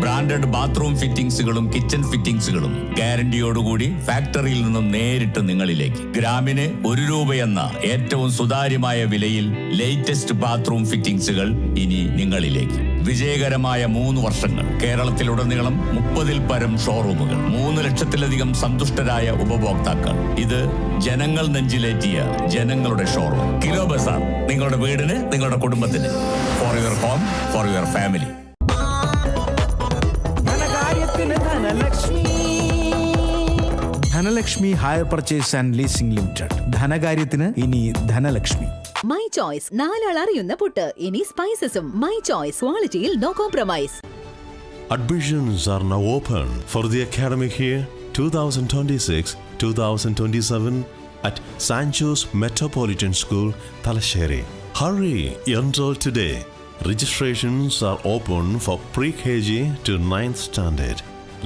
Branded bathroom ഫിറ്റിംഗ്സുകളും കിച്ചൺ ഫിറ്റിംഗ്സുകളും ഗ്യാരണ്ടിയോടുകൂടി ഫാക്ടറിയിൽ നിന്നും നേരിട്ട് നിങ്ങളിലേക്ക്. ഗ്രാമിന് 1 രൂപയെന്ന ഏറ്റവും സുതാര്യമായ വിലയിൽ ലേറ്റസ്റ്റ് ബാത്റൂം ഫിറ്റിംഗ്സുകൾ ഇനി നിങ്ങളിലേക്ക്. വിജയകരമായ 3 വർഷങ്ങൾ, കേരളത്തിലുടനീളം 30-ൽ പരം ഷോറൂമുകൾ, 3 ലക്ഷത്തിലധികം സന്തുഷ്ടരായ ഉപഭോക്താക്കൾ. ഇത് ജനങ്ങൾ നെഞ്ചിലേറ്റിയ ജനങ്ങളുടെ ഷോറൂം. കിലോ ബസാർ, നിങ്ങളുടെ വീടിന്, നിങ്ങളുടെ കുടുംബത്തിന്. For your home, for your family. Dhanalakshmi hire purchase and leasing limited. ധനകാര്യത്തിന് ഇനി ധനലക്ഷ്മി. മൈ ചോയ്സ്, നാലാൾ അറിയുന്ന പുട്ട്. ഇനി സ്പൈസസും. മൈ ചോയ്സ്, ക്വാളിറ്റിയിൽ no compromise. Admissions are now open for the academic year 2026-2027 at Sancho's Metropolitan School, Thalassery. Hurry, enroll today. Registrations are open for pre-KG to 9th standard.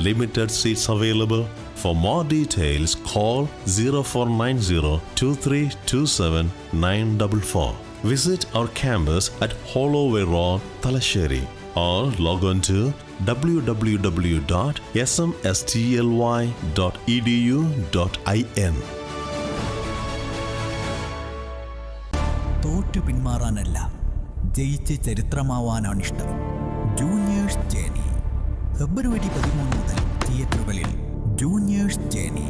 Limited seats available. For more details, call 0490-2327-944. Visit our campus at Holloway Road, Thalassery, or log on to www.smstly.edu.in. തോറ്റു പിന്മാറാനല്ല, ജയിച്ച് ചരിത്രമാവാനാണിഷ്ടം. Juniors journey ഫെബ്രുവരി 13 മുതൽ തിയേറ്ററുകളിൽ. Juniors journey.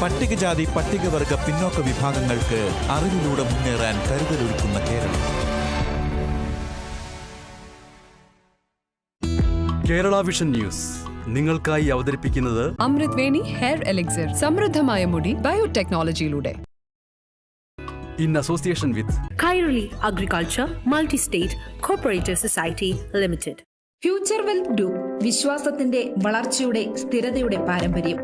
പട്ടികജാതി പട്ടികവർഗ പിന്നോക്ക വിഭാഗങ്ങൾക്ക് അറിവിലൂടെ മുന്നേറാൻ കരുതലൊരുക്കുന്ന കേരളം. കേരള വിഷൻ ന്യൂസ് നിങ്ങൾക്കായി അവതരിപ്പിക്കുന്നത് അമൃത് വേണി ഹെയർ എലിക്സിർ. സമൃദ്ധമായ മുടി ബയോടെക്നോളജിയിലൂടെ. In association with Kairali agriculture multi state cooperative society limited. Future wealth group, വിശ്വാസത്തിന്റെ വളർച്ചയുടെ സ്ഥിരതയുടെ പാരമ്പര്യം.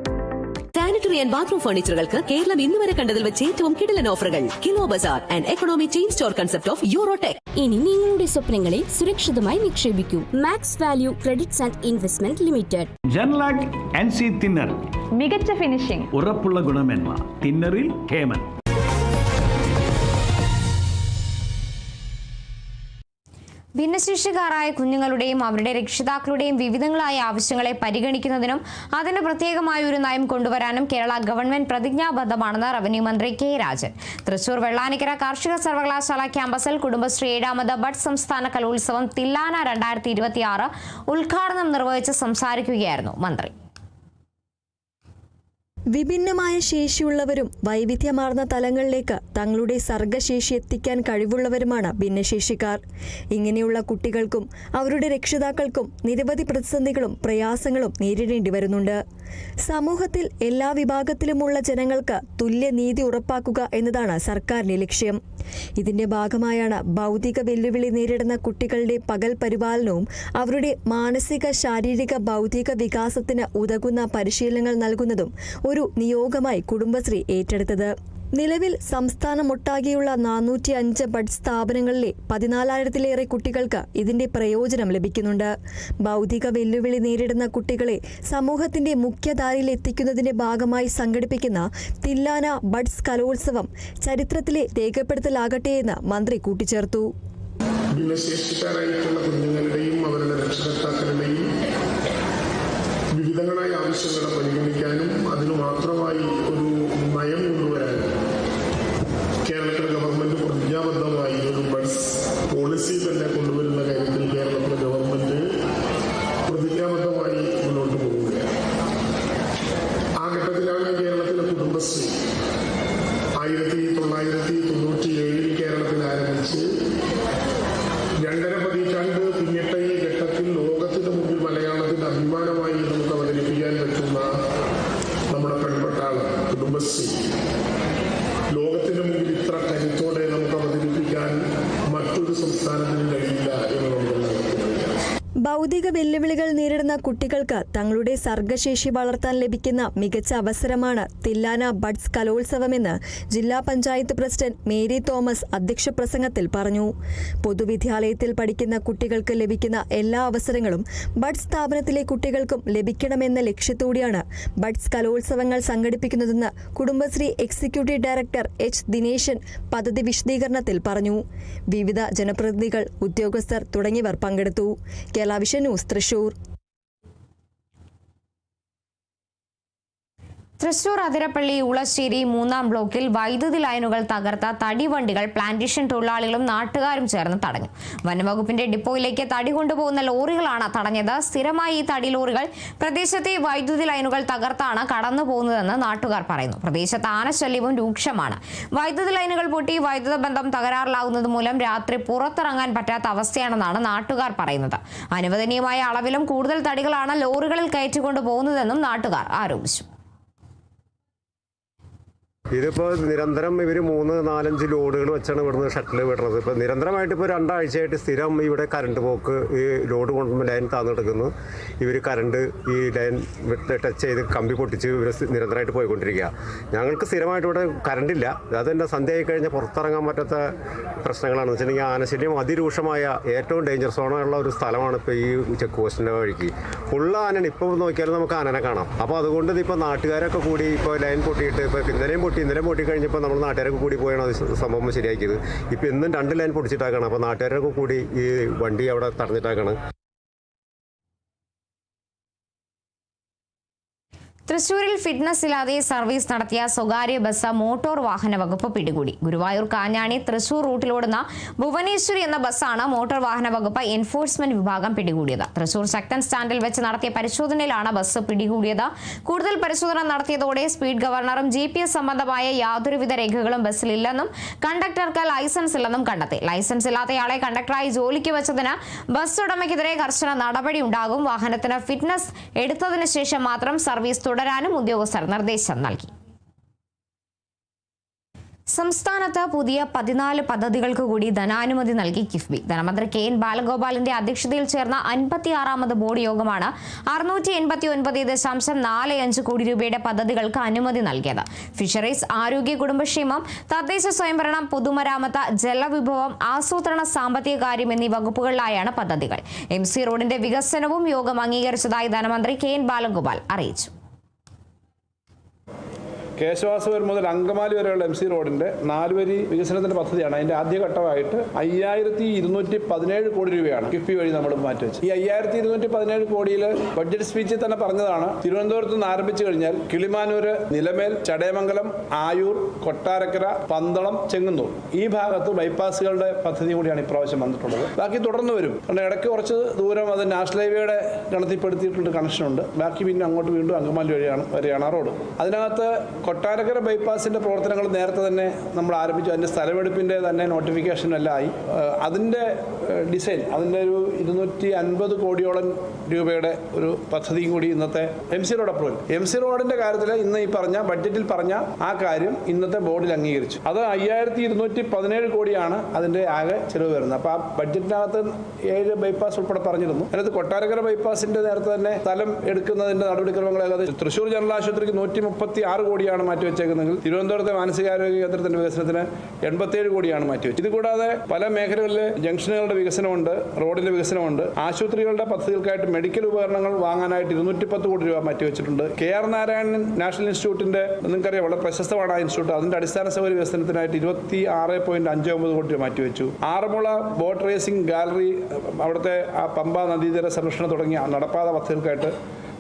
സാനിറ്ററി ആൻഡ് ബാത്റൂം ഫർണിച്ചറുകൾക്ക് കേരളം ഇന്ന് വരെ കണ്ടതിൽ വെച്ച് ഏറ്റവും കിടിലൻ ഓഫറുകൾ. Kilo bazaar and economy chain store concept of Eurotech. ഇനി നിങ്ങളുടെ സ്വപ്നങ്ങളെ സുരക്ഷിതമായി നിക്ഷേപിക്കൂ. Max value credits and investment limited. ജെൻലാക് NC തിന്നർ, മികച്ച ഫിനിഷിംഗ്, ഉറപ്പുള്ള ഗുണമേന്മ. തിന്നറിൽ ഹേമൻ. ഭിന്നശേഷിക്കാരായ കുഞ്ഞുങ്ങളുടെയും അവരുടെ രക്ഷിതാക്കളുടെയും വിവിധങ്ങളായ ആവശ്യങ്ങളെ പരിഗണിക്കുന്നതിനും അതിന് പ്രത്യേകമായ ഒരു നയം കൊണ്ടുവരാനും കേരള ഗവൺമെന്റ് പ്രതിജ്ഞാബദ്ധമാണെന്ന് റവന്യൂ മന്ത്രി കെ രാജൻ തൃശൂർ വെള്ളാനിക്കര കാർഷിക സർവകലാശാല ക്യാമ്പസിൽ കുടുംബശ്രീ 7ാമത് ബഡ് സംസ്ഥാന കലോത്സവം തില്ലാന 2026 ഉദ്ഘാടനം നിർവഹിച്ച് സംസാരിക്കുകയായിരുന്നു മന്ത്രി. വിഭിന്നമായ ശേഷിയുള്ളവരും വൈവിധ്യമാർന്ന തലങ്ങളിലേക്ക് തങ്ങളുടെ സർഗശേഷി എത്തിക്കാൻ കഴിവുള്ളവരുമാണ് ഭിന്നശേഷിക്കാർ. ഇങ്ങനെയുള്ള കുട്ടികൾക്കും അവരുടെ രക്ഷിതാക്കൾക്കും നിരവധി പ്രതിസന്ധികളും പ്രയാസങ്ങളും നേരിടേണ്ടി വരുന്നുണ്ട്. സമൂഹത്തിൽ എല്ലാ വിഭാഗത്തിലുമുള്ള ജനങ്ങൾക്ക് തുല്യനീതി ഉറപ്പാക്കുക എന്നതാണ് സർക്കാരിന്റെ ലക്ഷ്യം. ഇതിന്റെ ഭാഗമായാണ് ഭൗതിക വെല്ലുവിളി നേരിടുന്ന കുട്ടികളുടെ പകൽ പരിപാലനവും അവരുടെ മാനസിക, ശാരീരിക, ഭൗതിക വികാസത്തിന് ഉതകുന്ന പരിശീലനങ്ങൾ നൽകുന്നതും ഒരു നിയോഗമായി കുടുംബശ്രീ ഏറ്റെടുത്തത്. നിലവിൽ സംസ്ഥാനമൊട്ടാകെയുള്ള 405 ബഡ് സ്ഥാപനങ്ങളിലെ 14,000-ലേറെ കുട്ടികൾക്ക് ഇതിന്റെ പ്രയോജനം ലഭിക്കുന്നുണ്ട്. ഭൗതിക വെല്ലുവിളി നേരിടുന്ന കുട്ടികളെ സമൂഹത്തിന്റെ മുഖ്യധാരയിൽ എത്തിക്കുന്നതിന്റെ ഭാഗമായി സംഘടിപ്പിക്കുന്ന തില്ലാന ബഡ്സ് കലോത്സവം ചരിത്രത്തിലെ രേഖപ്പെടുത്തലാകട്ടെ എന്ന് മന്ത്രി കൂട്ടിച്ചേർത്തു. ഭിന്നശേഷിക്കാരായിട്ടുള്ള കുഞ്ഞുങ്ങളുടെയും അവരുടെ രക്ഷകർത്താക്കളുടെയും വിവിധങ്ങളായ ആവശ്യങ്ങളെ പരിഗണിക്കാനും അതിനു മാത്രമായി ഒരു നയം കൊണ്ടുവരാനും കേരളത്തിലെ ഗവൺമെന്റ് പ്രതിജ്ഞാബദ്ധമായി ഒരു ബഡ്സ് പോളിസി തന്നെ കൊണ്ടുവരുന്ന കാര്യത്തിൽ കേരളത്തിലെ ഗവൺമെന്റ് പ്രതിജ്ഞാബദ്ധമായി മുന്നോട്ട് പോവുകയാണ്. ആ ഘട്ടത്തിലാണ് കേരളത്തിലെ കുടുംബശ്രീ 1997 കേരളത്തിൽ ആരംഭിച്ച് 2.5 പതിറ്റാണ്ട് പിന്നിട്ട ഈ ഘട്ടത്തിൽ ലോകത്തിന് മുമ്പിൽ മലയാളത്തിന്റെ അഭിമാനമായി നമുക്ക് അവതരിപ്പിക്കാൻ പറ്റുന്ന നമ്മുടെ പെൺപട്ടാളം ഭൗതിക വെല്ലുവിളികൾ നേരിടുന്ന കുട്ടികൾക്ക് തങ്ങളുടെ സർഗശേഷി വളർത്താൻ ലഭിക്കുന്ന മികച്ച അവസരമാണ് തില്ലാന ബഡ്സ് കലോത്സവമെന്ന് ജില്ലാ പഞ്ചായത്ത് പ്രസിഡന്റ് മേരി തോമസ് അധ്യക്ഷ പ്രസംഗത്തിൽ പറഞ്ഞു. പൊതുവിദ്യാലയത്തിൽ പഠിക്കുന്ന കുട്ടികൾക്ക് ലഭിക്കുന്ന എല്ലാ അവസരങ്ങളും ബഡ്സ് സ്ഥാപനത്തിലെ കുട്ടികൾക്കും ലഭിക്കണമെന്ന ലക്ഷ്യത്തോടെയാണ് ബഡ്സ് കലോത്സവങ്ങൾ സംഘടിപ്പിക്കുന്നതെന്ന് Kudumbashree executive director H Dineshan പദ്ധതി വിശദീകരണത്തിൽ പറഞ്ഞു. വിവിധ ജനപ്രതിനിധികൾ, ഉദ്യോഗസ്ഥർ തുടങ്ങിയവർ പങ്കെടുത്തു. Kerala vision news, Thrissur. തൃശൂർ അതിരപ്പള്ളി ഉളശ്ശേരി 3-ാം ബ്ലോക്കിൽ വൈദ്യുതി ലൈനുകൾ തകർത്ത തടിവണ്ടികൾ പ്ലാന്റേഷൻ തൊഴിലാളികളും നാട്ടുകാരും ചേർന്ന് തടഞ്ഞു. വനംവകുപ്പിന്റെ ഡിപ്പോയിലേക്ക് തടി കൊണ്ടുപോകുന്ന ലോറികളാണ് തടഞ്ഞത്. സ്ഥിരമായി ഈ തടി ലോറികൾ പ്രദേശത്തെ വൈദ്യുതി ലൈനുകൾ തകർത്താണ് കടന്നു പോകുന്നതെന്ന് നാട്ടുകാർ പറയുന്നു. പ്രദേശത്ത് ആനശല്യവും രൂക്ഷമാണ്. വൈദ്യുതി ലൈനുകൾ പൊട്ടി വൈദ്യുത ബന്ധം തകരാറിലാകുന്നത് മൂലം രാത്രി പുറത്തിറങ്ങാൻ പറ്റാത്ത അവസ്ഥയാണെന്നാണ് നാട്ടുകാർ പറയുന്നത്. അനുവദനീയമായ അളവിലും കൂടുതൽ തടികളാണ് ലോറികളിൽ കയറ്റിക്കൊണ്ടു പോകുന്നതെന്നും നാട്ടുകാർ ആരോപിച്ചു. ഇതിപ്പോൾ നിരന്തരം ഇവർ 3-4-5 ലോഡുകൾ വെച്ചാണ് ഇവിടുന്ന് ഷട്ടിൽ വിടുന്നത്. ഇപ്പോൾ നിരന്തരമായിട്ട് ഇപ്പോൾ 2 ആഴ്ചയായിട്ട് സ്ഥിരം ഇവിടെ കറണ്ട് പോക്ക്, ഈ ലോഡ് കൊണ്ടുമ്പോൾ ലൈൻ താന്നെടുക്കുന്നു. ഇവർ കറണ്ട് ഈ ലൈൻ ടച്ച് ചെയ്ത് കമ്പി പൊട്ടിച്ച് ഇവർ നിരന്തരമായിട്ട് പോയിക്കൊണ്ടിരിക്കുക. ഞങ്ങൾക്ക് സ്ഥിരമായിട്ട് ഇവിടെ കറണ്ടില്ല. അതെന്നെ സന്ധ്യയായി കഴിഞ്ഞാൽ പുറത്തിറങ്ങാൻ പറ്റാത്ത പ്രശ്നങ്ങളാണെന്ന് വെച്ചിട്ടുണ്ടെങ്കിൽ ആനശല്യം അതിരൂക്ഷമായ ഏറ്റവും ഡേഞ്ചർ സോണുള്ള ഒരു സ്ഥലമാണ് ഇപ്പോൾ ഈ ചെക്ക് പോസ്റ്റിൻ്റെ വഴിക്ക്. ഫുള്ള് ആനയാണ്. ഇപ്പോൾ നോക്കിയാലും നമുക്ക് ആനനെ കാണാം. അപ്പോൾ അതുകൊണ്ട് ഇപ്പോൾ നാട്ടുകാരൊക്കെ കൂടി ഇപ്പോൾ ലൈൻ പൊട്ടിയിട്ട് ഇപ്പോൾ ഇന്നലെ പൊട്ടി കഴിഞ്ഞപ്പോൾ നമ്മൾ നാട്ടുകാരൊക്കെ കൂടി പോയാണ് അത് സംഭവം ശരിയാക്കിയത്. ഇപ്പോൾ ഇന്നും 2 ലൈൻ പൊടിച്ചിട്ടാക്കണം. അപ്പോൾ നാട്ടുകാരൊക്കെ കൂടി ഈ വണ്ടി അവിടെ തടഞ്ഞിട്ടാക്കണം. തൃശൂരിൽ ഫിറ്റ്നസ് ഇല്ലാതെ സർവീസ് നടത്തിയ സ്വകാര്യ ബസ് മോട്ടോർ വാഹന വകുപ്പ് പിടികൂടി. ഗുരുവായൂർ കാഞ്ഞാണി തൃശൂർ റൂട്ടിലോടുന്ന ഭുവനേശ്വരി എന്ന ബസ്സാണ് മോട്ടോർ വാഹന വകുപ്പ് എൻഫോഴ്സ്മെന്റ് വിഭാഗം പിടികൂടിയത്. തൃശൂർ ശക്തൻ സ്റ്റാൻഡിൽ വെച്ച് നടത്തിയ പരിശോധനയിലാണ് ബസ് പിടികൂടിയത്. കൂടുതൽ പരിശോധന നടത്തിയതോടെ സ്പീഡ് ഗവർണറും GPS സംബന്ധമായ യാതൊരുവിധ രേഖകളും ബസ്സിലില്ലെന്നും കണ്ടക്ടർക്ക് ലൈസൻസ് ഇല്ലെന്നും കണ്ടെത്തി. ലൈസൻസ് ഇല്ലാത്തയാളെ കണ്ടക്ടറായി ജോലിക്ക് വെച്ചതിന് ബസ് ഉടമയ്ക്കെതിരെ കർശന നടപടി ഉണ്ടാകും. വാഹനത്തിന് ഫിറ്റ്നസ് എടുത്തതിന് ശേഷം മാത്രം സർവീസ് തുടരാനും ഉദ്യോഗസ്ഥർ നിർദ്ദേശം നൽകി. സംസ്ഥാനത്ത് പുതിയ 14 പദ്ധതികൾക്ക് കൂടി ധനാനുമതി നൽകി കിഫ്ബി. ധനമന്ത്രി KN ബാലഗോപാലിന്റെ അധ്യക്ഷതയിൽ ചേർന്ന 56ാമത് ബോർഡ് യോഗമാണ് 689.45 കോടി രൂപയുടെ പദ്ധതികൾക്ക് അനുമതി നൽകിയത്. ഫിഷറീസ്, ആരോഗ്യ കുടുംബക്ഷേമം, തദ്ദേശ സ്വയംഭരണം, പൊതുമരാമത്ത്, ജലവിഭവം, ആസൂത്രണ, സാമ്പത്തിക കാര്യം എന്നീ വകുപ്പുകളിലായാണ് പദ്ധതികൾ. MC റോഡിന്റെ വികസനവും യോഗം അംഗീകരിച്ചതായി ധനമന്ത്രി KN ബാലഗോപാൽ അറിയിച്ചു. കേശവാസപുരം മുതൽ അങ്കമാലി വരെയുള്ള MC റോഡിന്റെ 4 വരി വികസനത്തിന്റെ പദ്ധതിയാണ്. അതിന്റെ ആദ്യഘട്ടമായിട്ട് 5217 കോടി രൂപയാണ് കിഫ്ബി വഴി നമ്മൾ മാറ്റിവെച്ചത്. ഈ 5217 കോടിയിൽ ബഡ്ജറ്റ് സ്പീച്ചിൽ തന്നെ പറഞ്ഞതാണ്, തിരുവനന്തപുരത്ത് നിന്ന് ആരംഭിച്ചു കഴിഞ്ഞാൽ കിളിമാനൂര്, നിലമേൽ, ചടയമംഗലം, ആയൂർ, കൊട്ടാരക്കര, പന്തളം, ചെങ്ങന്നൂർ ഈ ഭാഗത്ത് ബൈപ്പാസുകളുടെ പദ്ധതി കൂടിയാണ് ഇപ്രാവശ്യം വന്നിട്ടുള്ളത്. ബാക്കി തുടർന്ന് വരും. കാരണം ഇടയ്ക്ക് കുറച്ച് ദൂരം അത് നാഷണൽ ഹൈവേയുടെ ഗണത്തിൽപ്പെടുത്തിയിട്ടുള്ള കണക്ഷനുണ്ട്. ബാക്കി പിന്നെ അങ്ങോട്ട് വീണ്ടും അങ്കമാലി വരെയാണ് ആ റോഡ്. അതിനകത്ത് കൊട്ടാരക്കര ബൈപ്പാസിന്റെ പ്രവർത്തനങ്ങൾ നേരത്തെ തന്നെ നമ്മൾ ആരംഭിച്ചു. അതിന്റെ സ്ഥലമെടുപ്പിന്റെ തന്നെ നോട്ടിഫിക്കേഷൻ എല്ലാം ആയി. അതിന്റെ ഡിസൈൻ, അതിന്റെ ഒരു 250 കോടിയോളം രൂപയുടെ ഒരു പദ്ധതിയും കൂടി ഇന്നത്തെ MC റോഡ് അപ്രൂവൽ. MC റോഡിന്റെ കാര്യത്തിൽ ഇന്ന് ഈ പറഞ്ഞ ബഡ്ജറ്റിൽ പറഞ്ഞ ആ കാര്യം ഇന്നത്തെ ബോർഡിൽ അംഗീകരിച്ചു. അത് 5217 കോടിയാണ് അതിന്റെ ആകെ ചെലവ് വരുന്നത്. അപ്പോൾ ആ ബഡ്ജറ്റിനകത്ത് 7 ബൈപ്പാസ് ഉൾപ്പെടെ പറഞ്ഞിരുന്നു. അതിനകത്ത് കൊട്ടാരക്കര ബൈപ്പാസിന്റെ നേരത്തെ തന്നെ സ്ഥലം എടുക്കുന്നതിന്റെ നടപടിക്രമങ്ങൾ തൃശൂർ ജനറൽ ആശുപത്രിക്ക് 136 കോടിയാണ് മാറ്റിവെച്ചേക്കുന്നതെങ്കിൽ തിരുവനന്തപുരത്തെ മാനസികാരോഗ്യ കേന്ദ്രത്തിന്റെ വികസനത്തിന് 87 കോടിയാണ് മാറ്റിവെച്ചത്. ഇത് കൂടാതെ പല മേഖലകളിലെ ജംഗ്ഷനുകളുടെ വികസനമുണ്ട്, റോഡിന്റെ വികസനമുണ്ട്. ആശുപത്രികളുടെ പദ്ധതികൾക്കായിട്ട് മെഡിക്കൽ ഉപകരണങ്ങൾ വാങ്ങാനായിട്ട് 210 കോടി രൂപ മാറ്റിവെച്ചിട്ടുണ്ട്. KR നാരായണൻ നാഷണൽ ഇൻസ്റ്റിറ്റ്യൂട്ടിന്റെ നിങ്ങൾക്കറിയാം വളരെ പ്രശസ്തമാണ് ആ ഇൻസ്റ്റിറ്റ്യൂട്ട്. അതിന്റെ അടിസ്ഥാന സൗകര്യ വികസനത്തിനായിട്ട് 26.59 കോടി രൂപ മാറ്റിവെച്ചു. ആറന്മുള ബോട്ട് റേസിംഗ് ഗാലറി, അവിടുത്തെ ആ പമ്പ നദീതീര സംരക്ഷണം തുടങ്ങിയ നടപ്പാത പദ്ധതികൾക്കായിട്ട്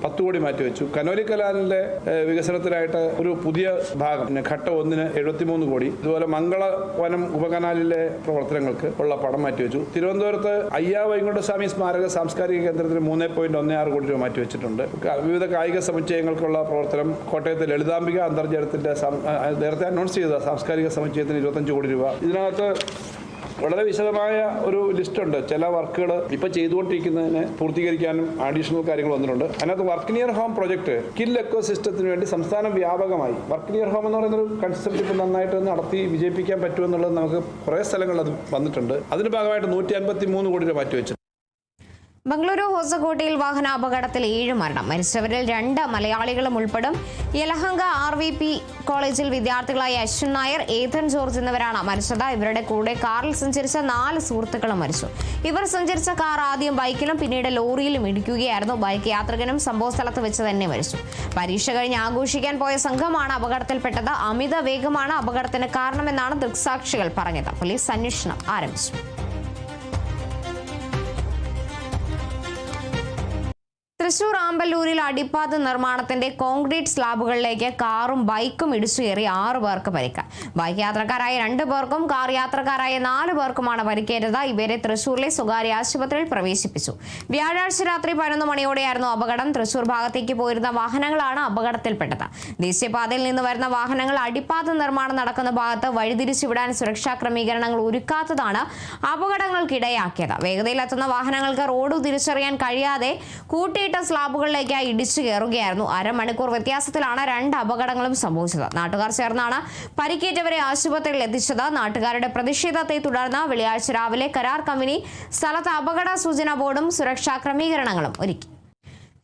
10 കോടി മാറ്റിവെച്ചു. കനോലി കനാലിന്റെ വികസനത്തിനായിട്ട് ഒരു പുതിയ ഭാഗം ഘട്ടം 1 73 കോടി. ഇതുപോലെ മംഗളവനം ഉപകനാലിലെ പ്രവർത്തനങ്ങൾക്ക് ഉള്ള പണം മാറ്റിവെച്ചു. തിരുവനന്തപുരത്ത് അയ്യാ വൈകുണ്ഠസ്വാമി സ്മാരക സാംസ്കാരിക കേന്ദ്രത്തിന് 3.16 കോടി രൂപ മാറ്റിവെച്ചിട്ടുണ്ട്. വിവിധ കായിക സമുച്ചയങ്ങൾക്കുള്ള പ്രവർത്തനം കോട്ടയത്തെ ലളിതാംബിക അന്തർജലത്തിന്റെ നേരത്തെ അനൗൺസ് ചെയ്ത സാംസ്കാരിക സമുച്ചയത്തിന് 25 കോടി രൂപ. ഇതിനകത്ത് വളരെ വിശദമായ ഒരു ലിസ്റ്റുണ്ട്. ചില വർക്കുകൾ ഇപ്പോൾ ചെയ്തുകൊണ്ടിരിക്കുന്നതിന് പൂർത്തീകരിക്കാനും അഡീഷണൽ കാര്യങ്ങൾ വന്നിട്ടുണ്ട്. അതിനകത്ത് work near home project skill എക്കോ സിസ്റ്റത്തിന് വേണ്ടി സംസ്ഥാനം വ്യാപകമായി വർക്ക് നിയർ ഹോം എന്ന് പറയുന്നൊരു കൺസെപ്റ്റ് ഇപ്പോൾ നന്നായിട്ട് നടത്തി വിജയിപ്പിക്കാൻ പറ്റുമെന്നുള്ളത് നമുക്ക് കുറേ സ്ഥലങ്ങളിൽ അത് വന്നിട്ടുണ്ട്. അതിന്റെ ഭാഗമായിട്ട് 153 കോടി രൂപ മാറ്റിവെച്ചു. ബംഗളൂരു ഹോസകോട്ടയിൽ വാഹനാപകടത്തിൽ 7 മരണം. മരിച്ചവരിൽ 2 മലയാളികളും ഉൾപ്പെടും. യലഹങ്ക RVP കോളേജിൽ വിദ്യാർത്ഥികളായ അശ്വിൻ നായർ, ഏതൻ ജോർജ് എന്നിവരാണ് മരിച്ചത്. ഇവരുടെ കൂടെ കാറിൽ സഞ്ചരിച്ച 4 സുഹൃത്തുക്കളും മരിച്ചു. ഇവർ സഞ്ചരിച്ച കാർ ആദ്യം ബൈക്കിലും പിന്നീട് ലോറിയിലും ഇടിക്കുകയായിരുന്നു. ബൈക്ക് യാത്രികനും സംഭവസ്ഥലത്ത് വെച്ച് തന്നെ മരിച്ചു. പരീക്ഷ കഴിഞ്ഞ് ആഘോഷിക്കാൻ പോയ സംഘമാണ് അപകടത്തിൽപ്പെട്ടത്. അമിത വേഗമാണ് അപകടത്തിന് കാരണമെന്നാണ് ദൃക്സാക്ഷികൾ പറഞ്ഞത്. പോലീസ് അന്വേഷണം ആരംഭിച്ചു. തൃശൂർ ആമ്പല്ലൂരിൽ അടിപ്പാത നിർമ്മാണത്തിന്റെ കോൺക്രീറ്റ് സ്ലാബുകളിലേക്ക് കാറും ബൈക്കും ഇടിച്ചു കയറി 6 പേർക്ക് പരിക്ക്. ബൈക്ക് യാത്രക്കാരായ 2 പേർക്കും കാർ യാത്രക്കാരായ 4 പേർക്കുമാണ് പരിക്കേറ്റത്. ഇവരെ തൃശൂരിലെ സ്വകാര്യ ആശുപത്രിയിൽ പ്രവേശിപ്പിച്ചു. വ്യാഴാഴ്ച രാത്രി 11 മണിയോടെയായിരുന്നു അപകടം. തൃശൂർ ഭാഗത്തേക്ക് പോയിരുന്ന വാഹനങ്ങളാണ് അപകടത്തിൽപ്പെട്ടത്. ദേശീയപാതയിൽ നിന്ന് വരുന്ന വാഹനങ്ങൾ അടിപ്പാത നിർമ്മാണം നടക്കുന്ന ഭാഗത്ത് വഴിതിരിച്ചുവിടാൻ സുരക്ഷാ ക്രമീകരണങ്ങൾ ഒരുക്കാത്തതാണ് അപകടങ്ങൾക്കിടയാക്കിയത്. വേഗതയിലെത്തുന്ന വാഹനങ്ങൾക്ക് റോഡ് തിരിച്ചറിയാൻ കഴിയാതെ കൂട്ടിയിട്ട സ്ലാബുകളിലേക്ക് ഇടിച്ചു കയറുകയായിരുന്നു. അരമണിക്കൂർ വ്യത്യാസത്തിലാണ് 2 അപകടങ്ങളും സംഭവിച്ചത്. നാട്ടുകാർ ചേർന്നാണ് പരിക്കേറ്റവരെ ആശുപത്രിയിൽ എത്തിച്ചത്. നാട്ടുകാരുടെ പ്രതിഷേധത്തെ തുടർന്ന് വെള്ളിയാഴ്ച രാവിലെ കരാർ കമ്പനി സ്ഥലത്ത് അപകട സൂചനാ ബോർഡും സുരക്ഷാ ക്രമീകരണങ്ങളും ഒരുക്കി.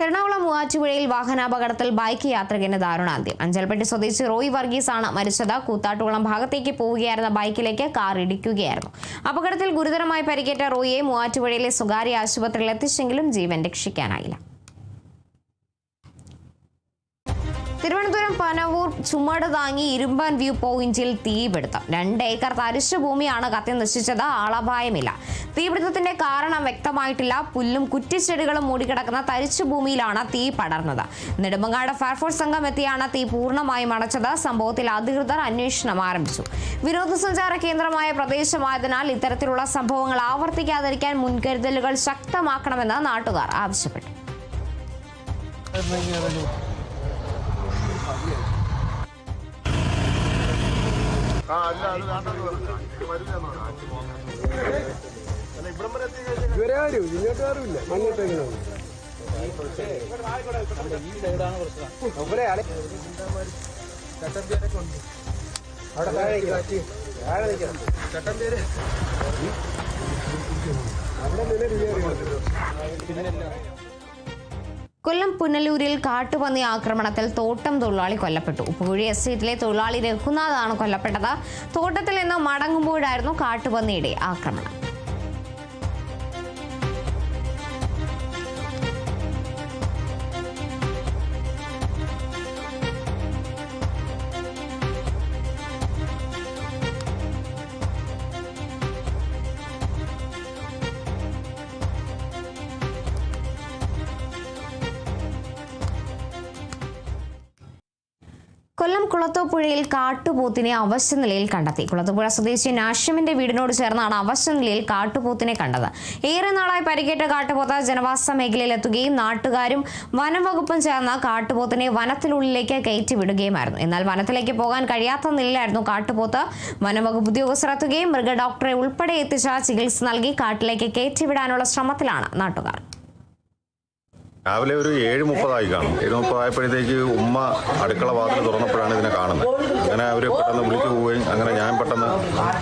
എറണാകുളം മൂവാറ്റുപുഴയിൽ വാഹനാപകടത്തിൽ ബൈക്ക് യാത്രികന് ദാരുണാന്ത്യം. അഞ്ചൽപ്പെട്ടി സ്വദേശി റോയ് വർഗീസ് ആണ് മരിച്ചത്. കൂത്താട്ടുകുളം ഭാഗത്തേക്ക് പോവുകയായിരുന്ന ബൈക്കിലേക്ക് കാർ ഇടിക്കുകയായിരുന്നു. അപകടത്തിൽ ഗുരുതരമായി പരിക്കേറ്റ റോയിയെ മൂവാറ്റുപുഴയിലെ സ്വകാര്യ ആശുപത്രിയിൽ എത്തിച്ചെങ്കിലും ജീവൻ രക്ഷിക്കാനായില്ല. തിരുവനന്തപുരം പനവൂർ ചുമട് താങ്ങി ഇരുമ്പൻ വ്യൂ പോയിന്റിൽ തീപിടുത്തം. 2 ഏക്കർ തരിശു ഭൂമിയാണ് കത്തി നശിച്ചത്. ആളപായമില്ല. തീപിടുത്തത്തിന്റെ കാരണം വ്യക്തമായിട്ടില്ല. പുല്ലും കുറ്റിച്ചെടികളും മൂടിക്കിടക്കുന്ന തരിശു ഭൂമിയിലാണ് തീ പടർന്നത്. നെടുമങ്ങാട് ഫയർഫോഴ്സ് സംഘം എത്തിയാണ് തീ പൂർണ്ണമായും അണച്ചത്. സംഭവത്തിൽ അധികൃതർ അന്വേഷണം ആരംഭിച്ചു. വിനോദസഞ്ചാര കേന്ദ്രമായ പ്രദേശമായതിനാൽ ഇത്തരത്തിലുള്ള സംഭവങ്ങൾ ആവർത്തിക്കാതിരിക്കാൻ മുൻകരുതലുകൾ ശക്തമാക്കണമെന്ന് നാട്ടുകാർ ആവശ്യപ്പെട്ടു. കൊല്ലം പുനലൂരിൽ കാട്ടുപന്നി ആക്രമണത്തിൽ തോട്ടം തൊഴിലാളി കൊല്ലപ്പെട്ടു. ഉപ്പുകുഴി എസ്റ്റേറ്റിലെ തൊഴിലാളി രഘുനാഥാണ് കൊല്ലപ്പെട്ടത്. തോട്ടത്തിൽ നിന്ന് മടങ്ങുമ്പോഴായിരുന്നു കാട്ടുപന്നിയുടെ ആക്രമണം. കൊല്ലം കുളത്തൂപ്പുഴയിൽ കാട്ടുപോത്തിനെ അവശ്യനിലയിൽ കണ്ടെത്തി. കുളത്തൂപ്പുഴ സ്വദേശി നാഷിമിന്റെ വീടിനോട് ചേർന്നാണ് അവശ്യനിലയിൽ കാട്ടുപോത്തിനെ കണ്ടത്. ഏറെ നാളായി പരിക്കേറ്റ കാട്ടുപോത്ത് ജനവാസ മേഖലയിലെത്തുകയും നാട്ടുകാരും വനംവകുപ്പും ചേർന്ന് കാട്ടുപോത്തിനെ വനത്തിനുള്ളിലേക്ക് കയറ്റിവിടുകയുമായിരുന്നു. എന്നാൽ വനത്തിലേക്ക് പോകാൻ കഴിയാത്ത നിലയിലായിരുന്നു കാട്ടുപോത്ത്. വനംവകുപ്പ് ഉദ്യോഗസ്ഥർ എത്തുകയും മൃഗഡോക്ടറെ ഉൾപ്പെടെ എത്തിച്ച ചികിത്സ നൽകി കാട്ടിലേക്ക് കയറ്റിവിടാനുള്ള ശ്രമത്തിലാണ് നാട്ടുകാർ. രാവിലെ ഒരു 7:30 കാണും. 7:30 ആയപ്പോഴത്തേക്ക് ഉമ്മ അടുക്കള വാതിൽ തുറന്നപ്പോഴാണ് ഇതിനെ കാണുന്നത്. അങ്ങനെ അവർ പെട്ടെന്ന് വിളിച്ചു പോവുകയും അങ്ങനെ ഞാൻ പെട്ടെന്ന്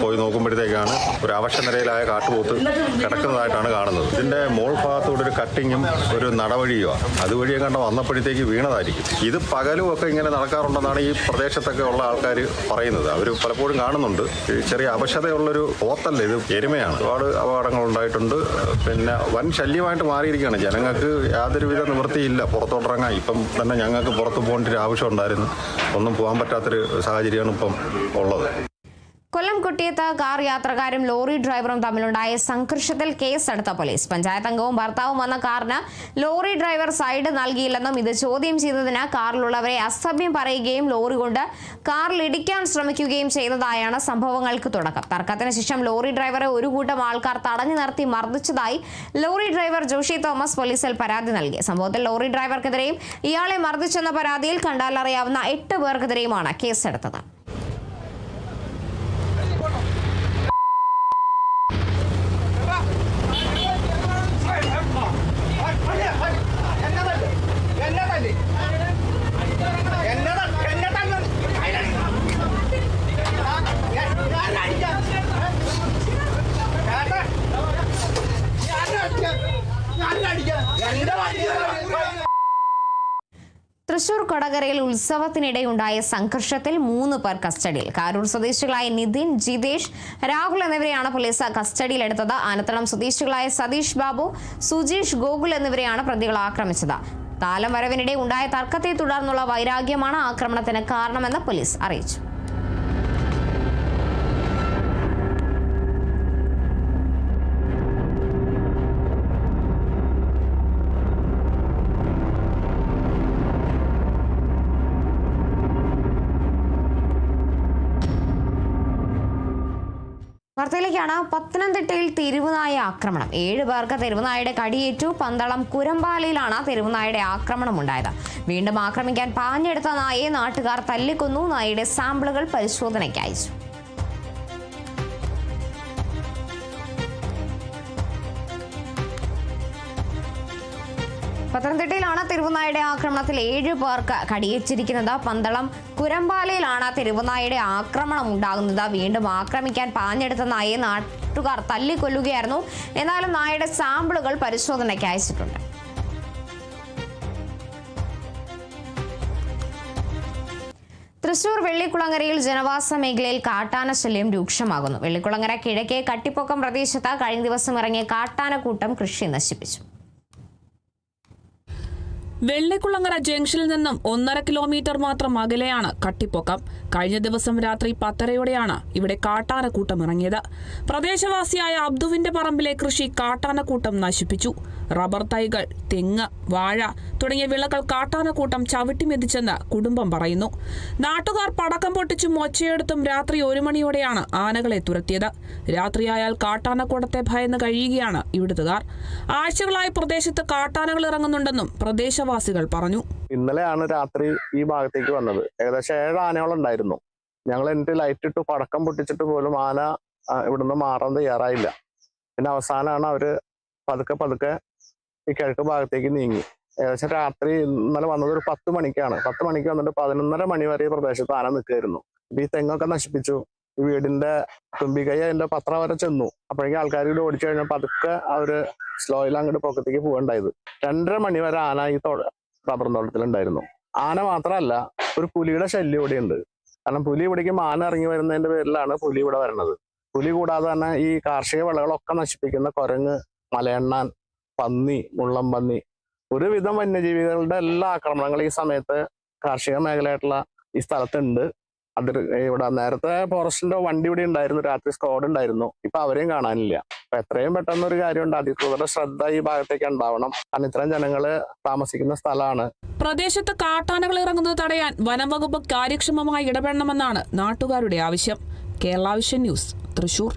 പോയി നോക്കുമ്പോഴത്തേക്കാണ് ഒരു അവശനിലയിലായ കാട്ടുപോത്ത് കിടക്കുന്നതായിട്ടാണ് കാണുന്നത്. ഇതിന്റെ മോൾ ഭാഗത്തൂടെ ഒരു കട്ടിങ്ങും ഒരു നടവഴിയോ അതുവഴിയെ കണ്ട വന്നപ്പോഴത്തേക്ക് വീണതായിരിക്കും. ഇത് പകലും ഒക്കെ ഇങ്ങനെ നടക്കാറുണ്ടെന്നാണ് ഈ പ്രദേശത്തൊക്കെ ഉള്ള ആൾക്കാർ പറയുന്നത്. അവർ പലപ്പോഴും കാണുന്നുണ്ട്. ചെറിയ അവശതയുള്ളൊരു പോത്തല്ല, ഇത് എരുമയാണ്. ഒരുപാട് അപകടങ്ങൾ ഉണ്ടായിട്ടുണ്ട്. പിന്നെ വൻ ശല്യമായിട്ട് മാറിയിരിക്കുകയാണ്. ജനങ്ങൾക്ക് യാതൊരു നിവൃത്തിയില്ല പുറത്തോട്ടിറങ്ങാൻ. ഇപ്പം തന്നെ ഞങ്ങൾക്ക് പുറത്ത് പോകേണ്ട ഒരു ആവശ്യം ഉണ്ടായിരുന്നു. ഒന്നും പോകാൻ പറ്റാത്തൊരു സാഹചര്യമാണ് ഇപ്പം ഉള്ളത്. കൊല്ലം കുട്ടിയത്ത് കാർ യാത്രക്കാരും ലോറി ഡ്രൈവറും തമ്മിലുണ്ടായ സംഘർഷത്തിൽ കേസെടുത്ത പോലീസ്. പഞ്ചായത്ത് അംഗവും ഭർത്താവും വന്ന കാറിന് ലോറി ഡ്രൈവർ സൈഡ് നൽകിയില്ലെന്നും ഇത് ചോദ്യം ചെയ്തതിന് കാറിലുള്ളവരെ അസഭ്യം പറയുകയും ലോറി കൊണ്ട് കാറിൽ ഇടിക്കാൻ ശ്രമിക്കുകയും ചെയ്തതായാണ് സംഭവങ്ങൾക്ക് തുടക്കം. തർക്കത്തിന് ശേഷം ലോറി ഡ്രൈവറെ ഒരു കൂട്ടം ആൾക്കാർ തടഞ്ഞു നിർത്തി മർദ്ദിച്ചതായി ലോറി ഡ്രൈവർ ജോഷി തോമസ് പോലീസിൽ പരാതി നൽകി. സംഭവത്തിൽ ലോറി ഡ്രൈവർക്കെതിരെയും ഇയാളെ മർദ്ദിച്ചെന്ന പരാതിയിൽ കണ്ടാലറിയാവുന്ന 8 പേർക്കെതിരെയുമാണ് കേസെടുത്തത്. ഞാൻ തൃശൂർ കൊടകരയിൽ ഉത്സവത്തിനിടെയുണ്ടായ സംഘർഷത്തിൽ 3 പേർ കസ്റ്റഡിയിൽ. കാരൂർ സ്വദേശികളായ നിതിൻ, ജിതേഷ്, രാഹുൽ എന്നിവരെയാണ് പോലീസ് കസ്റ്റഡിയിലെടുത്തത്. ആനത്തളം സ്വദേശികളായ സതീഷ് ബാബു, സുജീഷ്, ഗോകുൽ എന്നിവരെയാണ് പ്രതികൾ ആക്രമിച്ചത്. താലം വരവിനിടെ ഉണ്ടായ തർക്കത്തെ തുടർന്നുള്ള വൈരാഗ്യമാണ് ആക്രമണത്തിന് കാരണമെന്ന് പോലീസ് അറിയിച്ചു. വാർത്തയിലേക്കാണ്. പത്തനംതിട്ടയിൽ തെരുവുനായ ആക്രമണം. 7 പേർക്ക് തെരുവുനായയുടെ കടിയേറ്റു. പന്തളം കുരമ്പാലയിലാണ് തെരുവുനായയുടെ ആക്രമണം ഉണ്ടായത്. വീണ്ടും ആക്രമിക്കാൻ പാഞ്ഞെടുത്ത നായയെ നാട്ടുകാർ തല്ലിക്കൊന്നു. നായയുടെ സാമ്പിളുകൾ പരിശോധനയ്ക്ക് അയച്ചു. പത്തനംതിട്ടയിലാണ് തെരുവുനായയുടെ ആക്രമണത്തിൽ 7 പേർക്ക് കടിയേറ്റിരിക്കുന്നത്. പന്തളം കുരമ്പാലയിലാണ് തെരുവുനായയുടെ ആക്രമണം ഉണ്ടാകുന്നത്. വീണ്ടും ആക്രമിക്കാൻ പാഞ്ഞെടുത്ത നായയെ നാട്ടുകാർ തല്ലിക്കൊല്ലുകയായിരുന്നു. എന്നാലും നായയുടെ സാമ്പിളുകൾ പരിശോധനയ്ക്ക് അയച്ചിട്ടുണ്ട്. തൃശൂർ വെള്ളിക്കുളങ്ങരയിൽ ജനവാസ മേഖലയിൽ കാട്ടാന ശല്യം രൂക്ഷമാകുന്നു. വെള്ളിക്കുളങ്ങര കിഴക്കേ കട്ടിപ്പൊക്കം പ്രദേശത്ത് കഴിഞ്ഞ ദിവസം ഇറങ്ങിയ കാട്ടാനക്കൂട്ടം കൃഷി നശിപ്പിച്ചു. വെള്ളിക്കുളങ്ങര ജംഗ്ഷനിൽ നിന്നും 1.5 കിലോമീറ്റർ മാത്രം അകലെയാണ് കട്ടിപ്പൊക്കം. കഴിഞ്ഞ ദിവസം രാത്രി 10:30യോടെയാണ് ഇവിടെ കാട്ടാനക്കൂട്ടം ഇറങ്ങിയത്. പ്രദേശവാസിയായ അബ്ദുവിന്റെ പറമ്പിലെ കൃഷി കാട്ടാനക്കൂട്ടം നശിപ്പിച്ചു. റബ്ബർ തൈകൾ, തെങ്ങ്, വാഴ തുടങ്ങിയ വിളകൾ കാട്ടാനക്കൂട്ടം ചവിട്ടിമെതിച്ചെന്ന് കുടുംബം പറയുന്നു. നാട്ടുകാർ പടക്കം പൊട്ടിച്ചും ഒച്ചയെടുത്തും രാത്രി 1 മണിയോടെയാണ് ആനകളെ തുരത്തിയത്. രാത്രിയായാൽ കാട്ടാനക്കൂട്ടത്തെ ഭയന്ന് കഴിയുകയാണ് ഇവിടുത്തുകാർ. ആഴ്ചകളായി പ്രദേശത്ത് കാട്ടാനകൾ ഇറങ്ങുന്നുണ്ടെന്നും പ്രദേശവാസികൾ പറഞ്ഞു. ഇന്നലെയാണ് രാത്രി ഈ ഭാഗത്തേക്ക് വന്നത്. ഏകദേശം 7 ആനകളും ഉണ്ടായിരുന്നു. ഞങ്ങൾ എന്നിട്ട് ലൈറ്റ് ഇട്ടു, പടക്കം പൊട്ടിച്ചിട്ട് പോലും ആന ഇവിടുന്ന് മാറാൻ തയ്യാറായില്ല. പിന്നെ അവസാനമാണ് അവര് പതുക്കെ ഈ കിഴക്ക് ഭാഗത്തേക്ക് നീങ്ങി. ഏകദേശം രാത്രി ഇന്നലെ വന്നത് ഒരു 10 മണിക്കാണ്. 10 മണിക്ക് വന്നിട്ട് 11:30 മണി വരെ ഈ പ്രദേശത്ത് ആന നിൽക്കുകയായിരുന്നു. ഈ തെങ്ങൊക്കെ നശിപ്പിച്ചു. ഈ വീടിന്റെ തുമ്പിക്കൈ അതിന്റെ പത്ര വരെ ചെന്നു. അപ്പോഴേക്കും ആൾക്കാർ ഇവിടെ ഓടിച്ചു കഴിഞ്ഞാൽ പതുക്കെ അവര് സ്ലോയിൽ അങ്ങോട്ട് പൊക്കത്തേക്ക് പോകണ്ടായത്. 2:30 മണി വരെ ആന ഈ റബ്ബർ തോട്ടത്തിലുണ്ടായിരുന്നു. ആന മാത്രമല്ല, ഒരു പുലിയുടെ ശല്യം ഇവിടെ ഉണ്ട്. കാരണം പുലി ഇവിടേക്ക് ആന ഇറങ്ങി വരുന്നതിന്റെ പേരിലാണ് പുലി ഇവിടെ വരുന്നത്. പുലി കൂടാതെ തന്നെ ഈ കാർഷിക വിളകളൊക്കെ നശിപ്പിക്കുന്ന കുരങ്ങ്, മലയണ്ണാൻ, പന്നി, മുള്ളംപന്നി, ഒരുവിധം വന്യജീവികളുടെ എല്ലാ ആക്രമണങ്ങളും ഈ സമയത്ത് കാർഷിക മേഖലയായിട്ടുള്ള ഈ സ്ഥലത്തുണ്ട്. ഇവിടെ നേരത്തെ ഫോറസ്റ്റിന്റെ വണ്ടി ഇവിടെ ഉണ്ടായിരുന്നു, രാത്രി സ്ക്വാഡ് ഉണ്ടായിരുന്നു. ഇപ്പൊ അവരെയും കാണാനില്ല. അപ്പൊ എത്രയും പെട്ടെന്ന് ഒരു കാര്യമുണ്ട്, അധികൃതരുടെ ശ്രദ്ധ ഈ ഭാഗത്തേക്ക് ഉണ്ടാവണം. കാരണം ഇത്രയും ജനങ്ങള് താമസിക്കുന്ന സ്ഥലമാണ്. പ്രദേശത്ത് കാട്ടാനകൾ ഇറങ്ങുന്നത് തടയാൻ വനംവകുപ്പ് കാര്യക്ഷമമായി ഇടപെടണമെന്നാണ് നാട്ടുകാരുടെ ആവശ്യം. Kerala vision news, Thrissur.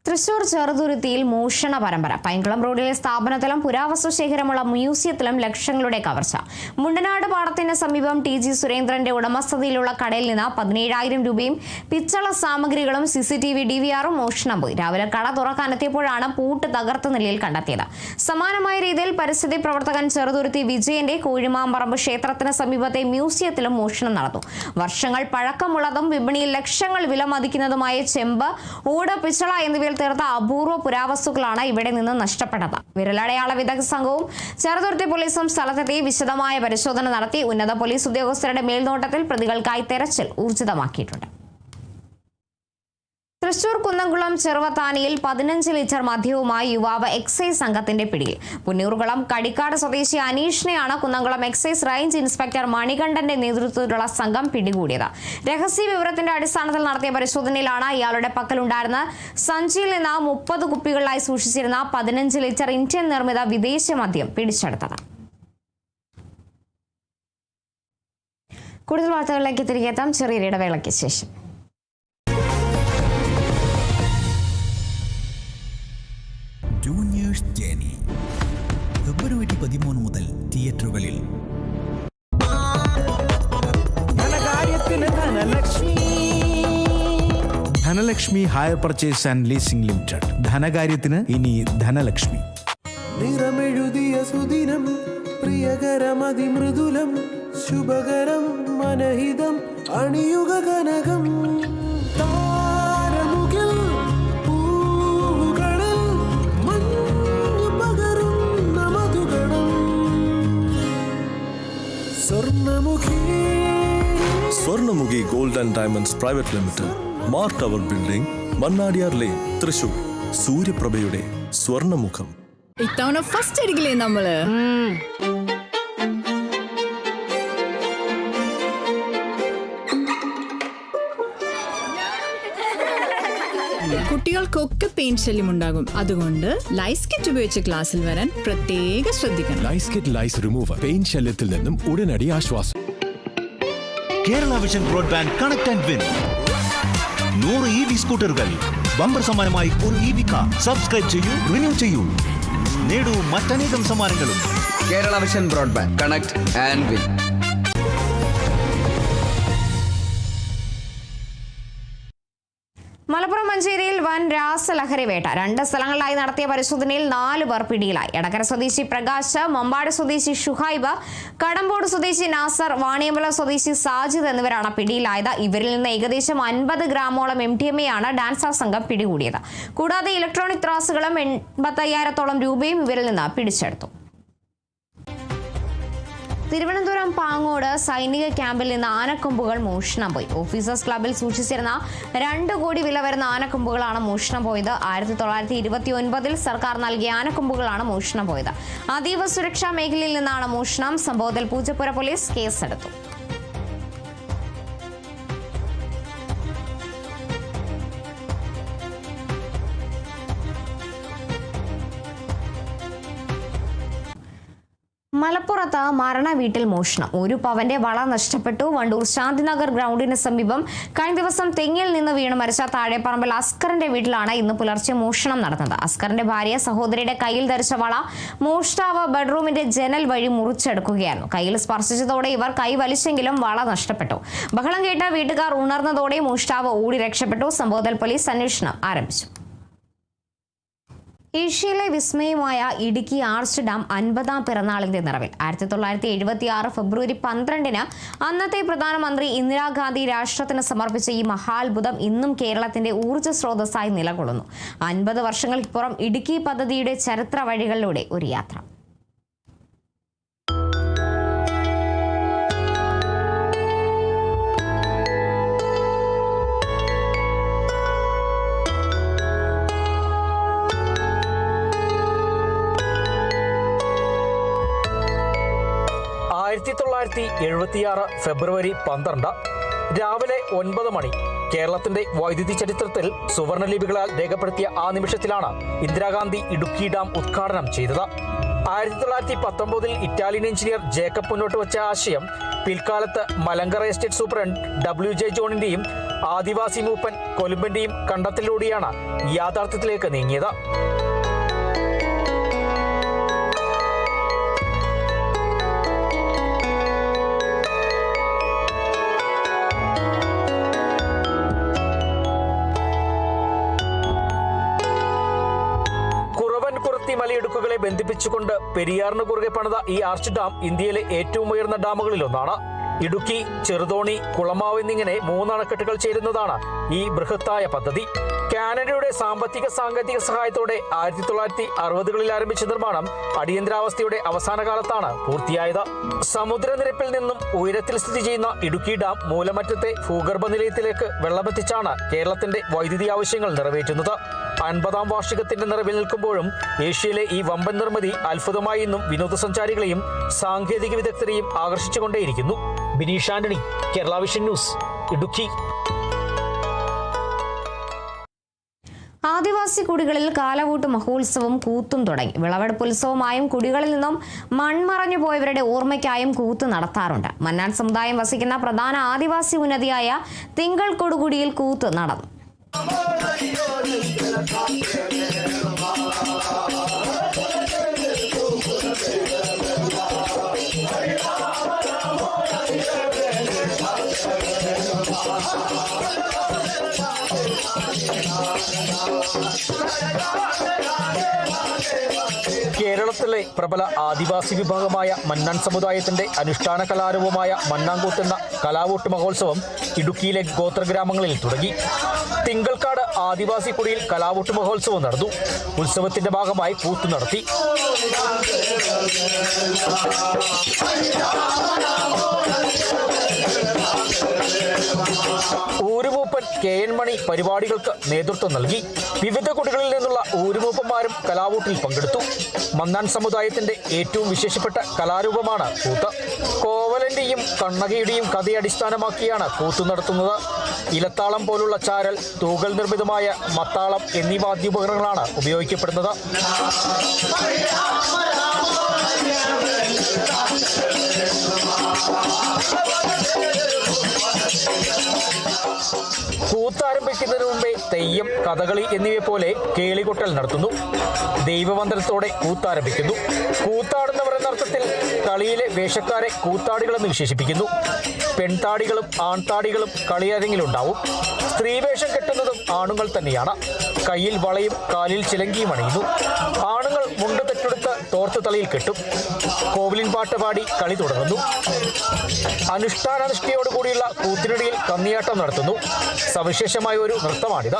തൃശൂർ ചെറുതുരുത്തിയിൽ മോഷണ പരമ്പര. പൈങ്കുളം റോഡിലെ സ്ഥാപനത്തിലും പുരാവസ്തു ശേഖരമുള്ള മ്യൂസിയത്തിലും ലക്ഷങ്ങളുടെ കവർച്ച. മുണ്ടനാട് പാടത്തിന് സമീപം TG സുരേന്ദ്രന്റെ ഉടമസ്ഥതയിലുള്ള കടയിൽ നിന്ന് 17,000 രൂപയും പിച്ചള സാമഗ്രികളും CCTV DVR-ഉം മോഷണം പോയി. രാവിലെ കട തുറക്കാനെത്തിയപ്പോഴാണ് പൂട്ട് തകർത്ത നിലയിൽ കണ്ടെത്തിയത്. സമാനമായ രീതിയിൽ പരിസ്ഥിതി പ്രവർത്തകൻ ചെറുതുരുത്തി വിജയന്റെ കോഴിമാമ്പറമ്പ് ക്ഷേത്രത്തിന് സമീപത്തെ മ്യൂസിയത്തിലും മോഷണം നടന്നു. വർഷങ്ങൾ പഴക്കമുള്ളതും വിപണിയിൽ ലക്ഷങ്ങൾ വില മതിക്കുന്നതുമായ ചെമ്പ്, ഓട്, പിച്ചള എന്നിവയിൽ തീർത്ത അപൂർവ പുരാവസ്തുക്കളാണ് ഇവിടെ നിന്ന് നഷ്ടപ്പെട്ടത്. വിരലടയാള വിദഗ്ധ സംഘവും ചെറുതുരുത്തി പോലീസും സ്ഥലത്തെത്തി വിശദമായ പരിശോധന നടത്തി. ഉന്നത പോലീസ് ഉദ്യോഗസ്ഥരുടെ മേൽനോട്ടത്തിൽ പ്രതികൾക്കായി തെരച്ചിൽ ഊർജിതമാക്കിയിട്ടുണ്ട്. തൃശൂർ കുന്നംകുളം ചെറുവത്താനിയിൽ 15 ലിറ്റർ മദ്യവുമായി യുവാവ് എക്സൈസ് സംഘത്തിന്റെ പിടിയിൽ. പുന്നൂർകുളം കടിക്കാട് സ്വദേശി അനീഷിനെയാണ് കുന്നംകുളം എക്സൈസ് റേഞ്ച് ഇൻസ്പെക്ടർ മണികണ്ഠന്റെ നേതൃത്വത്തിലുള്ള സംഘം പിടികൂടിയത്. രഹസ്യ വിവരത്തിന്റെ അടിസ്ഥാനത്തിൽ നടത്തിയ പരിശോധനയിലാണ് ഇയാളുടെ പക്കലുണ്ടായിരുന്ന സഞ്ചിയിൽ നിന്ന് 30 കുപ്പികളിലായി സൂക്ഷിച്ചിരുന്ന 15 ലിറ്റർ ഇന്ത്യൻ നിർമ്മിത വിദേശ മദ്യം പിടിച്ചെടുത്തത്. കൂടുതൽ വാർത്തകളിലേക്ക് തിരികെ എത്താം ചെറിയൊരു ഇടവേളയ്ക്ക് ശേഷം. ജൂനിയേഴ്സ് ജേണി ഫെബ്രുവരി 13 മുതൽ തിയേറ്ററുകളിൽ. Dhanalakshmi hire purchase and leasing limited. ധനകാര്യത്തിന് ഇനി ധനലക്ഷ്മി. നിറമെഴുതിയ സുദിനം, പ്രിയകരമതിമൃദുലം, ശുഭകരം മനഹിതം, അണിയുക കനകം. താരമുകിൽ പൂവുകളിൽ മഞ്ഞു പകരും gold and diamonds private limited, Mar tower building, Mannadiyar lane, Thrissur. സൂര്യപ്രഭയുടെ സ്വർണ്ണമുഖം. ഇത്തവണ ഫസ്റ്റ് അടിക്കില്ലേ നമ്മള്? കുട്ടികൾക്കൊക്കെ പെയിൻ ശല്യം ഉണ്ടാകും. അതുകൊണ്ട് ലൈസ് കിറ്റ് ഉപയോഗിച്ച് ക്ലാസ്സിൽ വരാൻ പ്രത്യേകം ശ്രദ്ധിക്കണം. ലൈസ് കിറ്റ് ലൈസ് റിമൂവർ പെയിൻ ശല്യത്തിൽ നിന്നും ഉടനടി ആശ്വാസം. Kerala vision broadband connect and win 100 EV സ്കൂട്ടറുകൾ, ബമ്പർ സമ്മാനമായി ഒരു EV കാർ. സബ്സ്ക്രൈബ് ചെയ്യൂ, റിന്യൂ ചെയ്യൂ, നേടൂ മറ്റനേകം സമ്മാനങ്ങളും. Kerala vision broadband connect and win. Malappuram മഞ്ചേരിയിൽ വൻ രാസലഹരി വേട്ട. 2 സ്ഥലങ്ങളിലായി നടത്തിയ പരിശോധനയിൽ 4 പേർ പിടിയിലായി. എടക്കര സ്വദേശി പ്രകാശ്, മമ്പാട് സ്വദേശി ഷുഹൈബ്, കടമ്പോട് സ്വദേശി നാസർ, വാണിയമ്പലം സ്വദേശി സാജിദ് എന്നിവരാണ് പിടിയിലായത്. ഇവരിൽ നിന്ന് ഏകദേശം 50 ഗ്രാമോളം MDMA ആണ് ഡാൻസർ സംഘം പിടികൂടിയത്. കൂടാതെ ഇലക്ട്രോണിക് ത്രാസുകളും 85,000-ഓളം രൂപയും ഇവരിൽ നിന്ന് പിടിച്ചെടുത്തു. തിരുവനന്തപുരം പാങ്ങോട് സൈനിക ക്യാമ്പിൽ നിന്ന് ആനക്കൊമ്പുകൾ മോഷണം പോയി. ഓഫീസേഴ്സ് ക്ലബിൽ സൂക്ഷിച്ചിരുന്ന 2 കോടി വില വരുന്ന ആനക്കൊമ്പുകളാണ് മോഷണം പോയത്. 1929 സർക്കാർ നൽകിയ ആനക്കൊമ്പുകളാണ് മോഷണം പോയത്. അതീവ സുരക്ഷാ മേഖലയിൽ നിന്നാണ് മോഷണം. സംഭവത്തിൽ പൂജപ്പുര പോലീസ് കേസെടുത്തു. മലപ്പുറത്ത് മരണ വീട്ടിൽ മോഷണം. 1 പവന്റെ വള നഷ്ടപ്പെട്ടു. വണ്ടൂർ ശാന്തിനഗർ ഗ്രൗണ്ടിന് സമീപം കഴിഞ്ഞ ദിവസം തെങ്ങിൽ നിന്ന് വീണ് മരിച്ച താഴെപ്പറമ്പിൽ അസ്കറിന്റെ വീട്ടിലാണ് ഇന്ന് പുലർച്ചെ മോഷണം നടന്നത്. അസ്കറിന്റെ ഭാര്യ സഹോദരിയുടെ കയ്യിൽ ധരിച്ച വള മോഷ്ടാവ് ബെഡ്റൂമിന്റെ ജനൽ വഴി മുറിച്ചെടുക്കുകയായിരുന്നു. കയ്യിൽ സ്പർശിച്ചതോടെ ഇവർ കൈ വലിച്ചെങ്കിലും വള നഷ്ടപ്പെട്ടു. ബഹളം കേട്ട വീട്ടുകാർ ഉണർന്നതോടെ മോഷ്ടാവ് ഓടി രക്ഷപ്പെട്ടു. സംഭവത്തിൽ പോലീസ് അന്വേഷണം ആരംഭിച്ചു. ഏഷ്യയിലെ വിസ്മയമായ ഇടുക്കി ആർച്ച് ഡാം 50ാം പിറന്നാളിന്റെ നിറവിൽ. 1976 ഫെബ്രുവരി 12-ന് അന്നത്തെ പ്രധാനമന്ത്രി ഇന്ദിരാഗാന്ധി രാഷ്ട്രത്തിന് സമർപ്പിച്ച ഈ മഹാത്ഭുതം ഇന്നും കേരളത്തിന്റെ ഊർജ്ജ സ്രോതസ്സായി നിലകൊള്ളുന്നു. 50 വർഷങ്ങൾക്കിപ്പുറം ഇടുക്കി പദ്ധതിയുടെ ചരിത്ര വഴികളിലൂടെ ഒരു യാത്ര. ഫെബ്രുവരി 12 രാവിലെ 9 മണി. കേരളത്തിന്റെ വൈദ്യുതി ചരിത്രത്തിൽ സുവർണലിപികളാൽ രേഖപ്പെടുത്തിയ ആ നിമിഷത്തിലാണ് ഇന്ദിരാഗാന്ധി ഇടുക്കി ഡാം ഉദ്ഘാടനം ചെയ്തത്. 1919 ഇറ്റാലിയൻ എഞ്ചിനീയർ ജേക്കബ് മുന്നോട്ട് വെച്ച ആശയം പിൽക്കാലത്ത് മലങ്കര എസ്റ്റേറ്റ് സൂപ്രണ്ട് WJ ജോണിന്റെയും ആദിവാസി മൂപ്പൻ കൊലുമ്പന്റെയും കണ്ടെത്തലിലൂടെയാണ് യാഥാർത്ഥ്യത്തിലേക്ക് നീങ്ങിയത്. മലയിടുക്കുകളെ ബന്ധിപ്പിച്ചുകൊണ്ട് പെരിയാറിന് കുറുകെ പണിത ഈ ആർച്ച് ഡാം ഇന്ത്യയിലെ ഏറ്റവും ഉയർന്ന ഡാമുകളിലൊന്നാണ്. ഇടുക്കി, ചെറുതോണി, കുളമാവ് എന്നിങ്ങനെ 3 അണക്കെട്ടുകൾ ചേരുന്നതാണ് ഈ ബൃഹത്തായ പദ്ധതി. കാനഡയുടെ സാമ്പത്തിക സാങ്കേതിക സഹായത്തോടെ 1960കളിൽ ആരംഭിച്ച നിർമ്മാണം അടിയന്തരാവസ്ഥയുടെ അവസാന കാലത്താണ് പൂർത്തിയായത്. സമുദ്രനിരപ്പിൽ നിന്നും ഉയരത്തിൽ സ്ഥിതി ചെയ്യുന്ന ഇടുക്കി ഡാം മൂലമറ്റത്തെ ഭൂഗർഭ നിലയത്തിലേക്ക് വെള്ളമെത്തിച്ചാണ് കേരളത്തിന്റെ വൈദ്യുതി ആവശ്യങ്ങൾ നിറവേറ്റുന്നത്. 50ാം വാർഷികത്തിന്റെ നിറവിൽ നിൽക്കുമ്പോഴും ഏഷ്യയിലെ ഈ വമ്പൻ നിർമ്മിതി അത്ഭുതമായി ഇന്നും വിനോദസഞ്ചാരികളെയും സാങ്കേതിക വിദഗ്ധരെയും ആകർഷിച്ചുകൊണ്ടേയിരിക്കുന്നു. Bineesh Antony, Kerala vision news, Idukki. ആദിവാസി കുടികളിൽ കാലകൂട്ട് മഹോത്സവം കൂത്തും തുടങ്ങി. വിളവെടുപ്പ് ഉത്സവമായും കുടികളിൽ നിന്നും മൺമറഞ്ഞു പോയവരുടെ ഓർമ്മയ്ക്കായും കൂത്ത് നടത്താറുണ്ട്. മന്നാൻ സമുദായം വസിക്കുന്ന പ്രധാന ആദിവാസി ഉന്നതിയായ തിങ്കൾ കൊടുകുടിയിൽ കൂത്ത് നടന്നു. കേരളത്തിലെ പ്രബല ആദിവാസി വിഭാഗമായ മന്നാൻ സമുദായത്തിന്റെ അനുഷ്ഠാന കലാരൂപമായ മന്നാങ്കൂത്ത് എന്ന കലാവൂട്ട് മഹോത്സവം ഇടുക്കിയിലെ ഗോത്രഗ്രാമങ്ങളിൽ തുടങ്ങി. തിങ്കൾക്കാട് ആദിവാസി കുടിയിൽ കലാവൂട്ട് മഹോത്സവം നടന്നു. ഉത്സവത്തിന്റെ ഭാഗമായി കൂത്ത് നടത്തി. ഊരുമൂപ്പൻ KN മണി പരിപാടികൾക്ക് നേതൃത്വം നൽകി. വിവിധ കുടികളിൽ നിന്നുള്ള ഊരുമൂപ്പന്മാരും കലാവൂട്ടിൽ പങ്കെടുത്തു. മന്നാൻ സമുദായത്തിന്റെ ഏറ്റവും വിശേഷപ്പെട്ട കലാരൂപമാണ് കൂത്ത്. കോവലന്റെയും കണ്ണകിയുടെയും കഥയെ അടിസ്ഥാനമാക്കിയാണ് കൂത്ത് നടത്തുന്നത്. ഇലത്താളം പോലുള്ള ചാരൽ, തൂകൽ നിർമ്മിതമായ മത്താളം എന്നീ വാദ്യോപകരണങ്ങളാണ് ഉപയോഗിക്കപ്പെടുന്നത്. കൂത്താരംഭിക്കുന്നതിന് മുമ്പേ തെയ്യം, കഥകളി എന്നിവയെ പോലെ കേളികൊട്ടൽ നടത്തുന്നു. ദൈവവന്ദനത്തോടെ കൂത്താരംഭിക്കുന്നു. കൂത്താടുന്നവർ എന്ന അർത്ഥത്തിൽ കളിയിലെ വേഷക്കാരെ കൂത്താടികളെന്ന് വിശേഷിപ്പിക്കുന്നു. പെൺതാടികളും ആൺതാടികളും കളിയരങ്ങിലുണ്ടാവും. സ്ത്രീവേഷം കെട്ടുന്നതും ആണുങ്ങൾ തന്നെയാണ്. കയ്യിൽ വളയും കാലിൽ ചിലങ്കിയും അണിയുന്നു. ആണുങ്ങൾ മുണ്ട് തെറ്റെടുത്ത് തോർത്ത് തലയിൽ കെട്ടും. കോവിലിൻ പാട്ട് പാടി കളി തുടങ്ങുന്നു. അനുഷ്ഠാനനിഷ്ഠയോടുകൂടിയുള്ള കൂത്തിനിടയിൽ കന്നിയാട്ടം നടത്തുന്നു. സവിശേഷമായ ഒരു നൃത്തമാണിത്.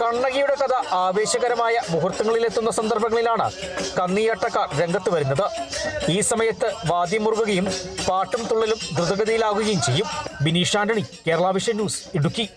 കണ്ണകിയുടെ കഥ ആവേശകരമായ മുഹൂർത്തങ്ങളിലെത്തുന്ന സന്ദർഭങ്ങളിലാണ് കന്നിയാട്ടക്കാർ രംഗത്ത് വരുന്നത്. ഈ സമയത്ത് വാദ്യം മുറുകുകയും പാട്ടും തുള്ളലും ദ്രുതഗതിയിലാകുകയും ചെയ്യും. Bineesh Antony, Kerala vision news, Idukki.